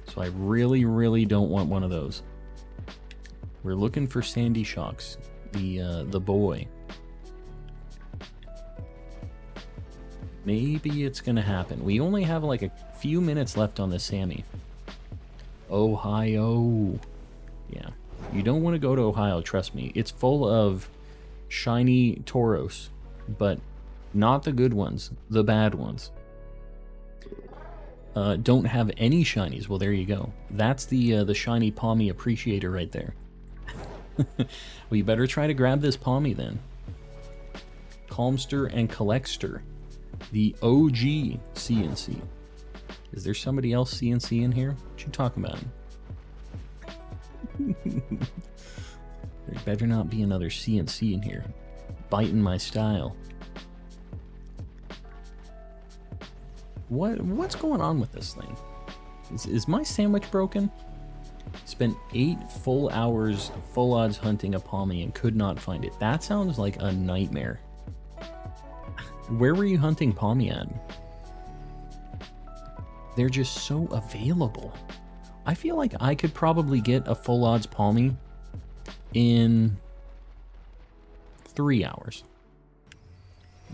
So I really, really don't want one of those. We're looking for Sandy Shocks, the boy. Maybe it's gonna happen. We only have like a few minutes left on this Sammy. Ohio. Yeah. You don't want to go to Ohio, trust me. It's full of shiny Tauros, but not the good ones, the bad ones. Don't have any shinies. Well, there you go. That's the shiny Palmy appreciator right there. Well, you better try to grab this Palmy then. Calmster and Collector, the OG CNC. Is there somebody else CNC in here? What you talking about? There better not be another CNC in here. Biting my style. What's going on with this thing? Is my sandwich broken? Spent 8 full hours full odds hunting a Palmy and could not find it. That sounds like a nightmare. Where were you hunting Palmy at? They're just so available. I feel like I could probably get a full odds Palmy in 3 hours.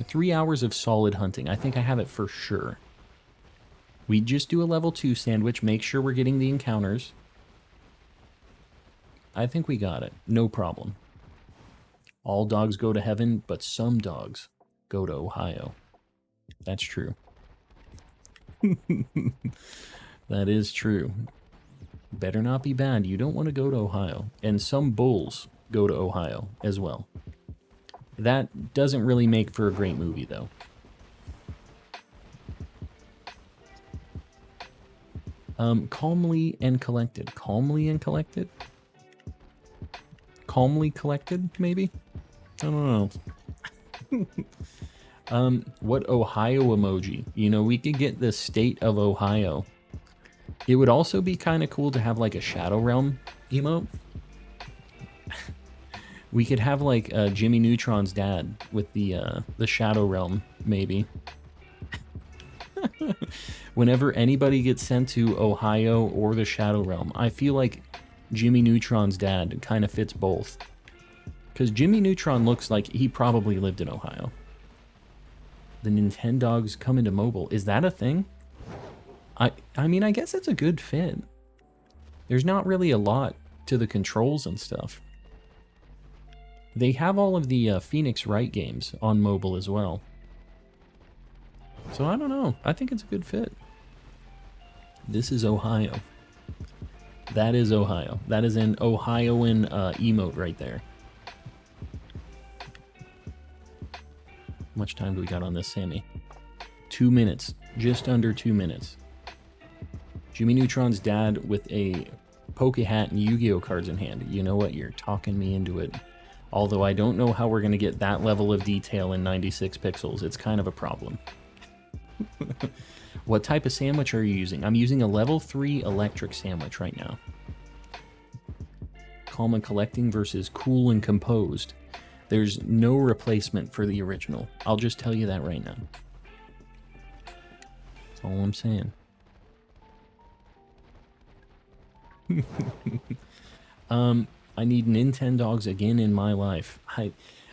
3 hours of solid hunting. I think I have it for sure. We just do a level 2 sandwich, make sure we're getting the encounters. I think we got it. No problem. All dogs go to heaven, but some dogs go to Ohio. That's true. That is true. Better not be bad. You don't want to go to Ohio. And some bulls go to Ohio as well. That doesn't really make for a great movie, though. Calmly and collected. Calmly and collected? Calmly collected, maybe? I don't know. What Ohio emoji? You know, we could get the state of Ohio. It would also be kind of cool to have like a Shadow Realm emote. We could have like Jimmy Neutron's dad with the Shadow Realm, maybe. Whenever anybody gets sent to Ohio or the Shadow Realm, I feel like Jimmy Neutron's dad kind of fits both. Because Jimmy Neutron looks like he probably lived in Ohio. The Nintendogs come into mobile. Is that a thing? I mean, I guess it's a good fit. There's not really a lot to the controls and stuff. They have all of the Phoenix Wright games on mobile as well. So I don't know. I think it's a good fit. This is Ohio. That is Ohio. That is an Ohioan emote right there. How much time do we got on this, Sammy? 2 minutes. Just under 2 minutes. Jimmy Neutron's dad with a Poke hat and Yu-Gi-Oh cards in hand. You know what? You're talking me into it. Although I don't know how we're going to get that level of detail in 96 pixels. It's kind of a problem. What type of sandwich are you using? I'm using a level 3 electric sandwich right now. Calm and collecting versus cool and composed. There's no replacement for the original. I'll just tell you that right now. That's all I'm saying. I need Nintendogs again in my life.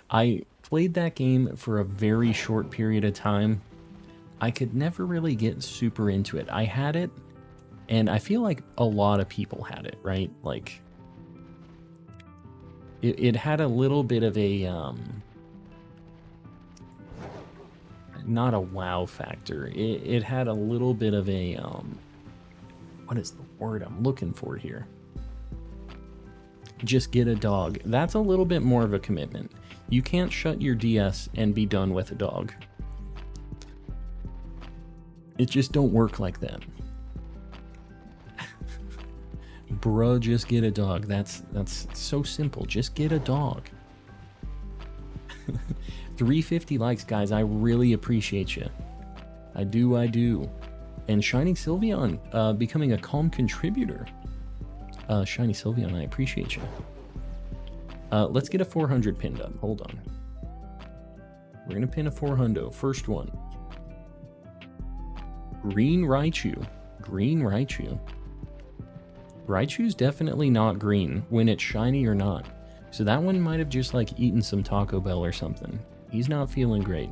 I played that game for a very short period of time. I could never really get super into it. I had it, and I feel like a lot of people had it, right? Like, it had a little bit of a, not a wow factor. It had a little bit of a, what is the word I'm looking for here? Just get a dog. That's a little bit more of a commitment. You can't shut your DS and be done with a dog. It just don't work like that. Bruh, just get a dog. That's so simple. Just get a dog. 350 likes, guys. I really appreciate you. I do. And Shiny Sylveon becoming a calm contributor. Shiny Sylveon, I appreciate you. Let's get a 400 pinned up. Hold on. We're going to pin a 400. First one. Green Raichu. Green Raichu. Raichu's definitely not green when it's shiny or not. So that one might have just like eaten some Taco Bell or something. He's not feeling great.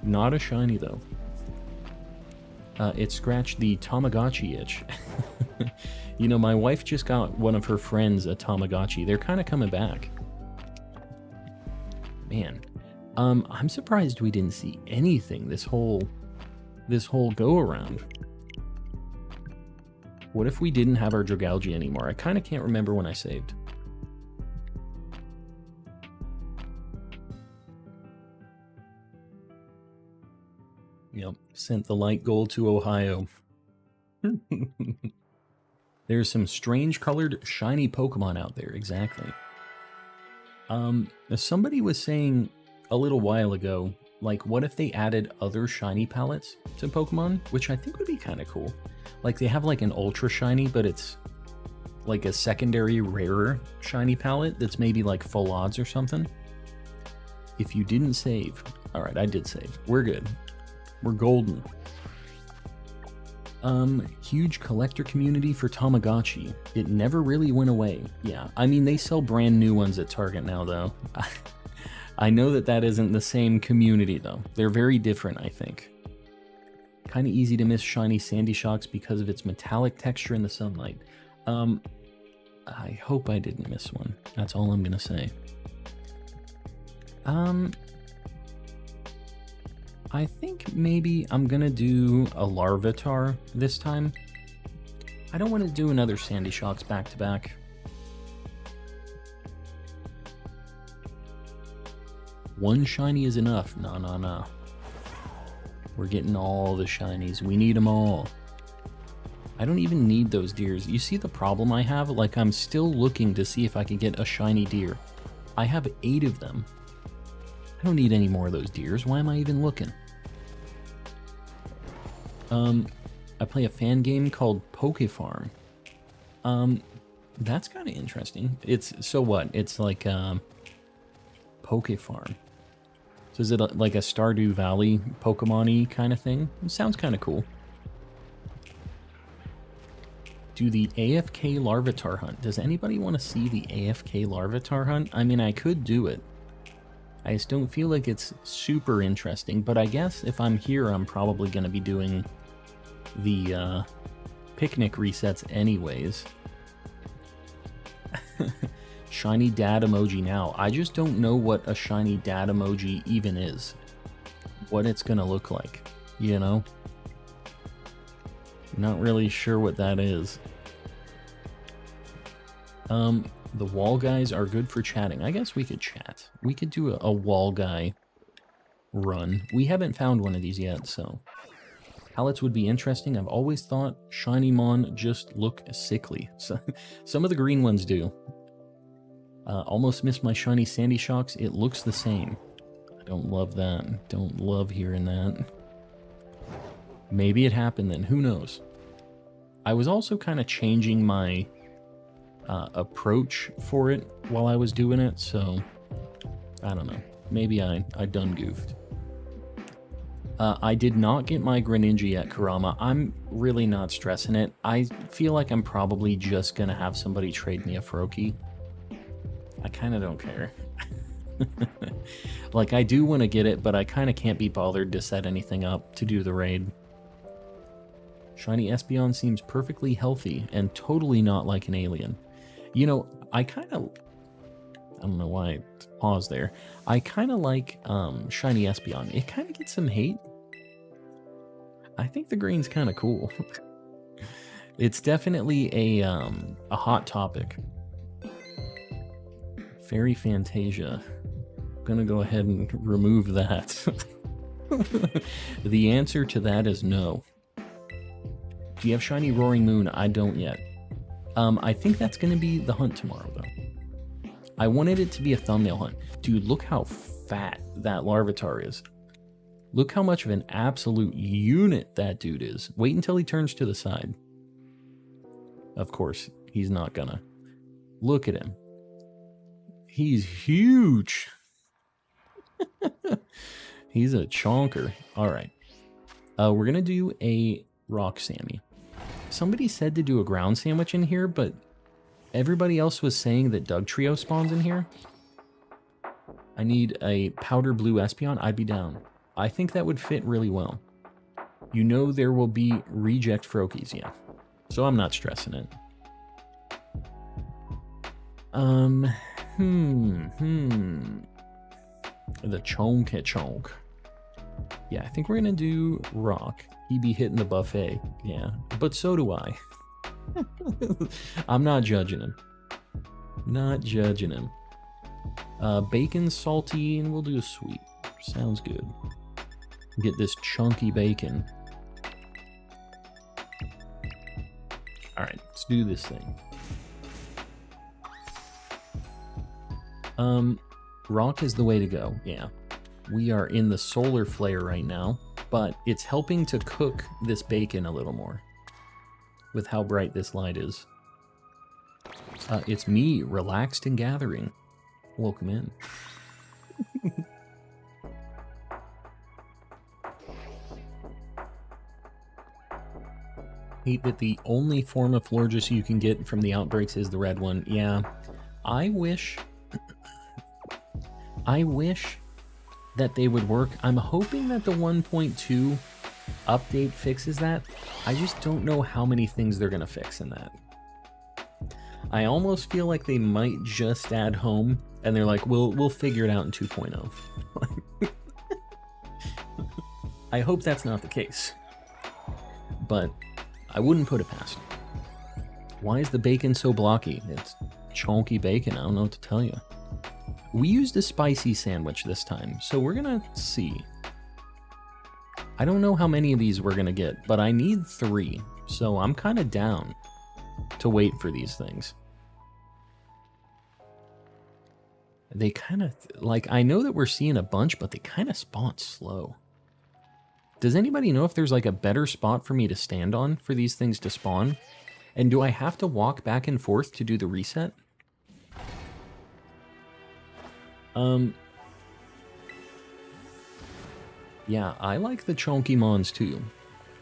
Not a shiny though. It scratched the Tamagotchi itch. You know, my wife just got one of her friends a Tamagotchi. They're kind of coming back. Man, I'm surprised we didn't see anything this whole go around. What if we didn't have our Dragalge anymore? I kind of can't remember when I saved. Yep, sent the light gold to Ohio. There's some strange colored shiny Pokemon out there, exactly. Somebody was saying a little while ago, like, what if they added other shiny palettes to Pokemon? Which I think would be kind of cool. Like, they have like an ultra shiny, but it's like a secondary rarer shiny palette that's maybe like full odds or something. If you didn't save. Alright, I did save. We're good. We're golden. Huge collector community for Tamagotchi. It never really went away. Yeah, I mean, they sell brand new ones at Target now, though. I know that isn't the same community, though. They're very different, I think. Kind of easy to miss shiny Sandy Shocks because of its metallic texture in the sunlight. I hope I didn't miss one. That's all I'm gonna say. I think maybe I'm gonna do a Larvitar this time. I don't want to do another Sandy Shocks back to back. One shiny is enough. Nah. We're getting all the shinies. We need them all. I don't even need those deers. You see the problem I have? Like, I'm still looking to see if I can get a shiny deer. I have 8 of them. I don't need any more of those deers. Why am I even looking? I play a fan game called Pokefarm. That's kind of interesting. So what? It's like, Pokefarm. So is it like a Stardew Valley Pokemon-y kind of thing? It sounds kind of cool. Do the AFK Larvitar hunt. Does anybody want to see the AFK Larvitar hunt? I mean, I could do it. I just don't feel like it's super interesting, but I guess if I'm here, I'm probably going to be doing the picnic resets anyways. Shiny dad emoji now. I just don't know what a shiny dad emoji even is. What it's going to look like, you know? Not really sure what that is. The wall guys are good for chatting. I guess we could chat. We could do a wall guy run. We haven't found one of these yet, so... Palettes would be interesting. I've always thought Shiny Mon just look sickly. So, some of the green ones do. Almost missed my shiny Sandy Shocks. It looks the same. I don't love that. Don't love hearing that. Maybe it happened then. Who knows? I was also kind of changing my approach for it while I was doing it, so I don't know. Maybe I done goofed. I did not get my Greninja yet, Kurama. I'm really not stressing it. I feel like I'm probably just gonna have somebody trade me a Froakie. I kind of don't care. Like, I do want to get it, but I kind of can't be bothered to set anything up to do the raid. Shiny Espeon seems perfectly healthy and totally not like an alien. You know, I don't know why I paused there. I kind of like Shiny Espeon. It kind of gets some hate. I think the green's kind of cool. It's definitely a hot topic. Fairy Fantasia. I'm gonna go ahead and remove that. The answer to that is no. Do you have Shiny Roaring Moon? I don't yet. I think that's gonna be the hunt tomorrow, though. I wanted it to be a thumbnail hunt. Dude, look how fat that Larvitar is. Look how much of an absolute unit that dude is. Wait until he turns to the side. Of course, he's not gonna. Look at him. He's huge. He's a chonker. Alright. We're gonna do a Rock Sammy. Somebody said to do a ground sandwich in here, but everybody else was saying that Doug Trio spawns in here. I need a powder blue Espeon. I'd be down. I think that would fit really well. You know there will be reject Froakies, yeah. So I'm not stressing it. The Chonk. Yeah, I think we're gonna do Rock. He be hitting the buffet, yeah. But so do I. I'm not judging him. Not judging him. Bacon, salty, and we'll do a sweet. Sounds good. Get this chunky bacon. Alright, let's do this thing. Rock is the way to go, yeah. We are in the solar flare right now, but it's helping to cook this bacon a little more with how bright this light is. It's me, relaxed and gathering. Welcome in. Hate that the only form of Florges you can get from the outbreaks is the red one. Yeah, I wish that they would work. I'm hoping that the 1.2 update fixes that. I just don't know how many things they're gonna fix in that. I almost feel like they might just add home, and they're like, we'll figure it out in 2.0. I hope that's not the case, but I wouldn't put it past them. Why is the bacon so blocky? It's chunky bacon. I don't know what to tell you. We used a spicy sandwich this time, so we're gonna see. I don't know how many of these we're gonna get, but I need 3, so I'm kind of down to wait for these things. They kind of, like, I know that we're seeing a bunch, but they kind of spawn slow. Does anybody know if there's like a better spot for me to stand on for these things to spawn? And do I have to walk back and forth to do the reset? Yeah, I like the chunky mons too.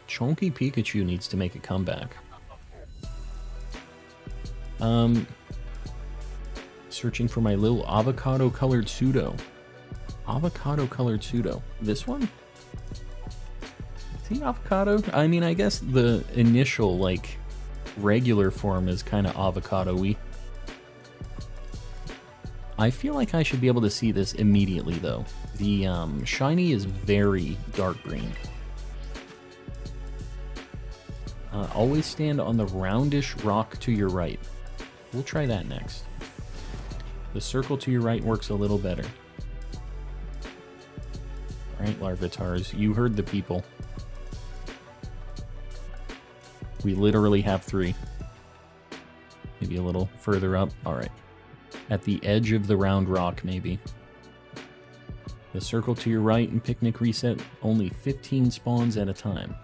Chunky Pikachu needs to make a comeback. Searching for my little avocado-colored pseudo. Avocado-colored pseudo. This one? Is he avocado? I mean, I guess the initial, like, regular form is kind of avocado-y. I feel like I should be able to see this immediately, though. The shiny is very dark green. Always stand on the roundish rock to your right. We'll try that next. The circle to your right works a little better. Alright, Larvitars, you heard the people. We literally have 3. Maybe a little further up. Alright. At the edge of the round rock, maybe. The circle to your right and picnic reset, only 15 spawns at a time.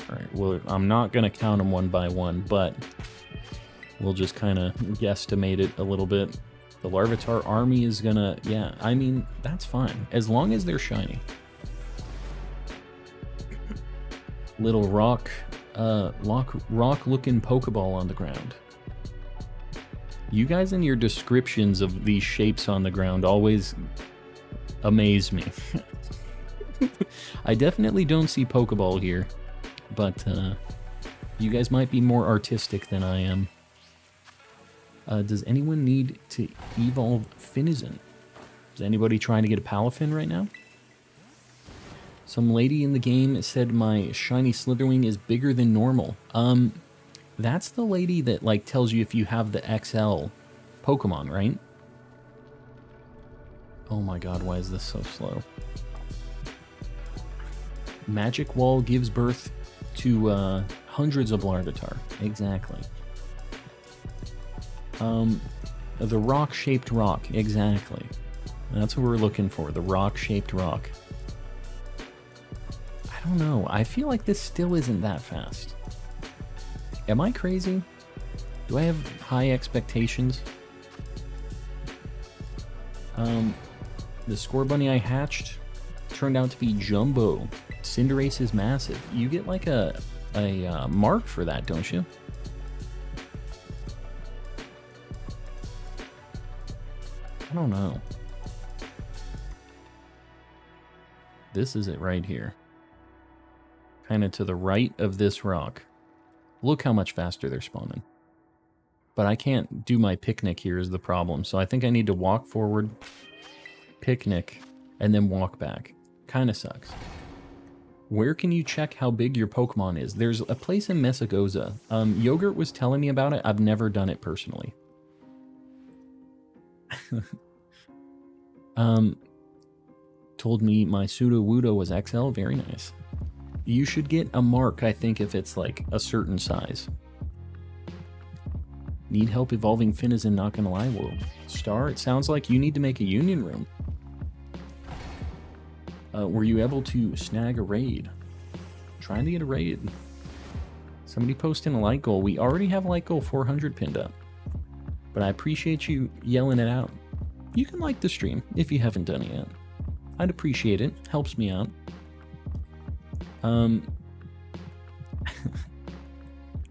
Alright, well, I'm not going to count them one by one, but we'll just kind of guesstimate it a little bit. The Larvitar army is going to, yeah, I mean, that's fine, as long as they're shiny. Little rock-looking Pokeball on the ground. You guys in your descriptions of these shapes on the ground always amaze me. I definitely don't see Pokeball here, but you guys might be more artistic than I am. Does anyone need to evolve Finizen? Is anybody trying to get a Palafin right now? Some lady in the game said my shiny Slitherwing is bigger than normal. That's the lady that, like, tells you if you have the XL Pokemon, right? Oh my god, why is this so slow? Magic Wall gives birth to hundreds of Larvitar. Exactly. The rock-shaped rock. Exactly. That's what we're looking for, the rock-shaped rock. I don't know. I feel like this still isn't that fast. Am I crazy? Do I have high expectations? The Scorbunny I hatched turned out to be Jumbo. Cinderace is massive. You get like a mark for that, don't you? I don't know. This is it right here. kind of to the right of this rock. Look how much faster they're spawning. But I can't do my picnic here is the problem. So I think I need to walk forward, picnic, and then walk back. Kind of sucks. Where can you check how big your Pokemon is? There's a place in Messagoza. Yogurt was telling me about it. I've never done it personally. Told me my Sudowoodo was XL. Very nice. You should get a mark, I think, if it's like a certain size. Need help evolving Finizen, not gonna lie. Whoa. Star, it sounds like you need to make a union room. Were you able to snag a raid? Trying to get a raid. Somebody posting a like goal. We already have like goal 400 pinned up. But I appreciate you yelling it out. You can like the stream if you haven't done it yet. I'd appreciate it. Helps me out.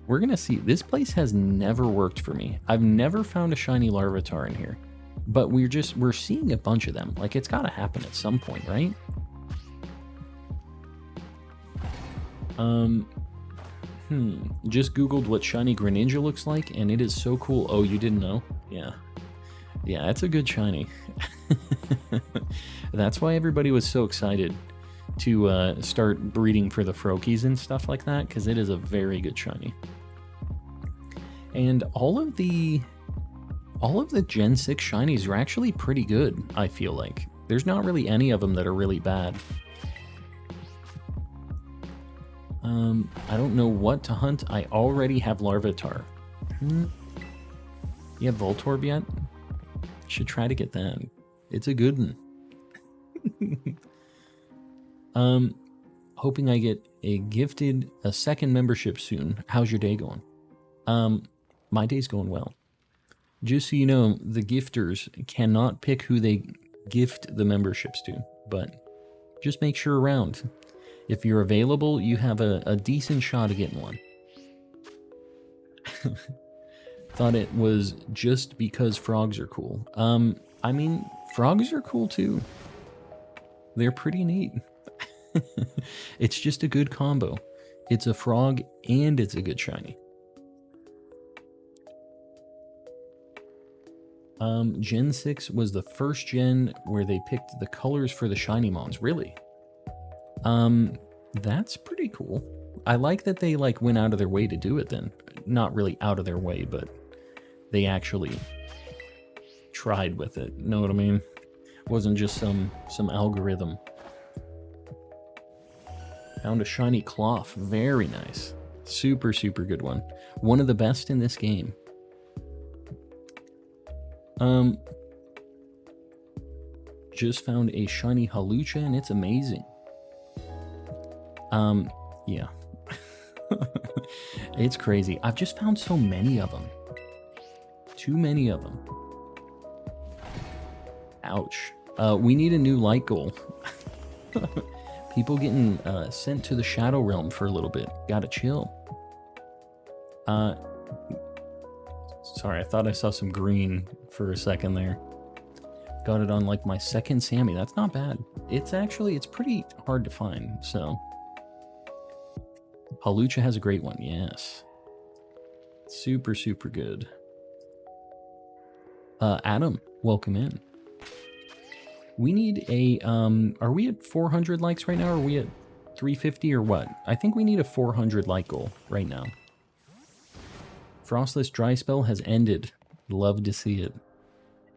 We're gonna see. This place has never worked for me. I've never found a shiny Larvitar in here. But we're seeing a bunch of them. Like, it's gotta happen at some point, right? Just googled what shiny Greninja looks like, and it is so cool. Oh, you didn't know? Yeah. Yeah, it's a good shiny. That's why everybody was so excited to start breeding for the Froakies and stuff like that, because it is a very good shiny. And all of the Gen 6 shinies are actually pretty good, I feel like. There's not really any of them that are really bad. I don't know what to hunt. I already have Larvitar. You have Voltorb yet? Should try to get that. It's a good one. Hoping I get a second membership soon. How's your day going? My day's going well. Just so you know, the gifters cannot pick who they gift the memberships to, but just make sure around. If you're available, you have a decent shot of getting one. Thought it was just because frogs are cool. I mean, frogs are cool too. They're pretty neat. It's just a good combo. It's a frog and it's a good shiny. Gen 6 was the first gen where they picked the colors for the shiny mons. Really? That's pretty cool. I like that they like went out of their way to do it then. Not really out of their way, but they actually tried with it. Know what I mean? It wasn't just some algorithm. Found a shiny cloth. Very nice. Super, super good one. One of the best in this game. Just found a shiny Halucha and it's amazing. Yeah. It's crazy. I've just found so many of them. Too many of them. Ouch. We need a new light goal. People getting sent to the Shadow Realm for a little bit. Gotta chill. Sorry, I thought I saw some green for a second there. Got it on like my second Sammy. That's not bad. It's pretty hard to find, so. Halucha has a great one, yes. Super, super good. Adam, welcome in. We need a, are we at 400 likes right now, or are we at 350 or what? I think we need a 400 like goal right now. Frostless dry spell has ended. Love to see it.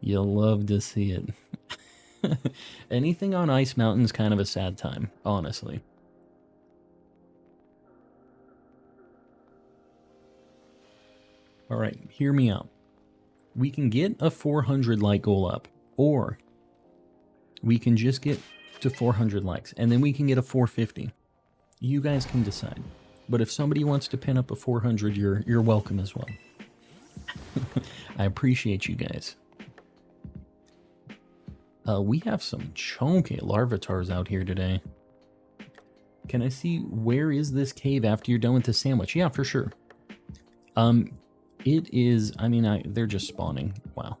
You'll love to see it. Anything on Ice Mountain's kind of a sad time, honestly. All right, hear me out. We can get a 400 like goal up, or we can just get to 400 likes, and then we can get a 450. You guys can decide. But if somebody wants to pin up a 400, you're welcome as well. I appreciate you guys. We have some chunky Larvitars out here today. Can I see where is this cave after you're done with the sandwich? Yeah, for sure. It is, I mean, they're just spawning. Wow.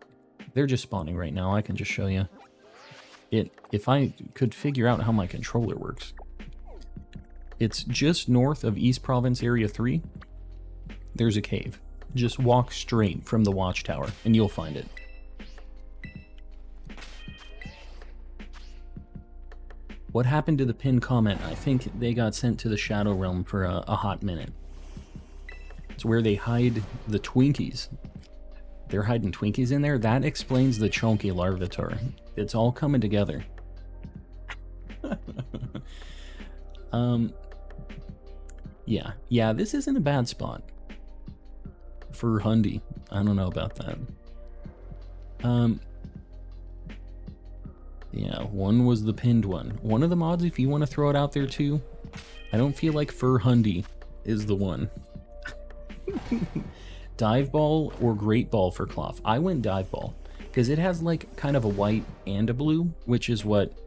They're just spawning right now. I can just show you. If I could figure out how my controller works. It's just north of East Province Area 3. There's a cave. Just walk straight from the watchtower and you'll find it. What happened to the pinned comment? I think they got sent to the Shadow Realm for a hot minute. It's where they hide the Twinkies. They're hiding Twinkies in there? That explains the chunky Larvitar. It's all coming together. Yeah, this isn't a bad spot. For Hundy. I don't know about that. Yeah, one was the pinned one. One of the mods, if you want to throw it out there too, I don't feel like Fur Hundy is the one. Dive Ball or Great Ball for Cloth. I went Dive Ball because it has like kind of a white and a blue, which is what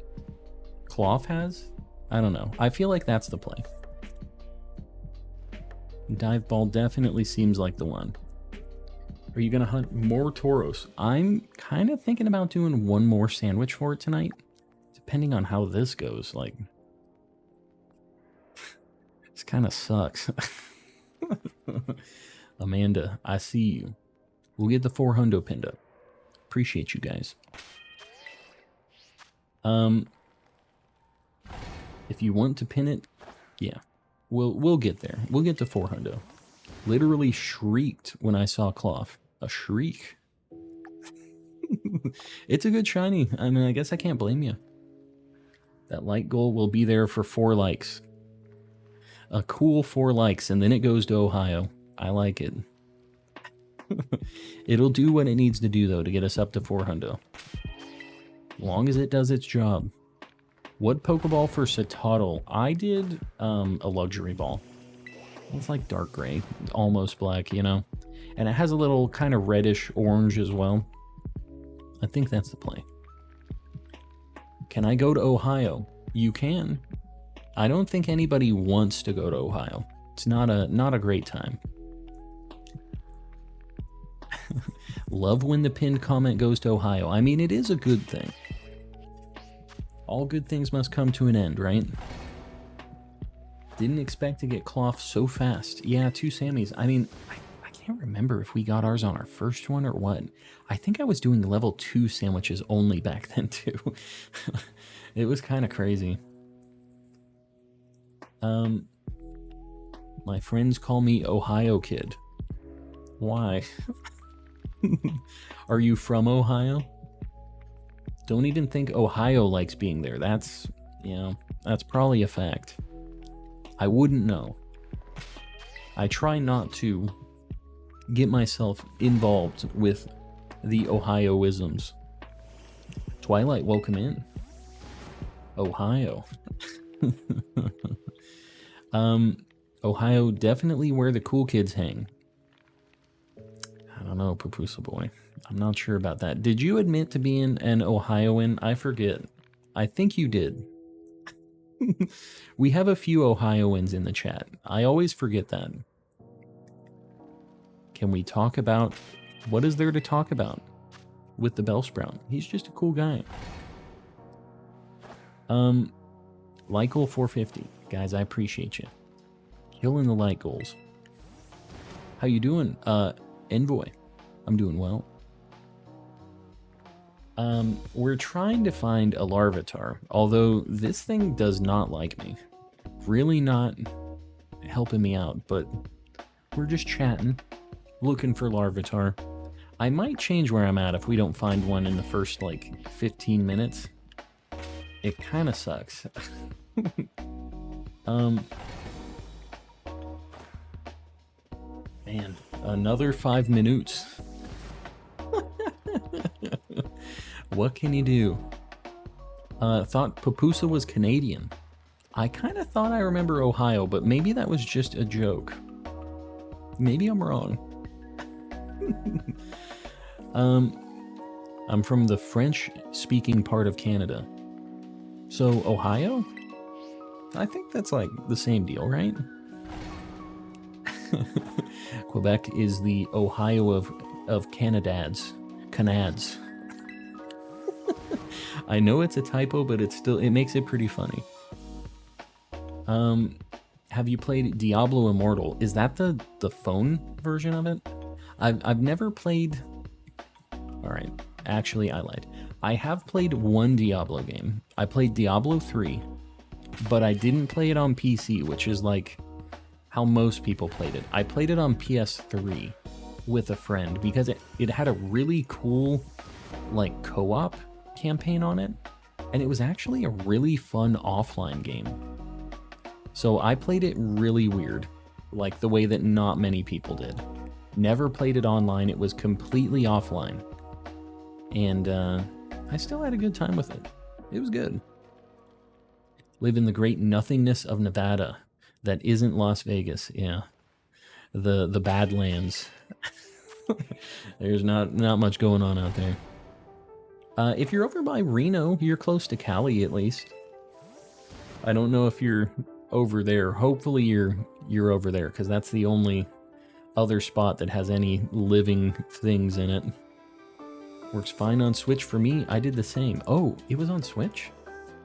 Cloth has. I don't know. I feel like that's the play. Dive Ball definitely seems like the one. Are you going to hunt more Tauros? I'm kind of thinking about doing one more sandwich for it tonight. Depending on how this goes. Like, this kind of sucks. Amanda, I see you. We'll get the 400 pinned up. Appreciate you guys. If you want to pin it, yeah. We'll get there. We'll get to 400. Literally shrieked when I saw Cloth. A shriek. It's a good shiny. I mean, I guess I can't blame you. That like goal will be there for 4 likes. A cool 4 likes, and then it goes to Ohio. I like it. It'll do what it needs to do, though, to get us up to 400. Long as it does its job. What Pokeball for Citadel? I did a luxury ball. It's like dark gray, almost black, you know? And it has a little kind of reddish orange as well. I think that's the play. Can I go to Ohio? You can. I don't think anybody wants to go to Ohio. It's not a great time. Love when the pinned comment goes to Ohio. I mean, it is a good thing. All good things must come to an end, right? Didn't expect to get Cloth so fast. Yeah, 2 Sammys. I mean, I can't remember if we got ours on our first one or what. I think I was doing level 2 sandwiches only back then, too. It was kind of crazy. My friends call me Ohio Kid. Why? Are you from Ohio? Don't even think Ohio likes being there. That's, you know, that's probably a fact. I wouldn't know. I try not to get myself involved with the Ohioisms. Twilight, welcome in. Ohio. Ohio, definitely where the cool kids hang. I don't know, Papusa Boy. I'm not sure about that. Did you admit to being an Ohioan? I forget. I think you did. We have a few Ohioans in the chat. I always forget that. Can we talk about... What is there to talk about with the Bellsprout? He's just a cool guy. Like goal 450. Guys, I appreciate you. Killing the like goals. How you doing? Envoy. I'm doing well. We're trying to find a Larvitar, although this thing does not like me. Really not helping me out, but we're just chatting, looking for Larvitar. I might change where I'm at if we don't find one in the first, like, 15 minutes. It kind of sucks. Man, another 5 minutes. What can you do? Thought Papusa was Canadian. I kind of thought I remember Ohio, but maybe that was just a joke. Maybe I'm wrong. I'm from the French-speaking part of Canada. So, Ohio? I think that's like the same deal, right? Quebec is the Ohio of Canads. Canads. I know it's a typo, but it makes it pretty funny. have you played Diablo Immortal? Is that the phone version of it? I've never played... Alright, actually I lied. I have played one Diablo game. I played Diablo 3, but I didn't play it on PC, which is like how most people played it. I played it on PS3 with a friend because it had a really cool like co-op campaign on it, and it was actually a really fun offline game. So I played it really weird, like the way that not many people did. Never played it online, it was completely offline. And I still had a good time with it. It was good. Live in the great nothingness of Nevada that isn't Las Vegas, yeah. The Badlands. There's not much going on out there. If you're over by Reno, you're close to Cali at least. I don't know if you're over there. Hopefully you're over there, because that's the only other spot that has any living things in it. Works fine on Switch for me. I did the same. Oh, it was on Switch?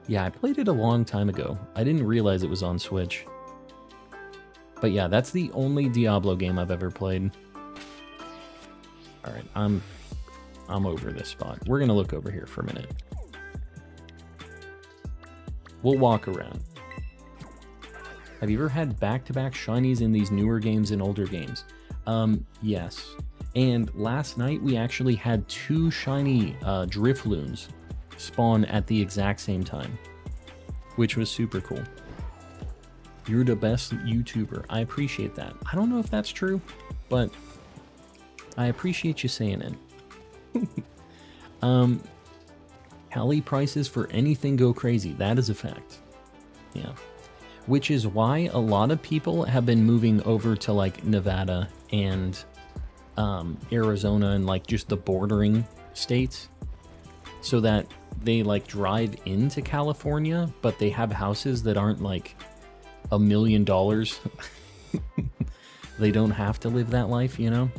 Yeah, I played it a long time ago. I didn't realize it was on Switch. But yeah, that's the only Diablo game I've ever played. Alright, I'm over this spot. We're gonna look over here for a minute. We'll walk around. Have you ever had back-to-back shinies in these newer games and older games? Yes. And last night we actually had 2 shiny Drifloons spawn at the exact same time, which was super cool. You're the best YouTuber. I appreciate that. I don't know if that's true, but I appreciate you saying it. Cali prices for anything go crazy. That is a fact. Yeah. Which is why a lot of people have been moving over to like Nevada and Arizona and like just the bordering states, so that they like drive into California, but they have houses that aren't like $1 million. They don't have to live that life, you know?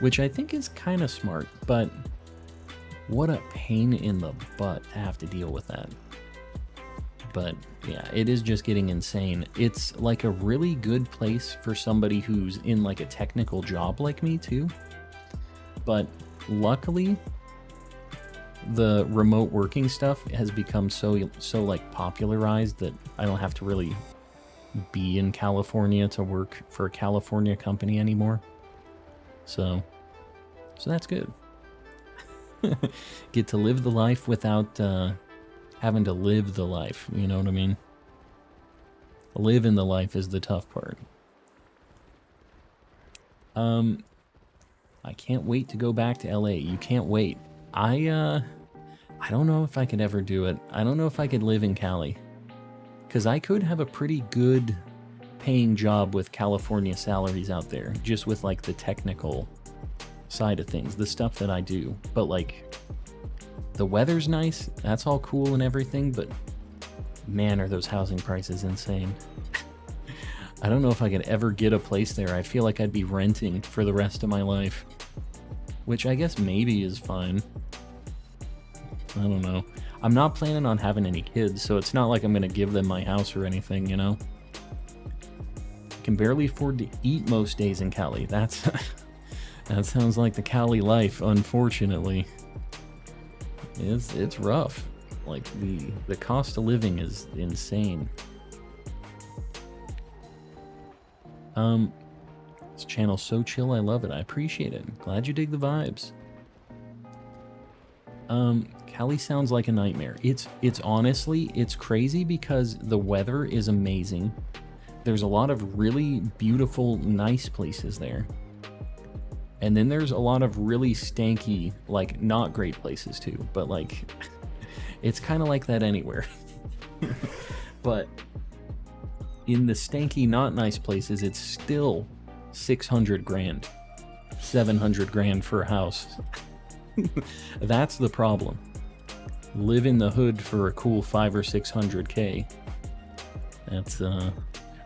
Which I think is kind of smart, but what a pain in the butt to have to deal with that. But yeah, it is just getting insane. It's like a really good place for somebody who's in like a technical job like me too. But luckily, the remote working stuff has become so like popularized that I don't have to really be in California to work for a California company anymore. So that's good. Get to live the life without having to live the life, you know what I mean? Living the life is the tough part. I can't wait to go back to LA. You can't wait. I don't know if I could ever do it. I don't know if I could live in Cali. Because I could have a pretty good paying job with California salaries out there, just with like the technical side of things, the stuff that I do. But like, the weather's nice, that's all cool and everything, but man, are those housing prices insane. I don't know if I could ever get a place there. I feel like I'd be renting for the rest of my life, which I guess maybe is fine. I don't know. I'm not planning on having any kids, so it's not like I'm going to give them my house or anything, you know? Can barely afford to eat most days in Cali. That sounds like the Cali life, unfortunately. It's rough. Like, the cost of living is insane. This channel's so chill, I love it. I appreciate it. Glad you dig the vibes. Cali sounds like a nightmare. It's honestly, it's crazy because the weather is amazing. There's a lot of really beautiful, nice places there. And then there's a lot of really stanky, like, not great places too. But, like, it's kind of like that anywhere. But in the stanky, not nice places, it's still 600 grand, 700 grand for a house. That's the problem. Live in the hood for a cool 500 or 600K. That's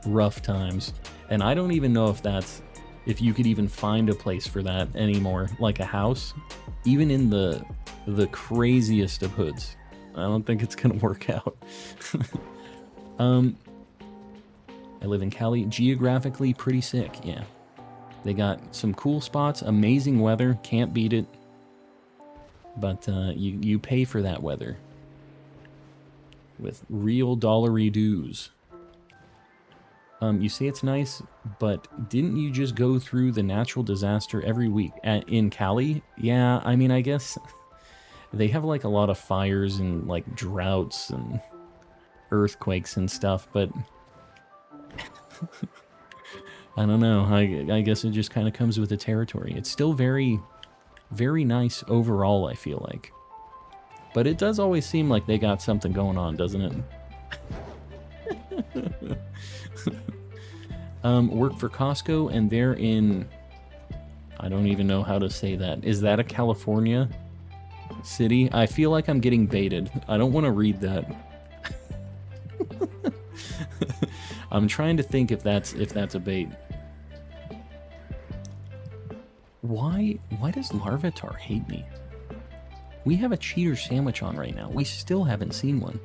rough times. And I don't even know if you could even find a place for that anymore, like a house, even in the craziest of hoods. I don't think it's gonna work out. I live in Cali. Geographically, pretty sick, yeah. They got some cool spots, amazing weather, can't beat it. But you pay for that weather with real dollary dues. You say it's nice, but didn't you just go through the natural disaster every week in Cali? Yeah, I mean, I guess they have like a lot of fires and like droughts and earthquakes and stuff, but I don't know. I guess it just kind of comes with the territory. It's still very, very nice overall, I feel like. But it does always seem like they got something going on, doesn't it? Work for Costco, and they're in... I don't even know how to say that. Is that a California city? I feel like I'm getting baited. I don't want to read that. I'm trying to think if that's a bait. Why does Larvitar hate me? We have a cheater sandwich on right now. We still haven't seen one.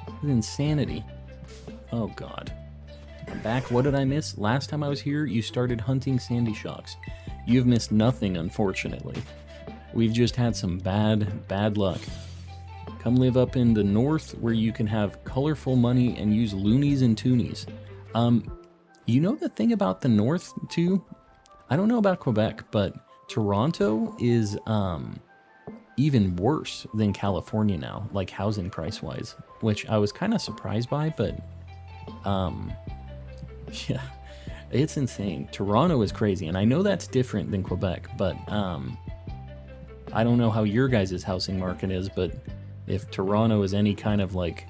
It's insanity. Oh god. I'm back. What did I miss? Last time I was here, you started hunting sandy shocks. You've missed nothing, unfortunately. We've just had some bad luck. Come live up in the north where you can have colorful money and use loonies and toonies. You know the thing about the north, too? I don't know about Quebec, but Toronto is, even worse than California now, like housing price-wise, which I was kind of surprised by, but, yeah, it's insane. Toronto is crazy, and I know that's different than Quebec, but, I don't know how your guys' housing market is, but if Toronto is any kind of, like,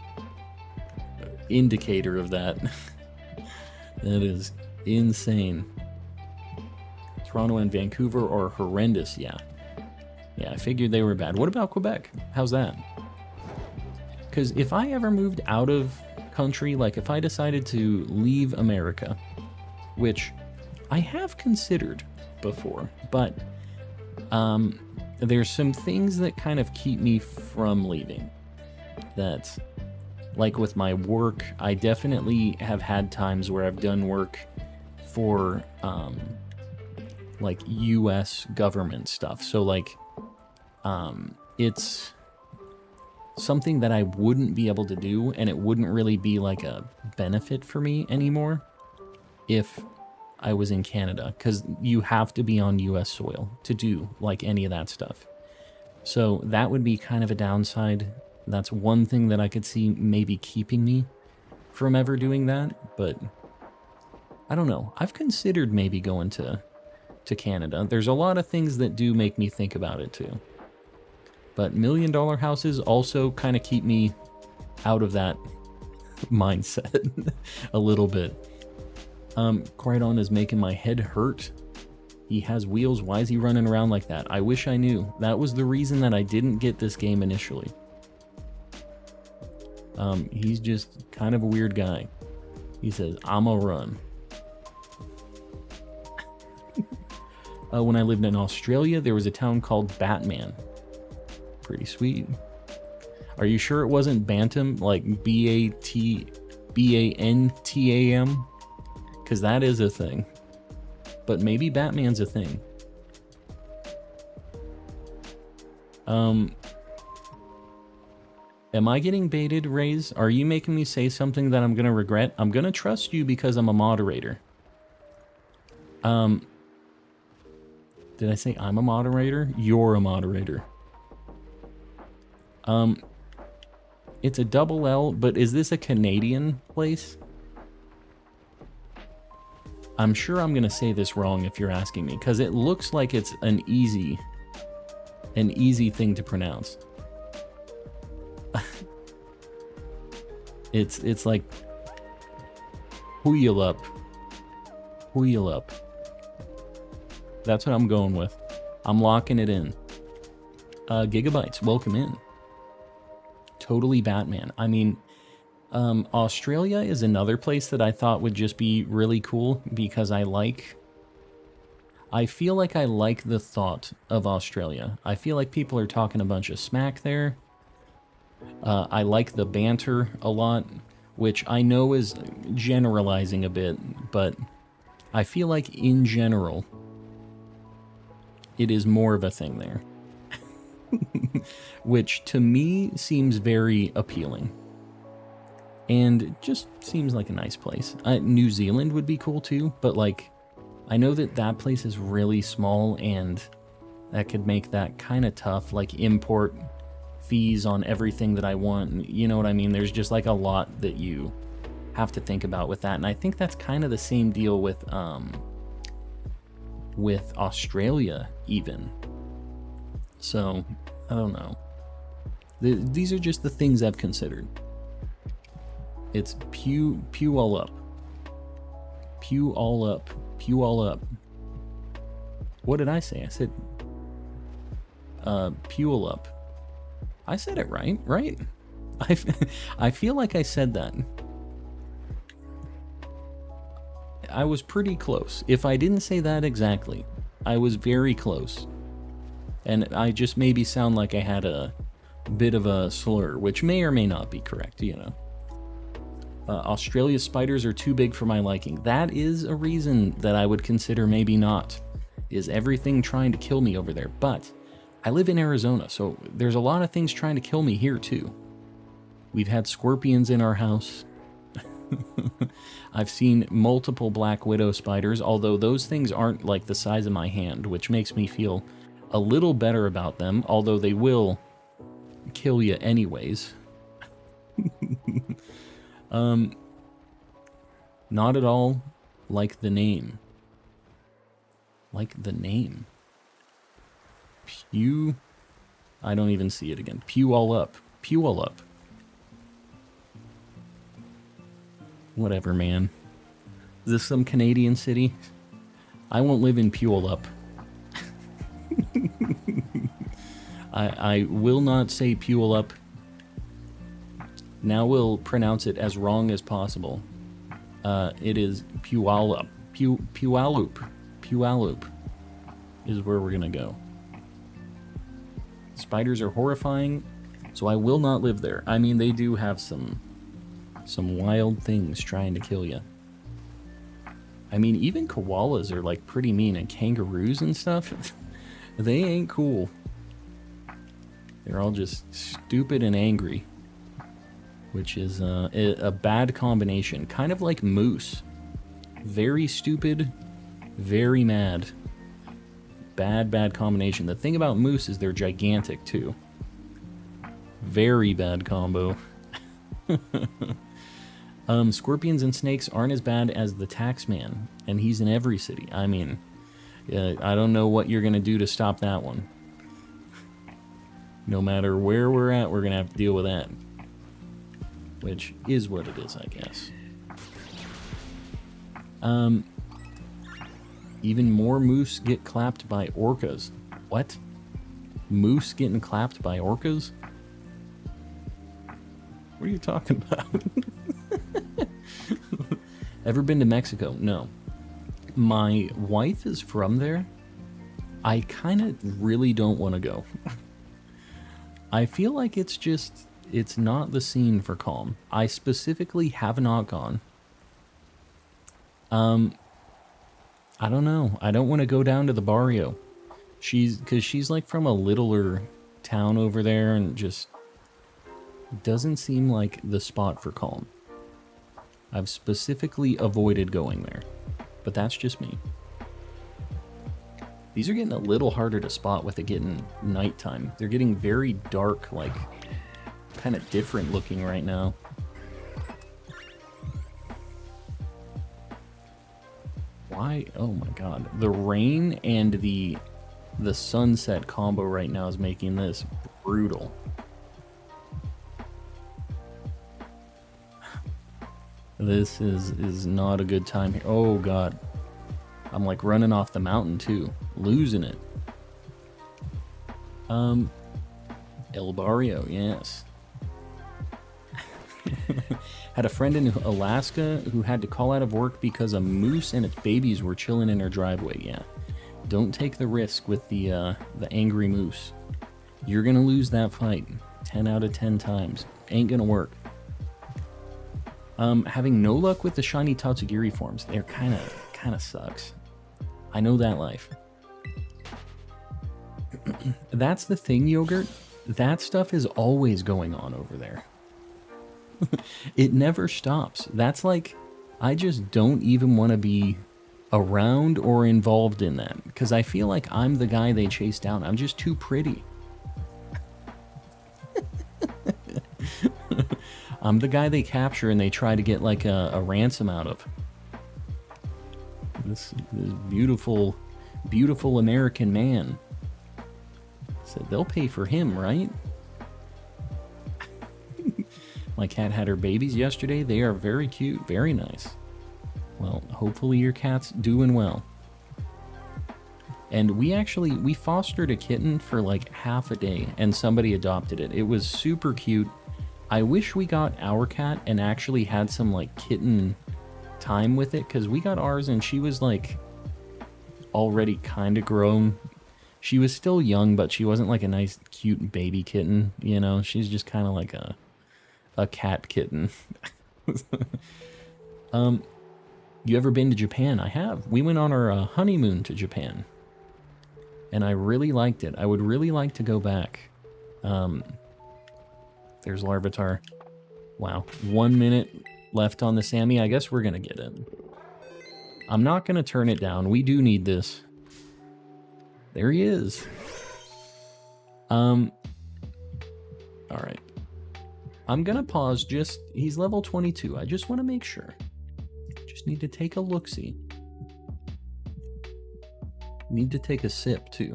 indicator of that, that is insane. Toronto and Vancouver are horrendous, yeah. Yeah, I figured they were bad. What about Quebec? How's that? Because if I ever moved out of country, like if I decided to leave America, which I have considered before, but there's some things that kind of keep me from leaving. That, like with my work, I definitely have had times where I've done work for like US government stuff. So like it's something that I wouldn't be able to do, and it wouldn't really be like a benefit for me anymore if I was in Canada, because you have to be on US soil to do like any of that stuff. So that would be kind of a downside. That's one thing that I could see maybe keeping me from ever doing that, but I don't know. I've considered maybe going to Canada. There's a lot of things that do make me think about it too. But $1 million houses also kind of keep me out of that mindset a little bit. Quaidon is making my head hurt. He has wheels. Why is he running around like that? I wish I knew. That was the reason that I didn't get this game initially. He's just kind of a weird guy. He says, "I'ma run." When I lived in Australia, there was a town called Batman. Pretty sweet. Are you sure it wasn't Bantam, like B-A-N-T-A-M? Because that is a thing. But maybe Batman's a thing. Am I getting baited, Raze? Are you making me say something that I'm going to regret? I'm going to trust you because I'm a moderator. Did I say I'm a moderator? You're a moderator. It's a double L, but is this a Canadian place? I'm sure I'm gonna say this wrong if you're asking me, because it looks like it's an easy thing to pronounce. It's like wheel up. That's what I'm going with. I'm locking it in. Gigabytes, welcome in. Totally Batman. I mean, Australia is another place that I thought would just be really cool because I feel like I like the thought of Australia. I feel like people are talking a bunch of smack there. I like the banter a lot. which I know is generalizing a bit, but I feel like in general, it is more of a thing there. Which to me seems very appealing. And it just seems like a nice place. New Zealand would be cool too, but like, I know that that place is really small and that could make that kind of tough, like import fees on everything that I want. You know what I mean? There's just like a lot that you have to think about with that. And I think that's kind of the same deal with Australia even. So, I don't know. These are just the things I've considered. It's pew all up. Pew all up. Pew all up. What did I say? I said Pewel up. I said it right? I feel like I said that. I was pretty close. If I didn't say that exactly, I was very close. And I just maybe sound like I had a bit of a slur, which may or may not be correct, you know. Australia's spiders are too big for my liking. That is a reason that I would consider maybe not. Is everything trying to kill me over there? But I live in Arizona, so there's a lot of things trying to kill me here too. We've had scorpions in our house. I've seen multiple black widow spiders, although those things aren't like the size of my hand, which makes me feel a little better about them, although they will kill you anyways. Not at all like the name. Like the name. Pew. I don't even see it again. Pew all up. Pew all up. Whatever, man. Is this some Canadian city? I won't live in Puyallup. I will not say Puyallup. Now we'll pronounce it as wrong as possible. It is Puyallup. Puyallup. Puyallup is where we're gonna go. Spiders are horrifying, so I will not live there. I mean, they do have some wild things trying to kill you. I mean, even koalas are like pretty mean, and kangaroos and stuff. They ain't cool. They're all just stupid and angry, which is a bad combination. Kind of like moose. Very stupid, very mad. Bad combination. The thing about moose is they're gigantic too. Very bad combo. Scorpions and snakes aren't as bad as the Taxman, and he's in every city. I mean, I don't know what you're going to do to stop that one. No matter where we're at, we're going to have to deal with that. Which is what it is, I guess. Even more moose get clapped by orcas. What? Moose getting clapped by orcas? What are you talking about? Ever been to Mexico? No. My wife is from there. I kind of really don't want to go. I feel like it's not the scene for calm. I specifically have not gone. I don't know. I don't want to go down to the barrio. Because she's like from a littler town over there and just doesn't seem like the spot for calm. I've specifically avoided going there, but that's just me. These are getting a little harder to spot with it getting nighttime. They're getting very dark, like kind of different looking right now. Why? Oh my god. The rain and the sunset combo right now is making this brutal. This is not a good time here. Oh god. I'm like running off the mountain too. Losing it. El Barrio, yes. Had a friend in Alaska who had to call out of work because a moose and its babies were chilling in her driveway. Yeah. Don't take the risk with the angry moose. You're gonna lose that fight 10 out of 10 times. Ain't gonna work. Having no luck with the shiny Tatsugiri forms. They're kind of sucks. I know that life. That's the thing, Yogurt. That stuff is always going on over there. It never stops. That's like, I just don't even want to be around or involved in that, because I feel like I'm the guy they chase down. I'm just too pretty. I'm the guy they capture and they try to get like a ransom out of. This beautiful, beautiful American man said they'll pay for him, right? My cat had her babies yesterday. They are very cute, very nice. Well, hopefully your cat's doing well. And we fostered a kitten for like half a day and somebody adopted it. It was super cute. I wish we got our cat and actually had some like kitten time with it, because we got ours and she was like already kind of grown. She was still young, but she wasn't like a nice cute baby kitten, you know. She's just kind of like a cat kitten. You ever been to Japan? I have. We went on our honeymoon to Japan and I really liked it. I would really like to go back. There's Larvitar. Wow. 1 minute left on the Sammy. I guess we're going to get it. I'm not going to turn it down. We do need this. There he is. All right. I'm going to pause just... He's level 22. I just want to make sure. Just need to take a look-see. Need to take a sip, too.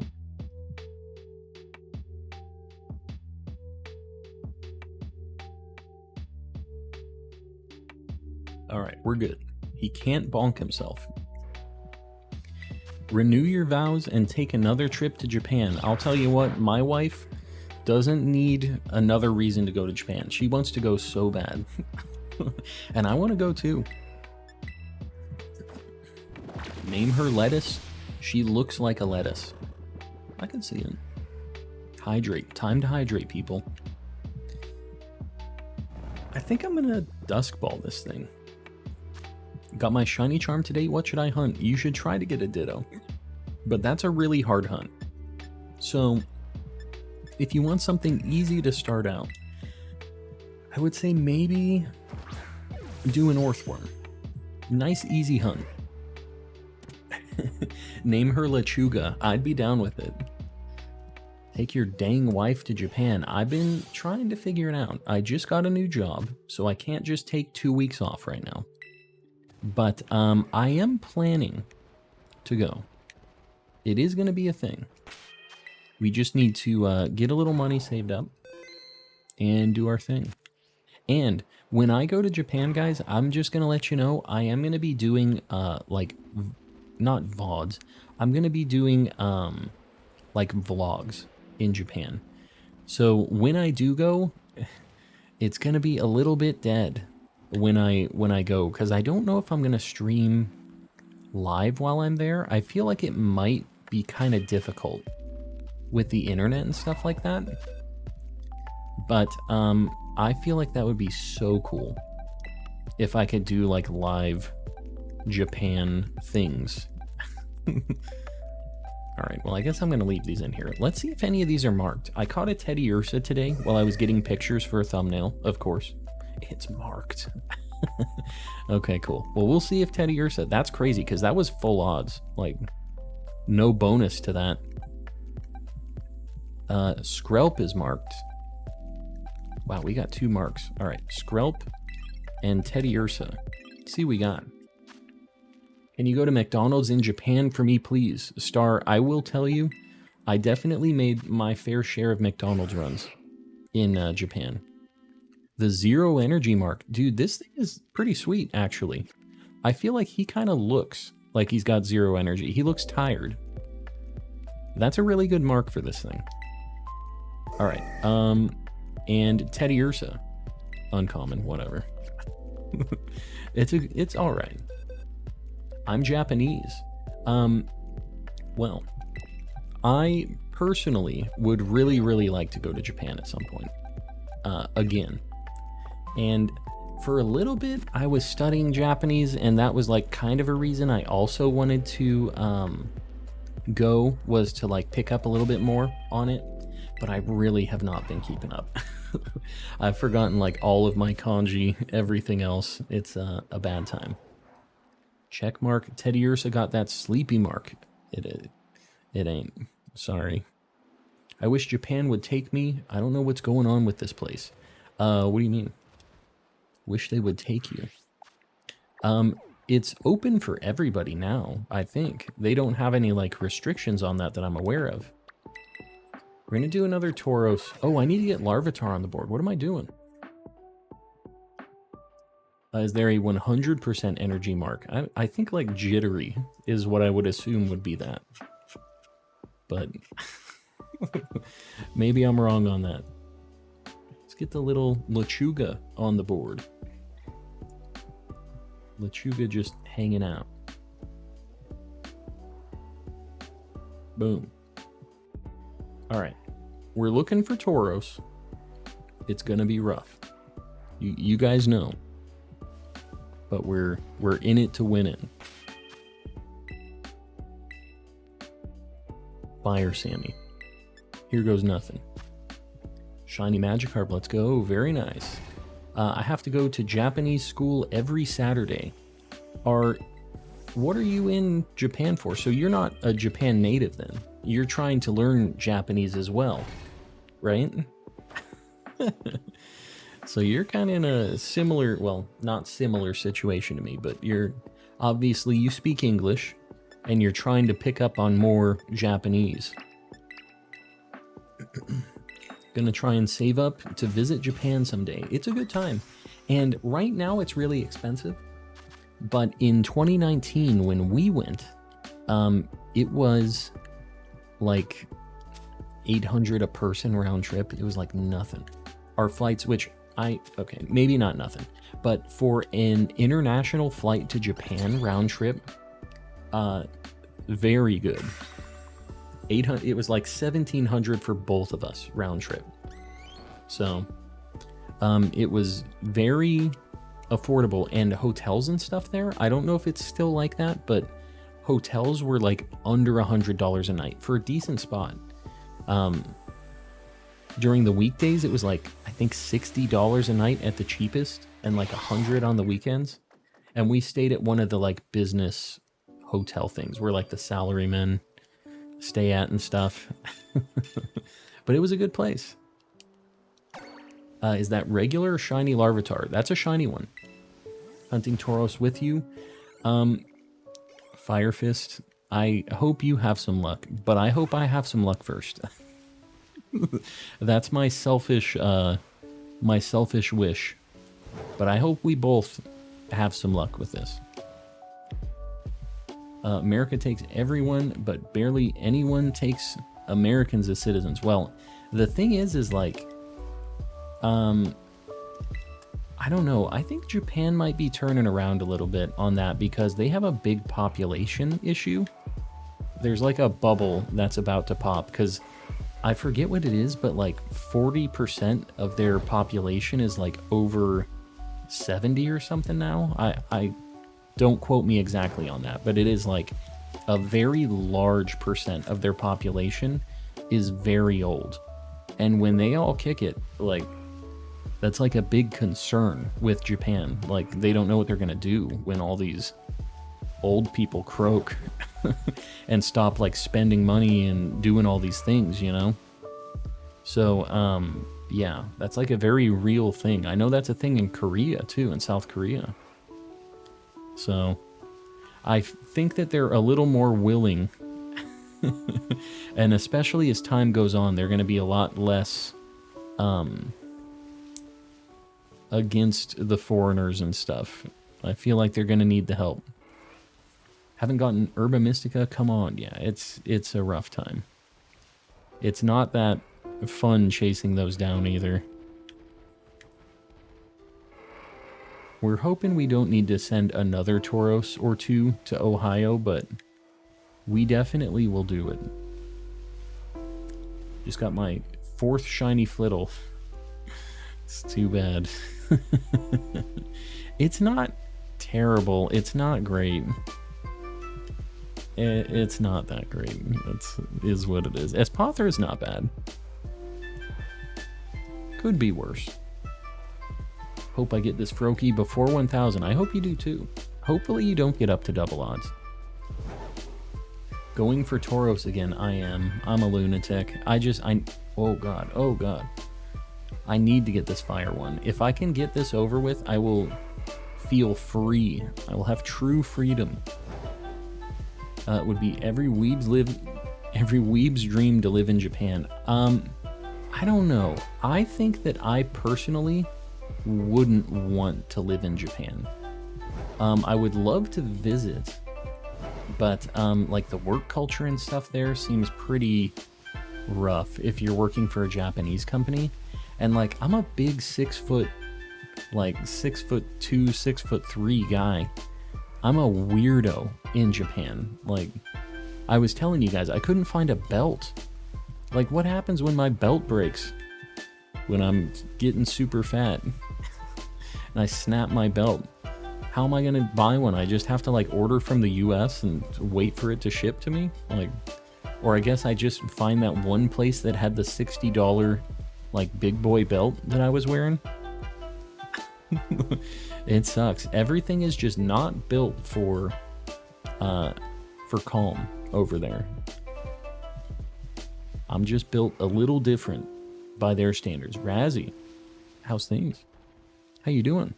Alright, we're good. He can't bonk himself. Renew your vows and take another trip to Japan. I'll tell you what, my wife doesn't need another reason to go to Japan. She wants to go so bad. And I want to go too. Name her Lettuce. She looks like a lettuce. I can see it. Hydrate. Time to hydrate, people. I think I'm gonna Dusk Ball this thing. Got my shiny charm today. What should I hunt? You should try to get a Ditto. But that's a really hard hunt. So, if you want something easy to start out, I would say maybe do an Orthworm. Nice, easy hunt. Name her Lechuga. I'd be down with it. Take your dang wife to Japan. I've been trying to figure it out. I just got a new job, so I can't just take 2 weeks off right now. But I am planning to go. It is going to be a thing. We just need to get a little money saved up and do our thing. And when I go to Japan, guys, I'm just going to let you know, I am going to be doing, like, not VODs. I'm going to be doing, like, vlogs in Japan. So when I do go, it's going to be a little bit dead when I go, because I don't know if I'm going to stream live while I'm there. I feel like it might be kind of difficult with the internet and stuff like that. But I feel like that would be so cool if I could do like live Japan things. Alright, well I guess I'm going to leave these in here. Let's see if any of these are marked. I caught a Teddy Ursa today while I was getting pictures for a thumbnail, of course. It's marked. Okay, cool. Well, we'll see if Teddy Ursa... That's crazy, because that was full odds. Like, no bonus to that. Skrelp is marked. Wow, we got 2 marks. Alright, Skrelp and Teddy Ursa. Let's see what we got. Can you go to McDonald's in Japan for me, please? Star, I will tell you, I definitely made my fair share of McDonald's runs in Japan. The 0 energy mark. Dude, this thing is pretty sweet, actually. I feel like he kind of looks like he's got 0 energy. He looks tired. That's a really good mark for this thing. Alright, and Teddy Ursa. Uncommon, whatever. It's alright. I'm Japanese. Well, I personally would really, really like to go to Japan at some point. Again. And For a little bit, I was studying Japanese, and that was like kind of a reason I also wanted to go, was to like pick up a little bit more on it. But I really have not been keeping up. I've forgotten like all of my kanji, everything else. It's a bad time. Check mark. Teddy Ursa got that sleepy mark. It ain't. Sorry. I wish Japan would take me. I don't know what's going on with this place. What do you mean? Wish they would take you. It's open for everybody now, I think. They don't have any like restrictions on that I'm aware of. We're gonna do another Tauros. Oh, I need to get Larvitar on the board. What am I doing? Is there a 100% energy mark? I think like jittery is what I would assume would be that. But maybe I'm wrong on that. Let's get the little Lechuga on the board. Lechuga just hanging out. Boom. All right, we're looking for Tauros. It's gonna be rough. You guys know, but we're in it to win it. Fire Sammy. Here goes nothing. Shiny Magikarp. Let's go. Very nice. I have to go to Japanese school every Saturday. What are you in Japan for? So you're not a Japan native then? You're trying to learn Japanese as well, right? So you're kind of in a similar, well, not similar situation to me, but you're obviously, you speak English and you're trying to pick up on more Japanese. Gonna try and save up to visit Japan someday. It's a good time. And right now it's really expensive. But in 2019, when we went, it was like 800 a person round trip. It was like nothing. Our flights, which okay, maybe not nothing, but for an international flight to Japan round trip, very good. 800, it was like 1,700 for both of us round trip. So, it was very affordable, and hotels and stuff there, I don't know if it's still like that, but hotels were like under $100 a night for a decent spot. During the weekdays, it was like, I think $60 a night at the cheapest, and like $100 on the weekends. And we stayed at one of the like business hotel things where like the salarymen stay at and stuff. But it was a good place. Is that regular or shiny Larvitar? That's a shiny one. Hunting Tauros with you. Fire Fist. I hope you have some luck, but I hope I have some luck first. That's my selfish wish. But I hope we both have some luck with this. America takes everyone, but barely anyone takes Americans as citizens. Well, the thing is like, I don't know. I think Japan might be turning around a little bit on that because they have a big population issue. There's like a bubble that's about to pop because I forget what it is, but like 40% of their population is like over 70 or something now. I don't quote me exactly on that, but it is like a very large percent of their population is very old. And when they all kick it, like, that's like a big concern with Japan. Like, they don't know what they're gonna do when all these old people croak and stop like spending money and doing all these things, you know? So, yeah, that's like a very real thing. I know that's a thing in Korea too, in South Korea. So, I think that they're a little more willing, and especially as time goes on, they're going to be a lot less against the foreigners and stuff. I feel like they're going to need the help. Haven't gotten Herba Mystica? Come on, yeah, it's a rough time. It's not that fun chasing those down either. We're hoping we don't need to send another Tauros or two to Ohio, but we definitely will do it. Just got my 4th shiny Flittle. It's too bad. It's not terrible. It's not great. It's not that great. Is what it is. Espother is not bad. Could be worse. Hope I get this Froakie before 1000. I hope you do too. Hopefully you don't get up to double odds. Going for Tauros again. I am. I'm a lunatic. Oh god. Oh god. I need to get this fire one. If I can get this over with, I will feel free. I will have true freedom. It would be every weeb's dream to live in Japan. I don't know. I think that I personally wouldn't want to live in Japan. I would love to visit, but like the work culture and stuff there seems pretty rough if you're working for a Japanese company. And like, I'm a big 6 foot, like 6'2", 6'3" guy. I'm a weirdo in Japan. Like, I was telling you guys, I couldn't find a belt. Like, what happens when my belt breaks? When I'm getting super fat and I snap my belt. How am I gonna buy one? I just have to like order from the US and wait for it to ship to me? Like, or I guess I just find that one place that had the $60 like big boy belt that I was wearing. It sucks. Everything is just not built for calm over there. I'm just built a little different by their standards. Razzie, how's things? How you doing?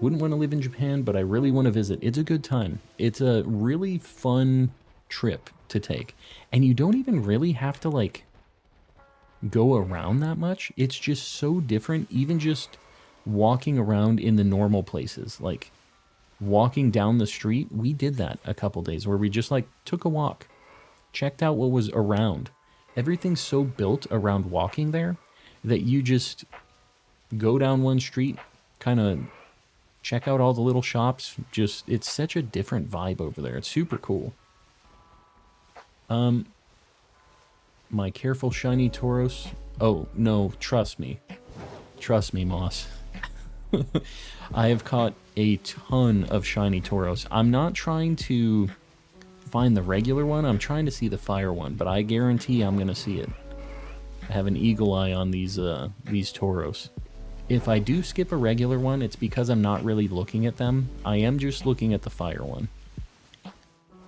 Wouldn't want to live in Japan, but I really want to visit. It's a good time. It's a really fun trip to take. And you don't even really have to like go around that much. It's just so different. Even just walking around in the normal places, like walking down the street. We did that a couple days where we just like took a walk, checked out what was around. Everything's so built around walking there that you just go down one street, kind of check out all the little shops. Just, it's such a different vibe over there. It's super cool. My careful shiny Tauros. Oh, no, trust me. Trust me, Moss. I have caught a ton of shiny Tauros. I'm not trying to find the regular one. I'm trying to see the fire one, but I guarantee I'm going to see it. I have an eagle eye on these Tauros. If I do skip a regular one, it's because I'm not really looking at them. I am just looking at the fire one.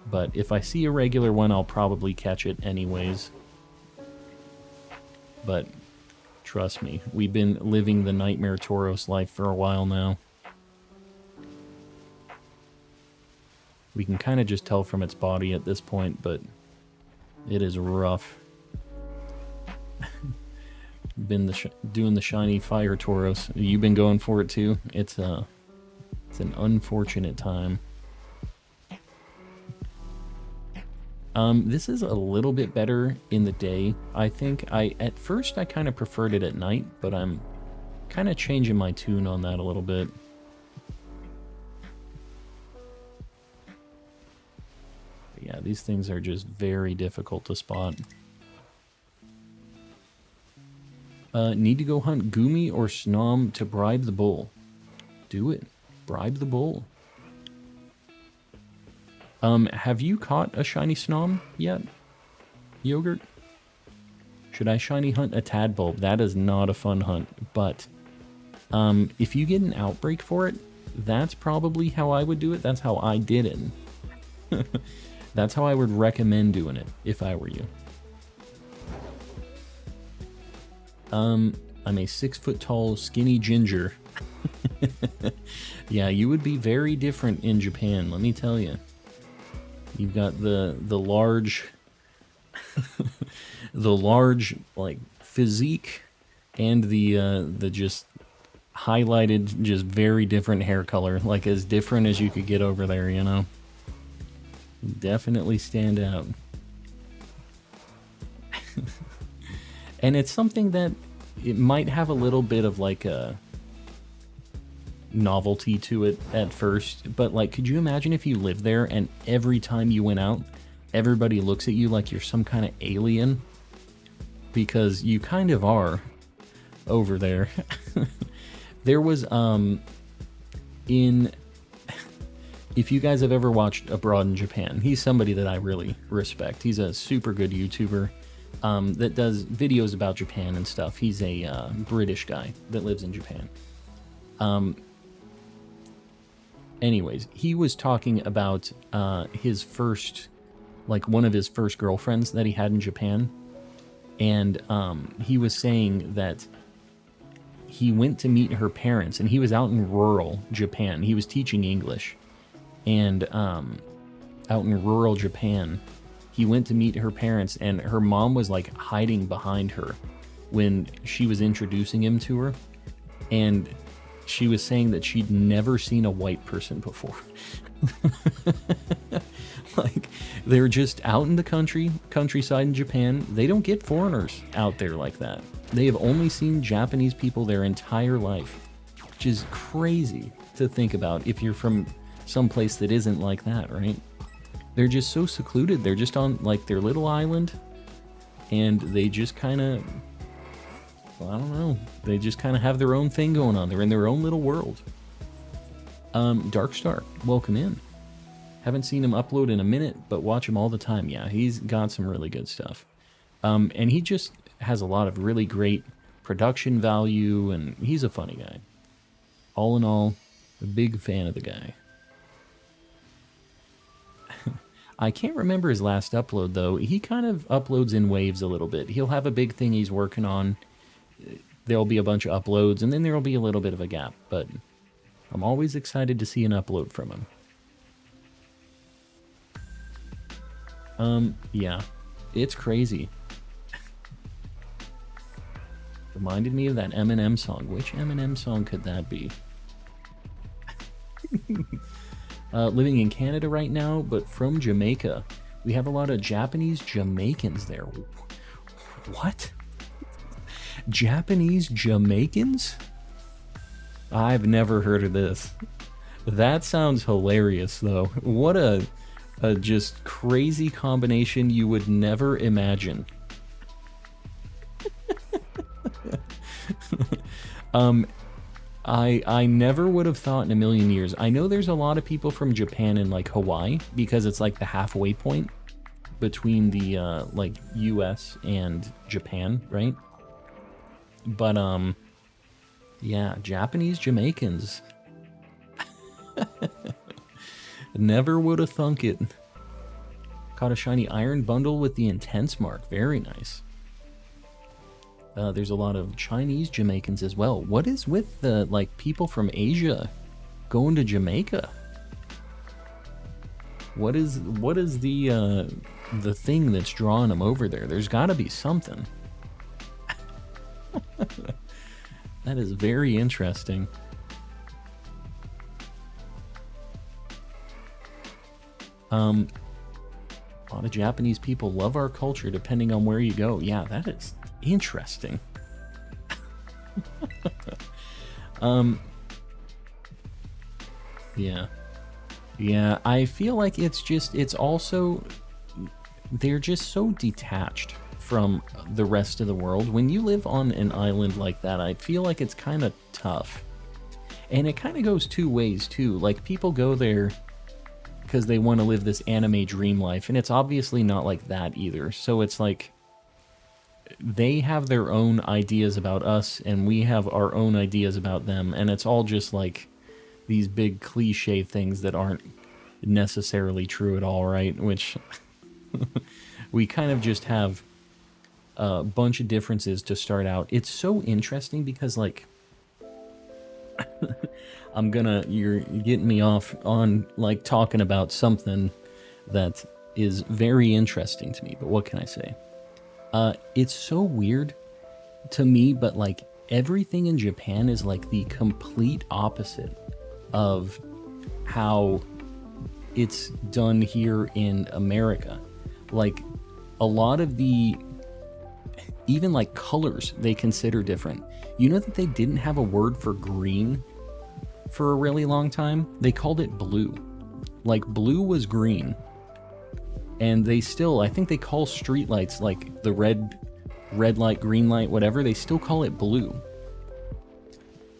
But if I see a regular one, I'll probably catch it anyways. But trust me, we've been living the Nightmare Tauros life for a while now. We can kind of just tell from its body at this point, but it is rough. Been doing the shiny fire Tauros. You've been going for it too? It's an unfortunate time. This is a little bit better in the day, I think. At first I kind of preferred it at night, but I'm kind of changing my tune on that a little bit. But yeah, these things are just very difficult to spot. Need to go hunt Gumi or Snom to bribe the bull. Do it. Bribe the bull. Have you caught a shiny Snom yet? Yogurt? Should I shiny hunt a Tadbulb? That is not a fun hunt, but if you get an outbreak for it, that's probably how I would do it. That's how I did it. That's how I would recommend doing it if I were you. I'm a 6 foot tall, skinny ginger. Yeah, you would be very different in Japan, let me tell you. You've got the large, the large like physique, and the just highlighted, just very different hair color, like as different as you could get over there, you know. Definitely stand out. And it's something that it might have a little bit of like a novelty to it at first, but like, could you imagine if you lived there and every time you went out, everybody looks at you like you're some kind of alien? Because you kind of are. over there. There was in if you guys have ever watched Abroad in Japan, he's somebody that I really respect. He's a super good YouTuber that does videos about Japan and stuff. He's a British guy that lives in Japan. Anyways, he was talking about his first, like one of his first girlfriends that he had in Japan. And he was saying that he went to meet her parents, and he was out in rural Japan. He was teaching English. And out in rural Japan, he went to meet her parents, and her mom was like hiding behind her when she was introducing him to her. And she was saying that she'd never seen a white person before. Like, they're just out in the countryside in Japan. They don't get foreigners out there like that. They have only seen Japanese people their entire life, which is crazy to think about if you're from some place that isn't like that, right? They're just so secluded. They're just on like their little island, and they just kind of, well, I don't know. They just kind of have their own thing going on. They're in their own little world. Darkstar, welcome in. Haven't seen him upload in a minute, but watch him all the time. Yeah, he's got some really good stuff. And he just has a lot of really great production value, and he's a funny guy. All in all, a big fan of the guy. I can't remember his last upload, though. He kind of uploads in waves a little bit. He'll have a big thing he's working on. There'll be a bunch of uploads, and then there'll be a little bit of a gap. But I'm always excited to see an upload from him. Yeah, it's crazy. Reminded me of that Eminem song. Which Eminem song could that be? Living in Canada right now, but from Jamaica. We have a lot of Japanese Jamaicans there. What? Japanese Jamaicans? I've never heard of this. That sounds hilarious, though. What a just crazy combination you would never imagine. I never would have thought in a million years. I know there's a lot of people from Japan and like Hawaii, because it's like the halfway point between the like US and Japan, right? But yeah, Japanese Jamaicans. Never would have thunk it. Caught a shiny iron bundle with the intense mark. Very nice. There's a lot of Chinese Jamaicans as well. What is with the like people from Asia going to Jamaica? What is the thing that's drawing them over there? There's got to be something. That is very interesting. A lot of Japanese people love our culture depending on where you go. Yeah, that is interesting. Yeah, I feel like it's also, they're just so detached from the rest of the world. When you live on an island like that, I feel like it's kind of tough. And it kind of goes two ways too. Like, people go there because they want to live this anime dream life, and it's obviously not like that either. So it's like they have their own ideas about us, and we have our own ideas about them, and it's all just like these big cliche things that aren't necessarily true at all, right? Which we kind of just have a bunch of differences to start out. It's so interesting because, like, you're getting me off on like talking about something that is very interesting to me, but what can I say? It's so weird to me, but like everything in Japan is like the complete opposite of how it's done here in America. Like, a lot of the, even like colors they consider different. You know that they didn't have a word for green for a really long time? They called it blue. Like, blue was green. And they still, I think they call streetlights like the red light, green light, whatever, they still call it blue.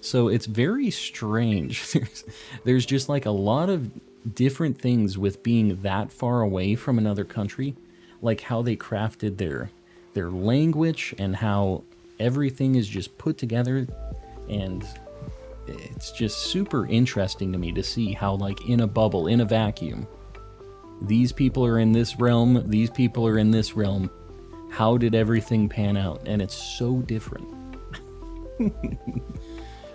So it's very strange. There's just like a lot of different things with being that far away from another country, like how they crafted their language and how everything is just put together, and it's just super interesting to me to see how, like, in a bubble, in a vacuum, these people are in this realm, these people are in this realm. How did everything pan out? And it's so different.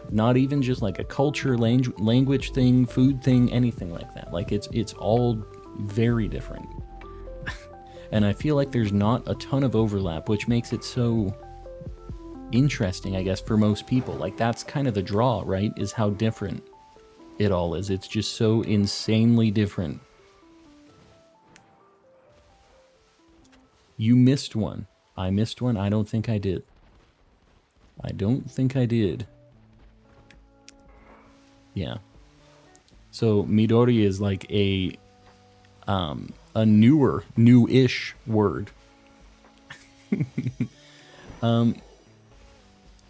Not even just like a culture, language thing, food thing, anything like that. Like, it's all very different. And I feel like there's not a ton of overlap, which makes it so interesting, I guess, for most people. Like, that's kind of the draw, right? Is how different it all is. It's just so insanely different. You missed one. I missed one. I don't think I did. I don't think I did. Yeah. So Midori is like a newish word.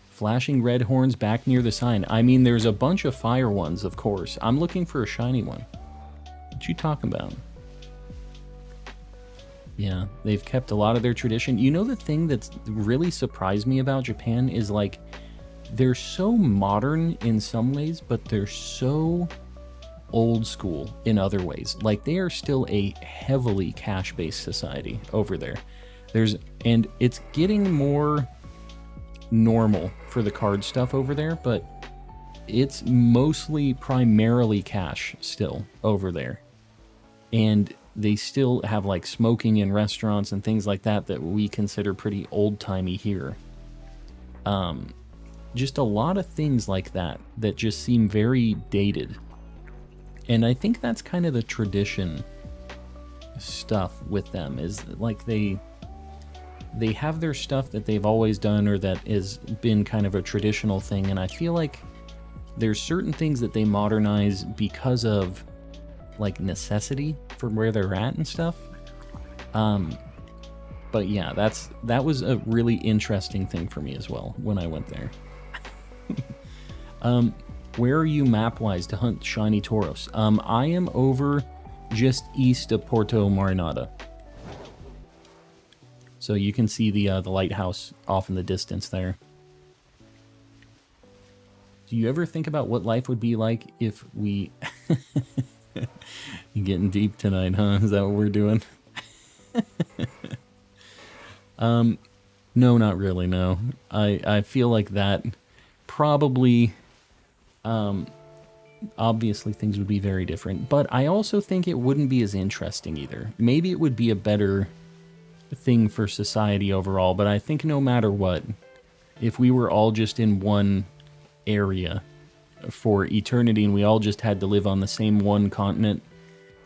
Flashing red horns back near the sign. I mean, there's a bunch of fire ones, of course. I'm looking for a shiny one. What you talking about? Yeah, they've kept a lot of their tradition. You know, the thing that's really surprised me about Japan is, like, they're so modern in some ways, but they're so old school in other ways. Like, they are still a heavily cash-based society over there. And it's getting more normal for the card stuff over there, but it's mostly primarily cash still over there. And they still have, like, smoking in restaurants and things like that we consider pretty old-timey here. Just a lot of things like that just seem very dated. And I think that's kind of the tradition stuff with them, is like they have their stuff that they've always done, or that has been kind of a traditional thing, and I feel like there's certain things that they modernize because of, like, necessity for where they're at and stuff. But yeah, that was a really interesting thing for me as well when I went there. Where are you map-wise to hunt shiny Tauros? I am over just east of Porto Marinada. So you can see the lighthouse off in the distance there. Do you ever think about what life would be like if we... You getting deep tonight, huh? Is that what we're doing? No, not really, no. I feel like that probably... obviously things would be very different, but I also think it wouldn't be as interesting either. Maybe it would be a better thing for society overall, but I think no matter what, if we were all just in one area for eternity and we all just had to live on the same one continent,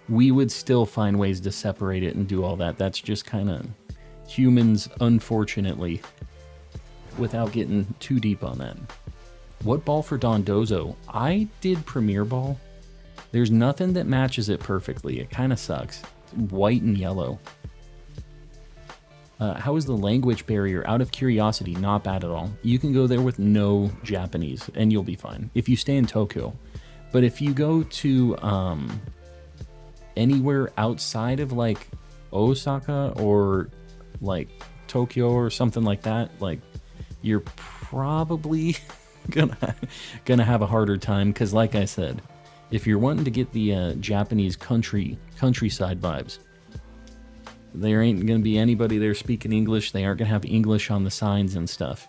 we would still find ways to separate it and do all that. That's just kind of humans, unfortunately, without getting too deep on that. What ball for Dondozo? I did Premier Ball. There's nothing that matches it perfectly. It kind of sucks. It's white and yellow. How is the language barrier? Out of curiosity, not bad at all. You can go there with no Japanese, and you'll be fine if you stay in Tokyo. But if you go to anywhere outside of, like, Osaka or, like, Tokyo or something like that, like, you're probably gonna have a harder time, because, like I said, if you're wanting to get the Japanese countryside vibes, there ain't gonna be anybody there speaking English. They aren't gonna have English on the signs and stuff.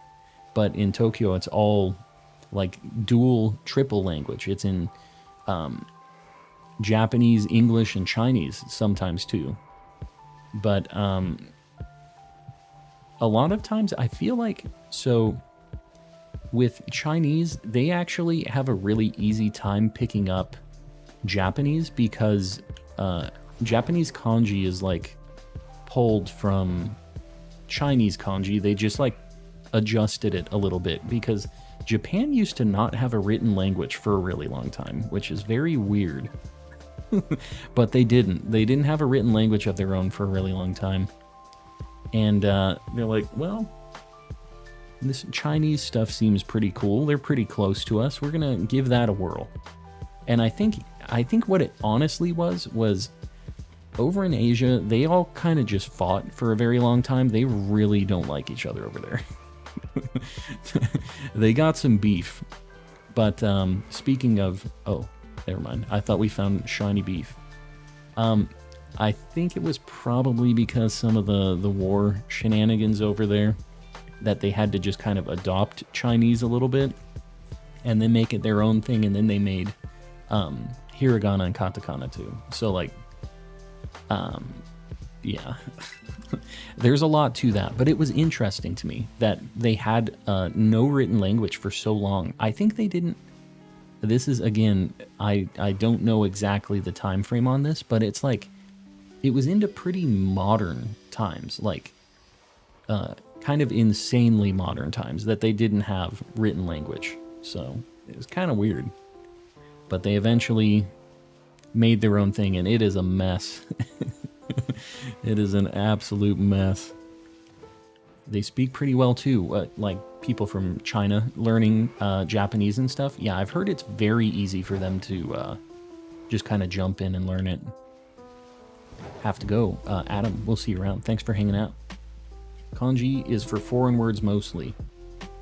But in Tokyo, it's all, like, triple language. It's in Japanese, English, and Chinese sometimes too. But a lot of times I feel like, so with Chinese, they actually have a really easy time picking up Japanese, because Japanese kanji is, like, pulled from Chinese kanji. They just, like, adjusted it a little bit, because Japan used to not have a written language for a really long time, which is very weird. But they didn't have a written language of their own for a really long time. And they're like, well, this Chinese stuff seems pretty cool. They're pretty close to us. We're gonna give that a whirl. And I think what it honestly was over in Asia, they all kind of just fought for a very long time. They really don't like each other over there. They got some beef. But speaking of, oh, never mind. I thought we found shiny beef. I think it was probably because some of the war shenanigans over there that they had to just kind of adopt Chinese a little bit and then make it their own thing, and then they made hiragana and katakana too. So like, yeah, there's a lot to that, but it was interesting to me that they had no written language for so long. I think they didn't. This is, again, I don't know exactly the time frame on this, but it's like it was into pretty modern times, like kind of insanely modern times, that they didn't have written language. So it was kind of weird. But they eventually made their own thing, and it is a mess. It is an absolute mess. They speak pretty well too, like people from China learning Japanese and stuff. Yeah, I've heard it's very easy for them to just kind of jump in and learn it. Have to go. Adam, we'll see you around. Thanks for hanging out. Kanji is for foreign words mostly.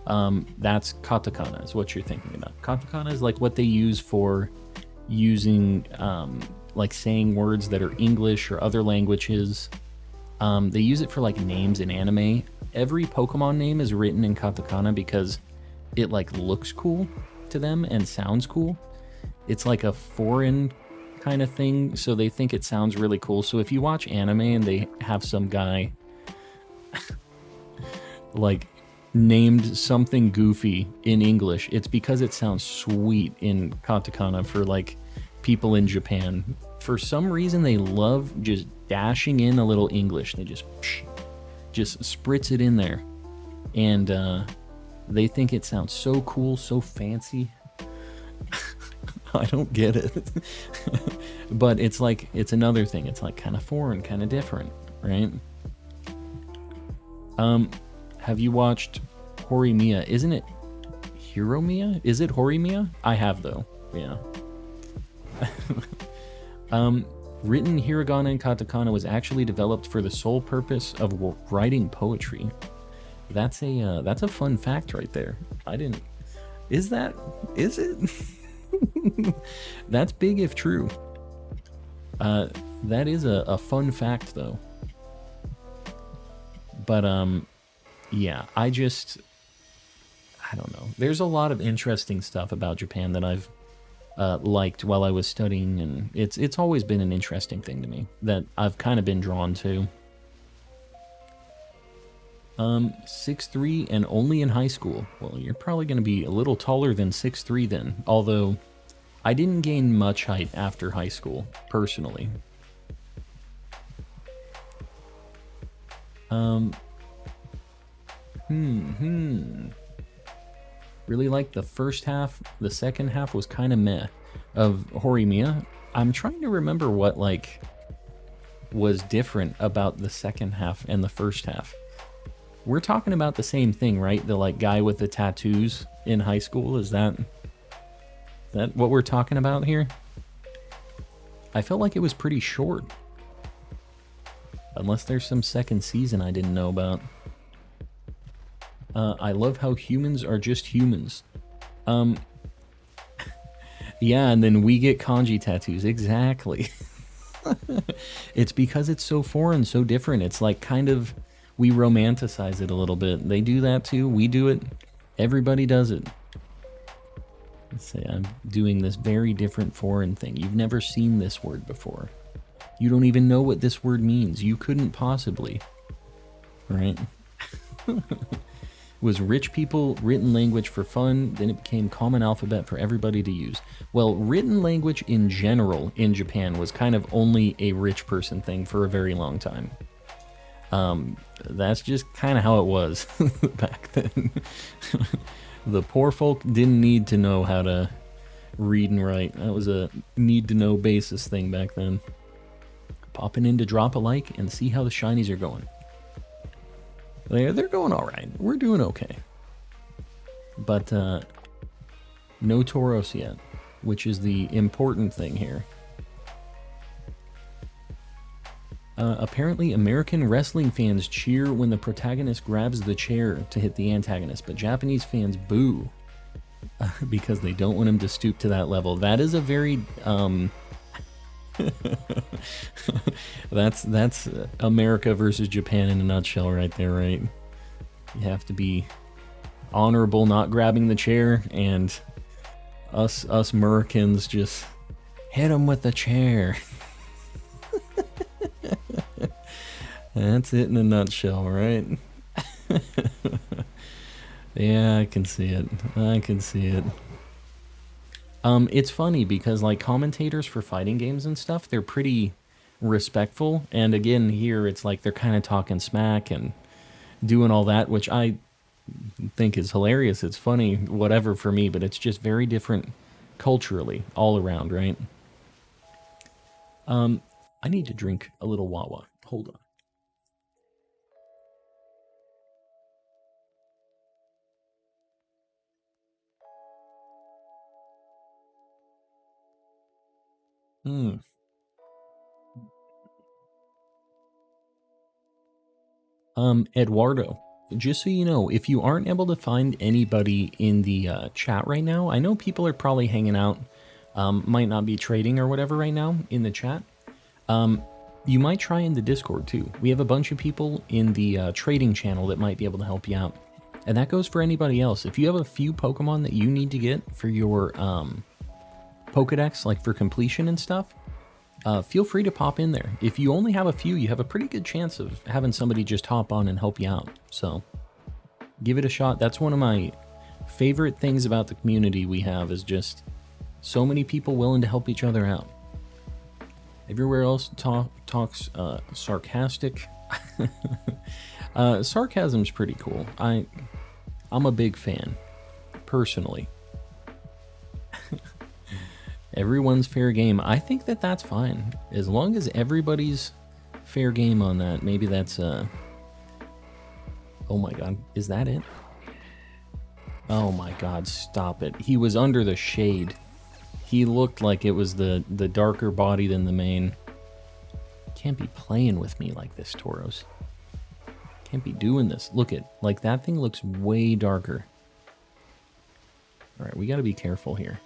That's katakana is what you're thinking about. Katakana is like what they use for using, like saying words that are English or other languages. They use it for like names in anime. Every Pokemon name is written in katakana because it like looks cool to them and sounds cool. It's like a foreign kind of thing, so they think it sounds really cool. So if you watch anime and they have some guy like named something goofy in English, it's because it sounds sweet in katakana for like people in Japan. For some reason, they love just dashing in a little English. They just spritz it in there, and they think it sounds so cool, so fancy. I don't get it. But it's like, it's another thing. It's like kind of foreign, kind of different, right? Have you watched Horimiya? Isn't it Hiromiya? Is it Horimiya? I have, though. Yeah. Written hiragana and katakana was actually developed for the sole purpose of writing poetry. That's a fun fact right there. I didn't. Is it? That's big if true. That is a fun fact though. But yeah, I don't know. There's a lot of interesting stuff about Japan that I've liked while I was studying, and it's always been an interesting thing to me that I've kind of been drawn to. 6'3" and only in high school. Well, you're probably going to be a little taller than 6'3" then, although I didn't gain much height after high school, personally. Really liked the first half. The second half was kind of meh of Horimiya. I'm trying to remember what like was different about the second half and the first half. We're talking about the same thing, right? The like guy with the tattoos in high school. Is that what we're talking about here? I felt like it was pretty short. Unless there's some second season I didn't know about. I love how humans are just humans. Yeah, and then we get kanji tattoos. Exactly. It's because it's so foreign, so different. It's like kind of, we romanticize it a little bit. They do that too. We do it. Everybody does it. Let's say I'm doing this very different foreign thing. You've never seen this word before. You don't even know what this word means. You couldn't possibly. Right? Was rich people written language for fun, then it became common alphabet for everybody to use. Well, written language in general in Japan was kind of only a rich person thing for a very long time. That's just kind of how it was back then. The poor folk didn't need to know how to read and write. That was a need-to-know basis thing back then. Popping in to drop a like and see how the shinies are going. They're going all right. We're doing okay. but no Tauros yet, which is the important thing here. Apparently, American wrestling fans cheer when the protagonist grabs the chair to hit the antagonist, but Japanese fans boo because they don't want him to stoop to that level. That is a very that's America versus Japan in a nutshell right there, right? You have to be honorable not grabbing the chair, and us Americans just hit him with the chair. That's it in a nutshell, right? Yeah, I can see it. I can see it. It's funny because like commentators for fighting games and stuff, they're pretty respectful. And again, here it's like they're kind of talking smack and doing all that, which I think is hilarious. It's funny, whatever for me, but it's just very different culturally all around, right? I need to drink a little Wawa. Hold on. Eduardo, just so you know, if you aren't able to find anybody in the chat right now, I know people are probably hanging out, might not be trading or whatever right now in the chat. You might try in the Discord too. We have a bunch of people in the trading channel that might be able to help you out. And that goes for anybody else. If you have a few Pokemon that you need to get for your Pokedex, like for completion and stuff, feel free to pop in there. If you only have a few, you have a pretty good chance of having somebody just hop on and help you out. So give it a shot. That's one of my favorite things about the community we have, is just so many people willing to help each other out. Everywhere else talks sarcastic. Sarcasm's pretty cool. I'm a big fan, personally. Everyone's fair game. I think that that's fine. As long as everybody's fair game on that. Maybe that's oh my god, is that it? Oh my god, stop it. He was under the shade. He looked like it was the darker body than the main. Can't be playing with me like this, Tauros. Can't be doing this. Look at, like, that thing looks way darker. Alright, we gotta be careful here.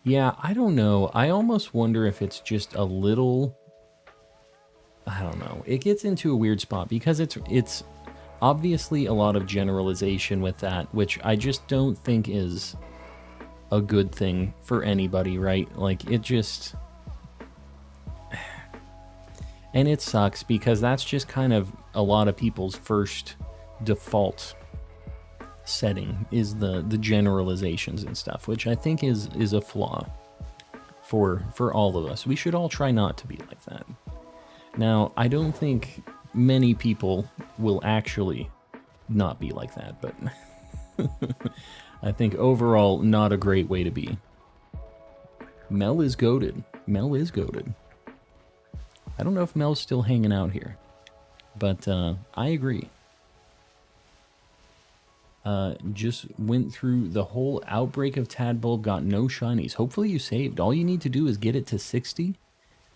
Yeah, I don't know. I almost wonder if it's just a little... I don't know. It gets into a weird spot because it's obviously a lot of generalization with that, which I just don't think is a good thing for anybody, right? Like, it just... And it sucks because that's just kind of a lot of people's first default setting, is the generalizations and stuff, which I think is a flaw for all of us. We should all try not to be like that. Now, I don't think many people will actually not be like that, but I think overall not a great way to be. Mel is goated. Mel is goated. I don't know if Mel's still hanging out here, but I agree. Just went through the whole outbreak of Tadbulb, got no shinies. Hopefully you saved. All you need to do is get it to 60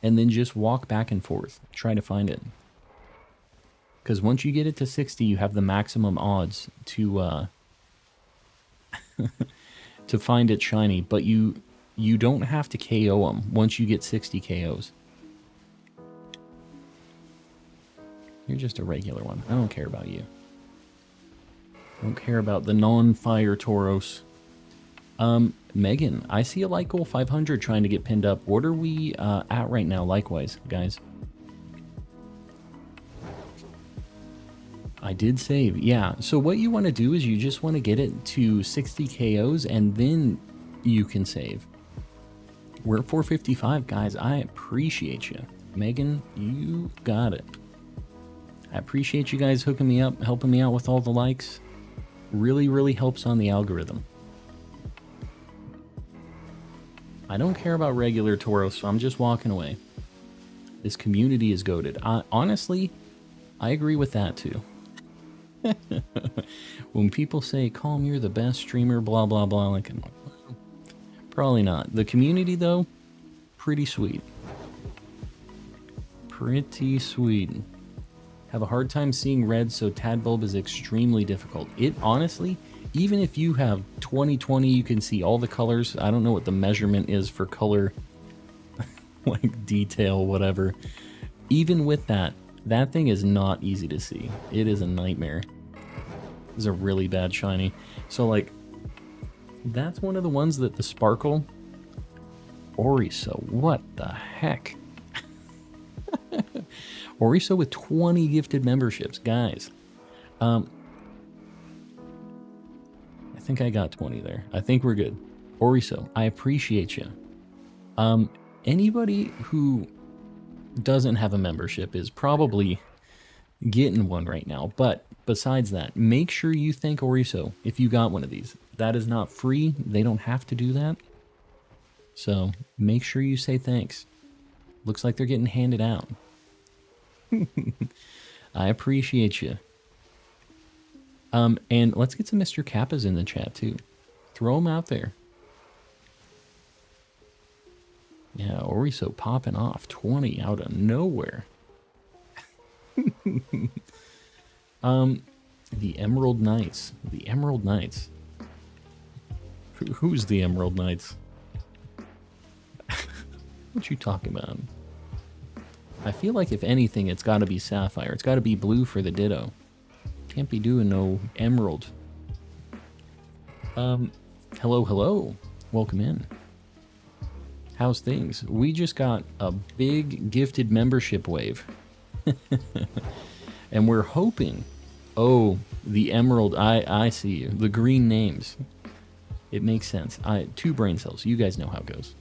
and then just walk back and forth. Try to find it. Because once you get it to 60, you have the maximum odds to to find it shiny. But you don't have to KO them once you get 60 KOs. You're just a regular one. I don't care about you. I don't care about the non-fire Tauros. Megan, I see a Light Goal 500 trying to get pinned up. What are we at right now, likewise, guys? I did save, yeah. So what you want to do is you just want to get it to 60 KOs and then you can save. We're at 455, guys. I appreciate you. Megan, you got it. I appreciate you guys hooking me up, helping me out with all the likes. Really, really helps on the algorithm. I don't care about regular Tauros, so I'm just walking away. This community is goated. Honestly, I agree with that too. When people say, Calm, you're the best streamer, blah, blah, blah, like, I'm like, well, probably not. The community, though, pretty sweet. Pretty sweet. Have a hard time seeing red, so Tadbulb is extremely difficult. It, honestly, even if you have 20/20, you can see all the colors. I don't know what the measurement is for color, like detail, whatever. Even with that, that thing is not easy to see. It is a nightmare. This is a really bad shiny. So, like, that's one of the ones that the Sparkle... Oriso, what the heck? Oriso with 20 gifted memberships. Guys, I think I got 20 there. I think we're good. Oriso, I appreciate you. Anybody who doesn't have a membership is probably getting one right now. But besides that, make sure you thank Oriso if you got one of these. That is not free. They don't have to do that. So make sure you say thanks. Looks like they're getting handed out. I appreciate you. And let's get some Mr. Kappas in the chat too. Throw them out there. Yeah, Oriso popping off 20 out of nowhere. The Emerald Knights. The Emerald Knights. Who's the Emerald Knights? What you talking about? I feel like if anything, it's got to be Sapphire. It's got to be blue for the Ditto. Can't be doing no Emerald. Hello, hello. Welcome in. How's things? We just got a big gifted membership wave. And we're hoping... Oh, the Emerald. I see you. The green names. It makes sense. 2 brain cells. You guys know how it goes.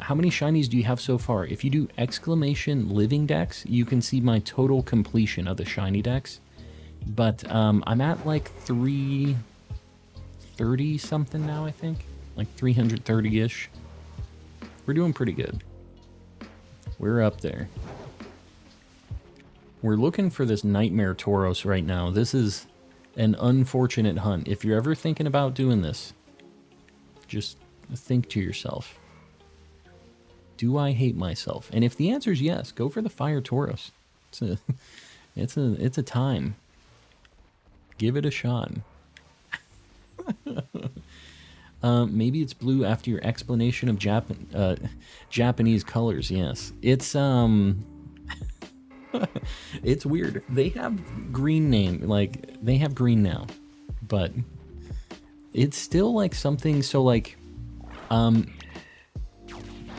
How many shinies do you have so far? If you do exclamation Living Dex, you can see my total completion of the shiny Dex. But I'm at like 330 something now, I think. Like 330-ish. We're doing pretty good. We're up there. We're looking for this Nightmare Tauros right now. This is an unfortunate hunt. If you're ever thinking about doing this, just think to yourself, do I hate myself? And if the answer is yes, go for the Fire Tauros. It's a time. Give it a shot. Maybe it's blue after your explanation of Japanese colors. Yes, it's it's weird. They have green name, like they have green now, but it's still like something. So like,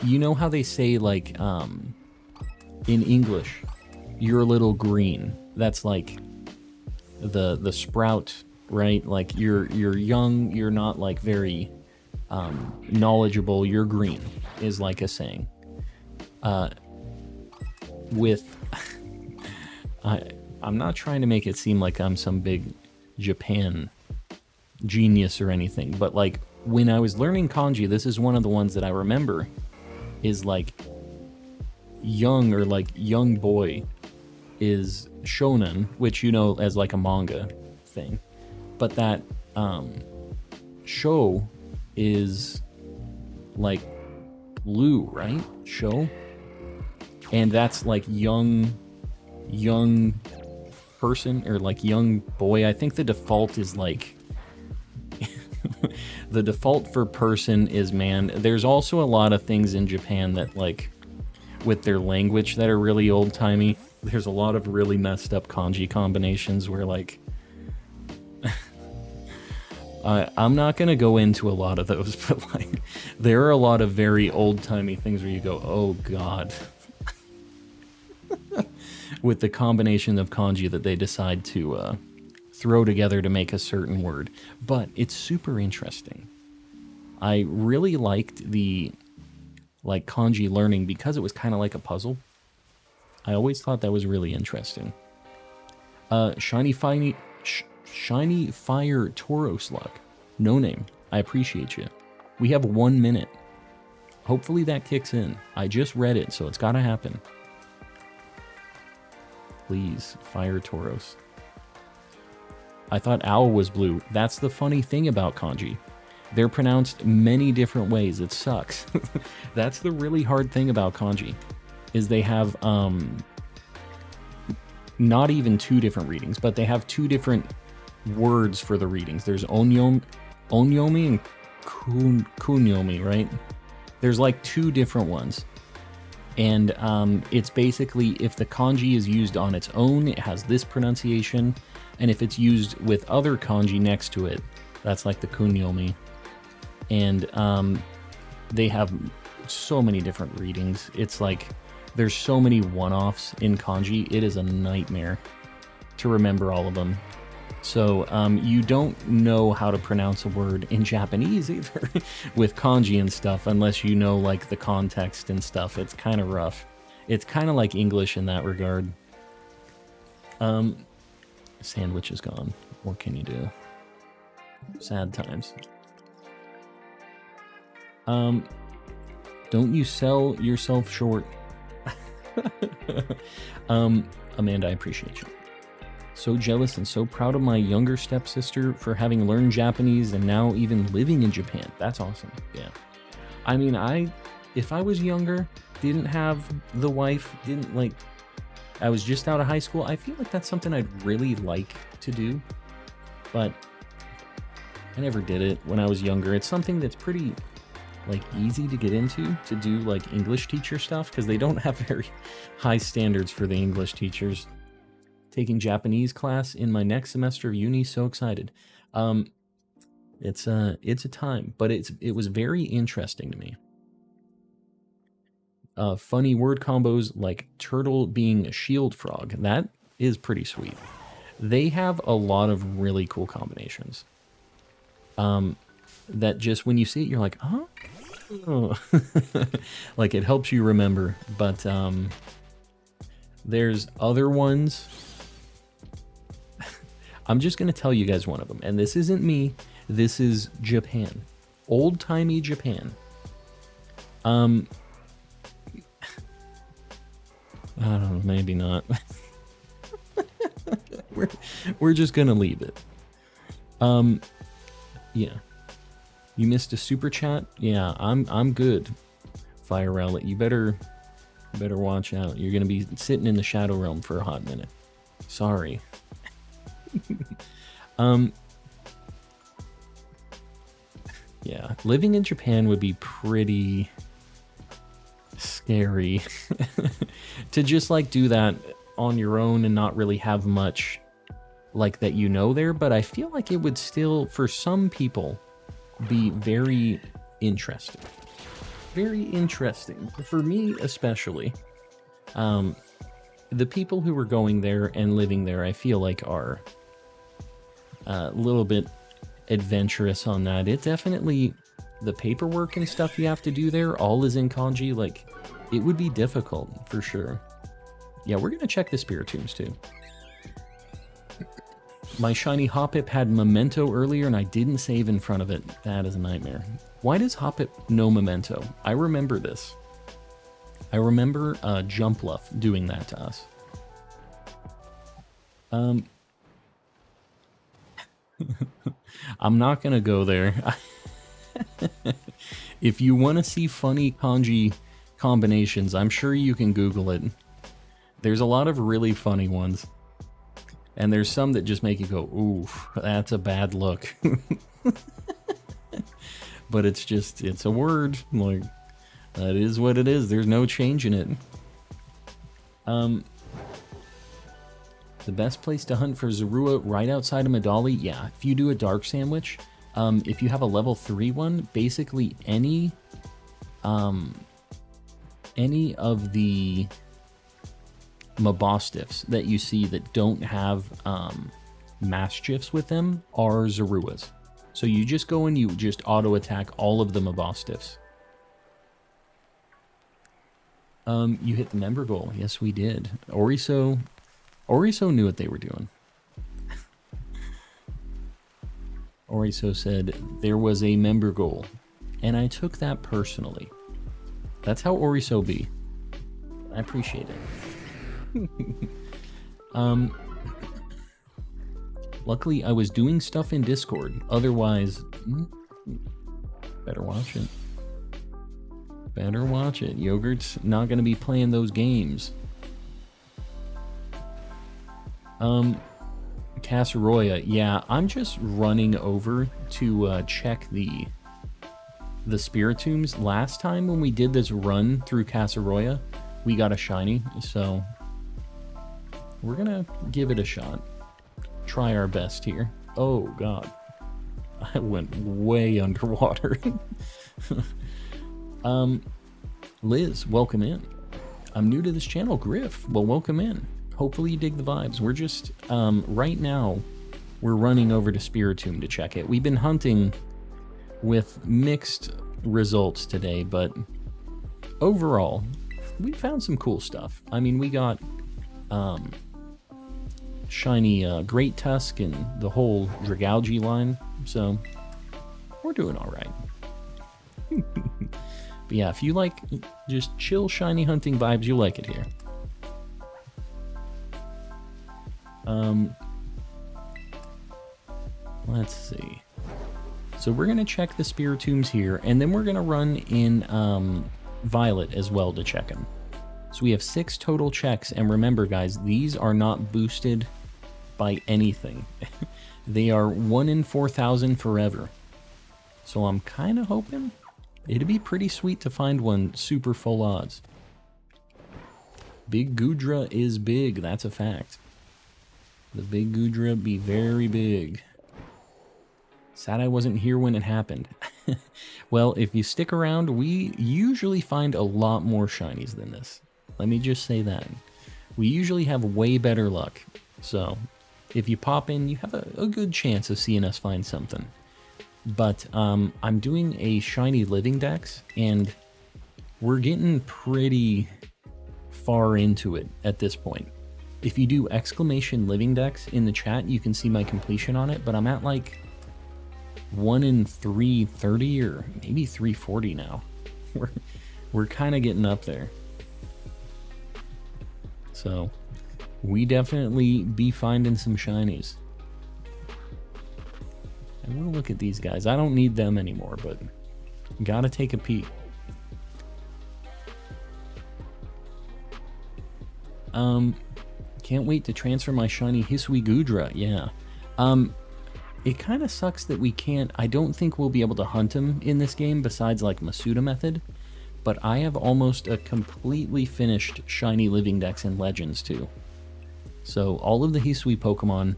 you know how they say like, in English, you're a little green. That's like the sprout, right? Like you're young. You're not like very knowledgeable. You're green is like a saying. I'm not trying to make it seem like I'm some big Japan genius or anything, but like when I was learning kanji, this is one of the ones that I remember is like young or like young boy is shonen, which you know as like a manga thing, but that sho is like blue, right? Sho, and that's like young person or like young boy. I think the default is like the default for person is man. There's also a lot of things in Japan that like with their language that are really old-timey. There's a lot of really messed up kanji combinations where like I'm not gonna go into a lot of those, but like there are a lot of very old-timey things where you go, oh god. With the combination of kanji that they decide to throw together to make a certain word. But it's super interesting. I really liked the like kanji learning because it was kind of like a puzzle. I always thought that was really interesting. Shiny Fire Tauros luck. No name. I appreciate you. We have 1 minute. Hopefully that kicks in. I just read it, so it's gotta happen. Please, fire Tauros. I thought owl was blue. That's the funny thing about kanji. They're pronounced many different ways. It sucks. That's the really hard thing about kanji, is they have not even 2 different readings, but they have 2 different words for the readings. There's onyomi and kunyomi, right? There's like 2 different ones. And it's basically, if the kanji is used on its own, it has this pronunciation. And if it's used with other kanji next to it, that's like the kunyomi. And they have so many different readings. It's like, there's so many one-offs in kanji. It is a nightmare to remember all of them. So you don't know how to pronounce a word in Japanese either with kanji and stuff, unless you know like the context and stuff. It's kind of rough. It's kind of like English in that regard. Sandwich is gone. What can you do? Sad times. Don't you sell yourself short. Amanda, I appreciate you. So jealous and so proud of my younger stepsister for having learned Japanese and now even living in Japan. That's awesome. Yeah. I mean, if I was younger, didn't have the wife, I was just out of high school, I feel like that's something I'd really like to do, but I never did it when I was younger. It's something that's pretty easy to get into, to do like English teacher stuff, because they don't have very high standards for the English teachers. Taking Japanese class in my next semester of uni, so excited. It's a time, but it was very interesting to me. Funny word combos like turtle being a shield frog. That is pretty sweet. They have a lot of really cool combinations. That just when you see it, you're like, huh? Oh. Like it helps you remember. But there's other ones. I'm just going to tell you guys one of them. And this isn't me. This is Japan. Old-timey Japan. I don't know, maybe not. we're just gonna leave it. Yeah. You missed a super chat? Yeah, I'm good. Fire Rowlet, you better watch out. You're gonna be sitting in the Shadow Realm for a hot minute. Sorry. Yeah, living in Japan would be pretty scary to just do that on your own and not really have much that there, but I feel like it would still, for some people, be very interesting. Very interesting. For me especially. The people who are going there and living there, I feel like are a little bit adventurous on that. It definitely, the paperwork and stuff you have to do there, all is in kanji. It would be difficult for sure. Yeah, we're gonna check the spirit tombs too. My shiny Hoppip had memento earlier and I didn't save in front of it. That is a nightmare. Why does Hoppip know memento? I remember this. I remember Jumpluff doing that to us. I'm not gonna go there. If you want to see funny kanji combinations, I'm sure you can Google it. There's a lot of really funny ones. And there's some that just make you go, oof, that's a bad look. But it's a word. That is what it is. There's no change in it. The best place to hunt for Zorua right outside of Medali? Yeah, if you do a dark sandwich, if you have a level 3 one, basically any of the Mabostiffs that you see that don't have Mastiffs with them are Zoruas. So you just go and you just auto attack all of the Mabostiffs. You hit the member goal. Yes, we did. Oriso knew what they were doing. Oriso said, there was a member goal, and I took that personally. That's how Oriso be. I appreciate it. Luckily, I was doing stuff in Discord. Otherwise, better watch it. Better watch it. Yogurt's not going to be playing those games. Casseroya. Yeah, I'm just running over to check the Spiritombs. Last time when we did this run through Casseroya, we got a shiny, so we're gonna give it a shot. Try our best here. Oh god, I went way underwater. Liz, welcome in. I'm new to this channel. Griff, well, welcome in. Hopefully you dig the vibes. We're just right now we're running over to Spiritomb to check it. We've been hunting with mixed results today, but overall we found some cool stuff. I mean, we got shiny Great Tusk and the whole Dragalge line, so we're doing all right. But yeah, if you like just chill shiny hunting vibes, you'll like it here. Let's see. So we're gonna check the Spiritombs here, and then we're gonna run in Violet as well to check them. So we have 6 total checks, and remember guys, these are not boosted by anything. They are 1 in 4,000 forever. So I'm kind of hoping it'd be pretty sweet to find one super full odds. Big Goodra is big, that's a fact. The big Goodra be very big. Sad I wasn't here when it happened. Well, if you stick around, we usually find a lot more shinies than this. Let me just say that. We usually have way better luck. So, if you pop in, you have a good chance of seeing us find something. But I'm doing a Shiny Living Dex, and we're getting pretty far into it at this point. If you do exclamation Living Dex in the chat, you can see my completion on it, but I'm at like 1 in 330 or maybe 340 now. We're kind of getting up there. So we definitely be finding some shinies. I want to look at these guys. I don't need them anymore, but gotta take a peek. Can't wait to transfer my shiny Hisui Goodra. Yeah. It kind of sucks that we can't... I don't think we'll be able to hunt him in this game besides like Masuda method, but I have almost a completely finished Shiny Living Dex in Legends too. So all of the Hisui Pokemon,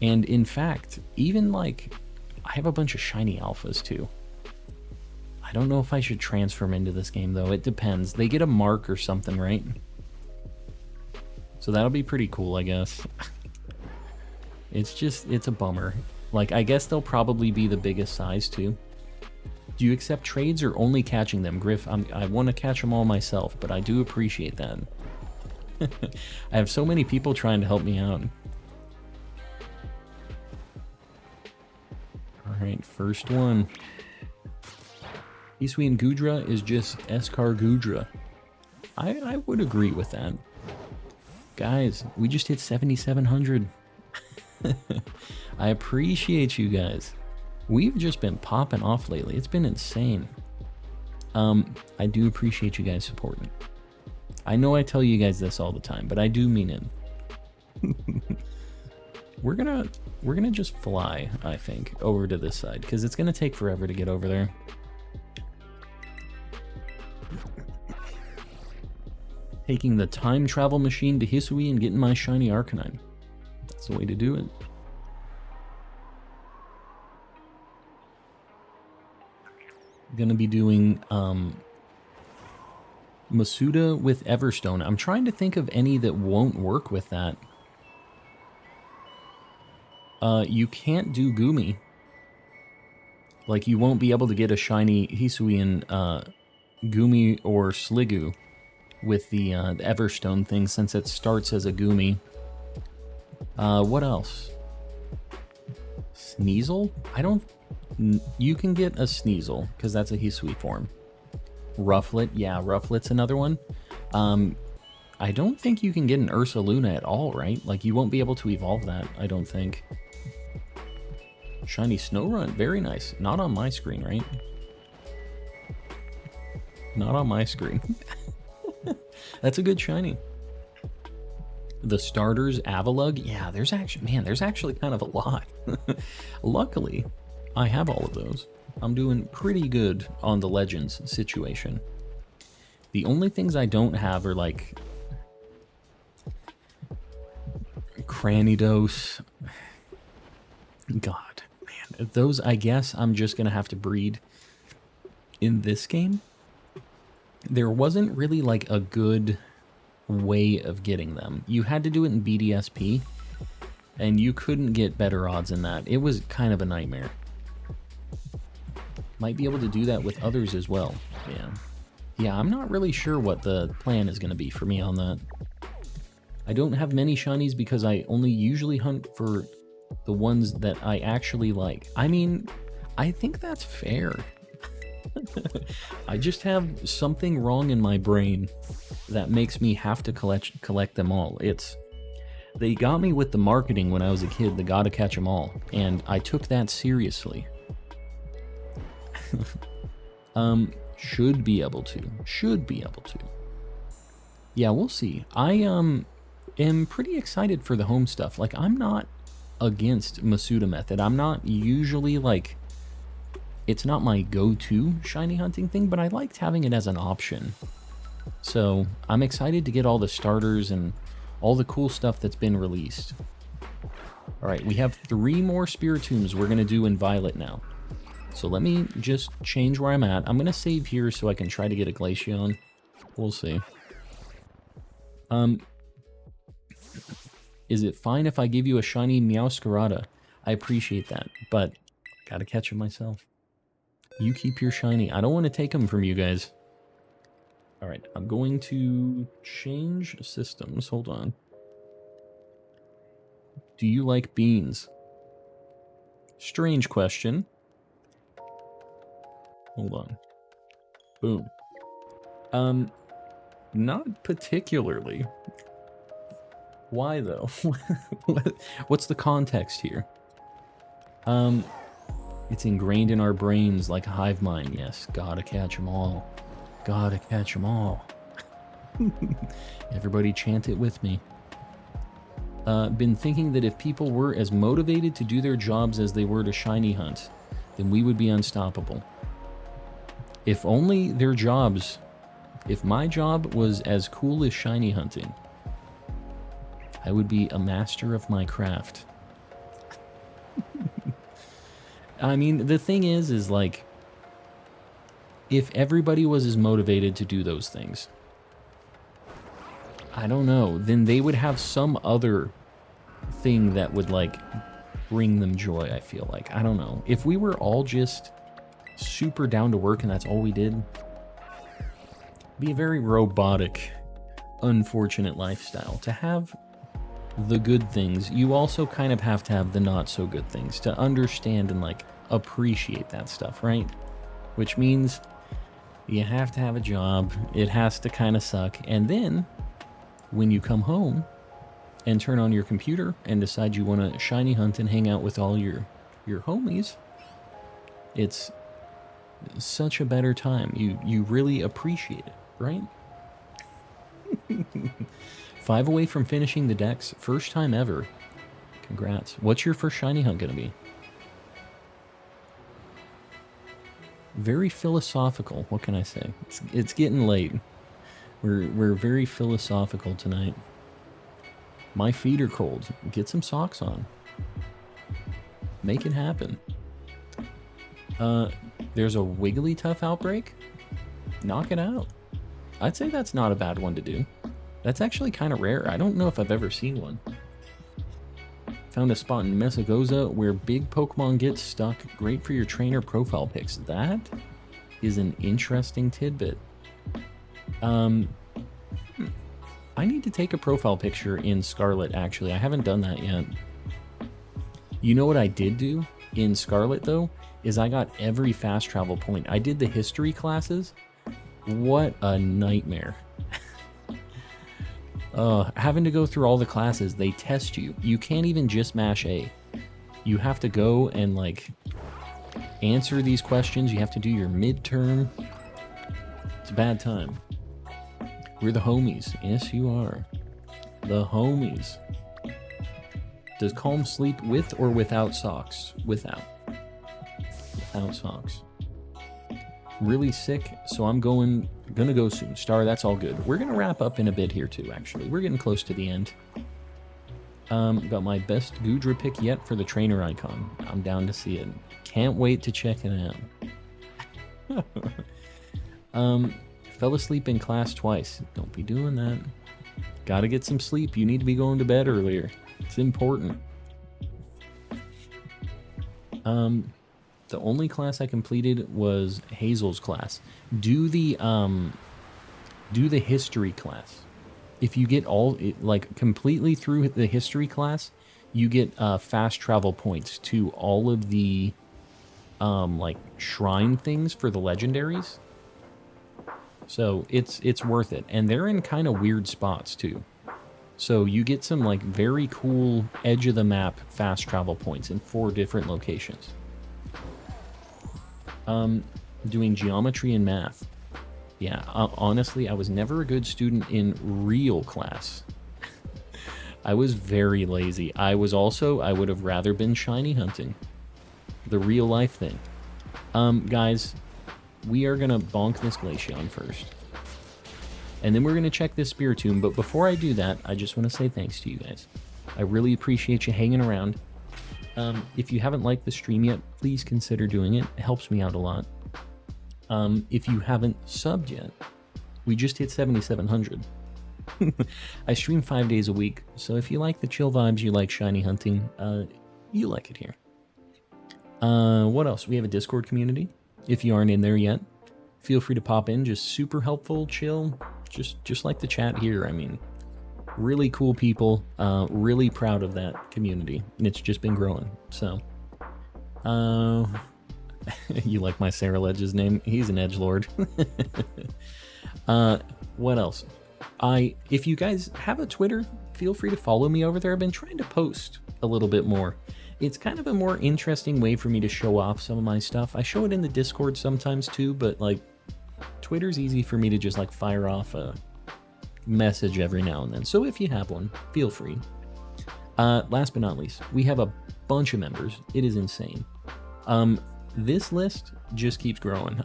and in fact, even like, I have a bunch of Shiny Alphas too. I don't know if I should transfer them into this game though. It depends. They get a mark or something, right? So that'll be pretty cool, I guess. It's a bummer. Like, I guess they'll probably be the biggest size too. Do you accept trades or only catching them? Griff, I want to catch them all myself, but I do appreciate that. I have so many people trying to help me out. Alright, first one. Hisui and Goodra is just Escar Goodra. I would agree with that. Guys, we just hit 7,700. I appreciate you guys. We've just been popping off lately. It's been insane. I do appreciate you guys supporting. I know I tell you guys this all the time, but I do mean it. We're gonna just fly, I think, over to this side, because it's gonna take forever to get over there. Taking the time travel machine to Hisui and getting my shiny Arcanine. That's the way to do it. Gonna be doing Masuda with Everstone. I'm trying to think of any that won't work with that. You can't do Gumi. Like, you won't be able to get a shiny Hisui and Gumi or Sliggoo with the Everstone thing, since it starts as a Gumi. What else? Sneasel? I don't... You can get a Sneasel, because that's a Hisui form. Rufflet, yeah, Rufflet's another one. I don't think you can get an Ursaluna at all, right? Like, you won't be able to evolve that, I don't think. Shiny Snorunt, very nice. Not on my screen, right? Not on my screen. That's a good shiny. The starters, Avalugg, yeah, there's actually kind of a lot. Luckily, I have all of those. I'm doing pretty good on the Legends situation. The only things I don't have are like Cranidos. God, man, those I guess I'm just gonna have to breed in this game. There wasn't really like a good way of getting them. You had to do it in BDSP, and you couldn't get better odds than that. It was kind of a nightmare. Might be able to do that with others as well. Yeah, I'm not really sure what the plan is going to be for me on that. I don't have many shinies because I only usually hunt for the ones that I actually like. I mean, I think that's fair. I just have something wrong in my brain that makes me have to collect them all. They got me with the marketing when I was a kid, the gotta catch them all, and I took that seriously. Should be able to. Yeah, we'll see. I am pretty excited for the home stuff. Like, I'm not against Masuda method. I'm not usually like, it's not my go-to shiny hunting thing, but I liked having it as an option. So I'm excited to get all the starters and all the cool stuff that's been released. All right, we have 3 more Spiritombs we're gonna do in Violet now. So let me just change where I'm at. I'm gonna save here so I can try to get a Glaceon. We'll see. Is it fine if I give you a shiny Meowscarada? I appreciate that, but gotta catch him myself. You keep your shiny. I don't want to take them from you guys. All right, I'm going to change systems. Hold on. Do you like beans? Strange question. Hold on. Boom. Not particularly. Why though? What's the context here? It's ingrained in our brains like a hive mind. Yes, gotta catch them all. Gotta catch them all. Everybody chant it with me. Been thinking that if people were as motivated to do their jobs as they were to shiny hunt, then we would be unstoppable. If only their jobs, if my job was as cool as shiny hunting, I would be a master of my craft. I mean, the thing is like, if everybody was as motivated to do those things, I don't know, then they would have some other thing that would like bring them joy, I feel like. I don't know. If we were all just super down to work and that's all we did, it'd be a very robotic, unfortunate lifestyle. To have the good things, you also kind of have to have the not so good things to understand and like appreciate that stuff, right? Which means you have to have a job, it has to kind of suck, and then when you come home and turn on your computer and decide you want to shiny hunt and hang out with all your homies, it's such a better time. You really appreciate it, right? 5 away from finishing the Dex. First time ever. Congrats. What's your first shiny hunt gonna be? Very philosophical. What can I say? It's getting late. We're very philosophical tonight. My feet are cold. Get some socks on. Make it happen. There's a Wigglytuff outbreak? Knock it out. I'd say that's not a bad one to do. That's actually kind of rare. I don't know if I've ever seen one. Found a spot in Mesagoza where big Pokemon get stuck. Great for your trainer profile pics. That is an interesting tidbit. I need to take a profile picture in Scarlet, actually. I haven't done that yet. You know what I did do in Scarlet, though? Is I got every fast travel point. I did the history classes, What a nightmare. Having to go through all the classes, they test you. You can't even just mash A. You have to go and, like, answer these questions. You have to do your midterm. It's a bad time. We're the homies. Yes, you are. The homies. Does Calm sleep with or without socks? Without. Without socks. Really sick, so I'm gonna go soon. Star, that's all good. We're gonna wrap up in a bit here too, actually. We're getting close to the end. Got my best Goodra pick yet for the trainer icon. I'm down to see it. Can't wait to check it out. Fell asleep in class twice. Don't be doing that. Gotta get some sleep. You need to be going to bed earlier. It's important. The only class I completed was Hazel's class. Do the history class. If you get completely through the history class, you get fast travel points to all of the like shrine things for the legendaries. So it's worth it, and they're in kind of weird spots too. So you get some like very cool edge of the map fast travel points in 4 different locations. Doing geometry and math. Yeah, honestly, I was never a good student in real class. I was very lazy. I would have rather been shiny hunting. The real life thing. Guys, we are gonna bonk this Glaceon first. And then we're gonna check this Spiritomb, but before I do that, I just want to say thanks to you guys. I really appreciate you hanging around. If you haven't liked the stream yet, please consider doing it. It helps me out a lot. If you haven't subbed yet, we just hit 7,700. I stream 5 days a week, so if you like the chill vibes, you like shiny hunting, you like it here. What else? We have a Discord community. If you aren't in there yet, feel free to pop in. Just super helpful, chill, just like the chat here. I mean, really cool people, really proud of that community, and it's just been growing. So, you like my Sarah Ledge's name? He's an edgelord. What else? If you guys have a Twitter, feel free to follow me over there. I've been trying to post a little bit more. It's kind of a more interesting way for me to show off some of my stuff. I show it in the Discord sometimes too, but like Twitter's easy for me to just like fire off a message every now and then. So if you have one, feel free. Last but not least, we have a bunch of members. It is insane. This list just keeps growing.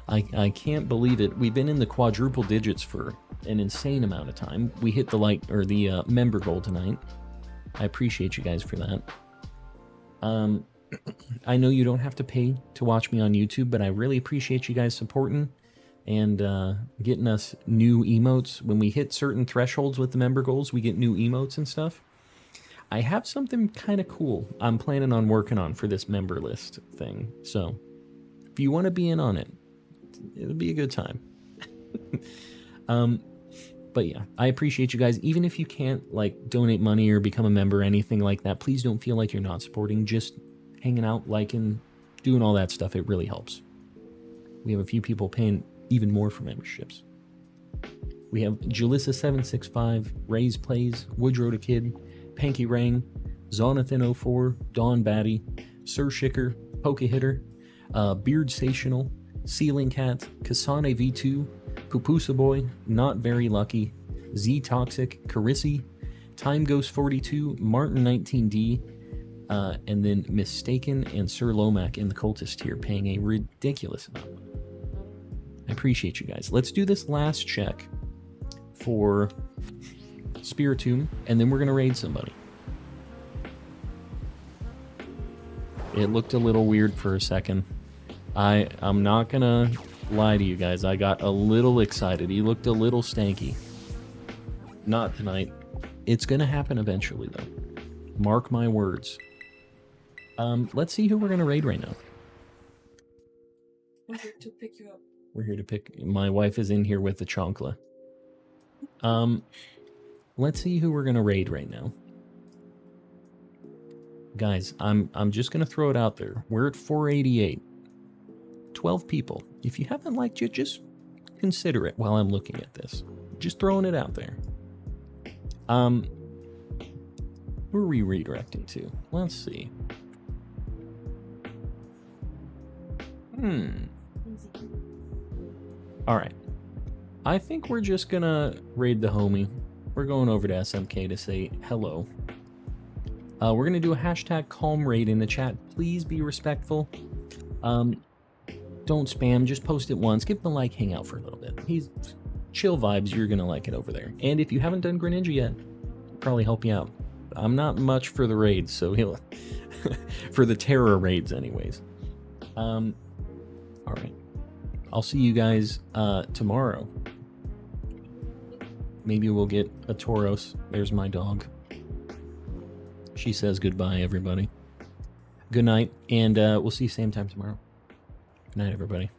I can't believe it. We've been in the quadruple digits for an insane amount of time. We hit the member goal tonight. I appreciate you guys for that. I know you don't have to pay to watch me on YouTube, but I really appreciate you guys supporting and getting us new emotes. When we hit certain thresholds with the member goals, we get new emotes and stuff. I have something kind of cool I'm planning on working on for this member list thing. So if you want to be in on it, it'll be a good time. But yeah, I appreciate you guys. Even if you can't like donate money or become a member or anything like that, please don't feel like you're not supporting. Just hanging out, liking, doing all that stuff. It really helps. We have a few people paying even more for memberships. We have Jalissa765, Ray's Plays, Woodrow the Kid, Panky Rang, Zonathan04, Dawn Batty, Sir Shicker, Pokehitter, Beard Sational, Ceiling Cat, Kasane V2, Pupusa Boy, Not Very Lucky, Z Toxic, Carissi, Time Ghost 42, Martin 19D, and then Mistaken and Sir Lomac in the Cultist tier, paying a ridiculous amount. I appreciate you guys. Let's do this last check for Spiritomb, and then we're going to raid somebody. It looked a little weird for a second. I'm not going to lie to you guys. I got a little excited. He looked a little stanky. Not tonight. It's going to happen eventually, though. Mark my words. Let's see who we're going to raid right now. We're here to pick you up. We're here to pick... My wife is in here with the chancla. Let's see who we're going to raid right now. Guys, I'm just going to throw it out there. We're at 488. 12 people. If you haven't liked it, just consider it while I'm looking at this. Just throwing it out there. Where are we redirecting to? Let's see. Alright. I think we're just gonna raid the homie. We're going over to SMK to say hello. We're gonna do a hashtag calm raid in the chat. Please be respectful. Don't spam, just post it once. Give him a like, hang out for a little bit. He's chill vibes, you're gonna like it over there. And if you haven't done Greninja yet, I'll probably help you out. I'm not much for the raids, so he'll for the Terra raids anyways. Alright. I'll see you guys tomorrow. Maybe we'll get a Tauros. There's my dog. She says goodbye, everybody. Good night, and we'll see you same time tomorrow. Good night, everybody.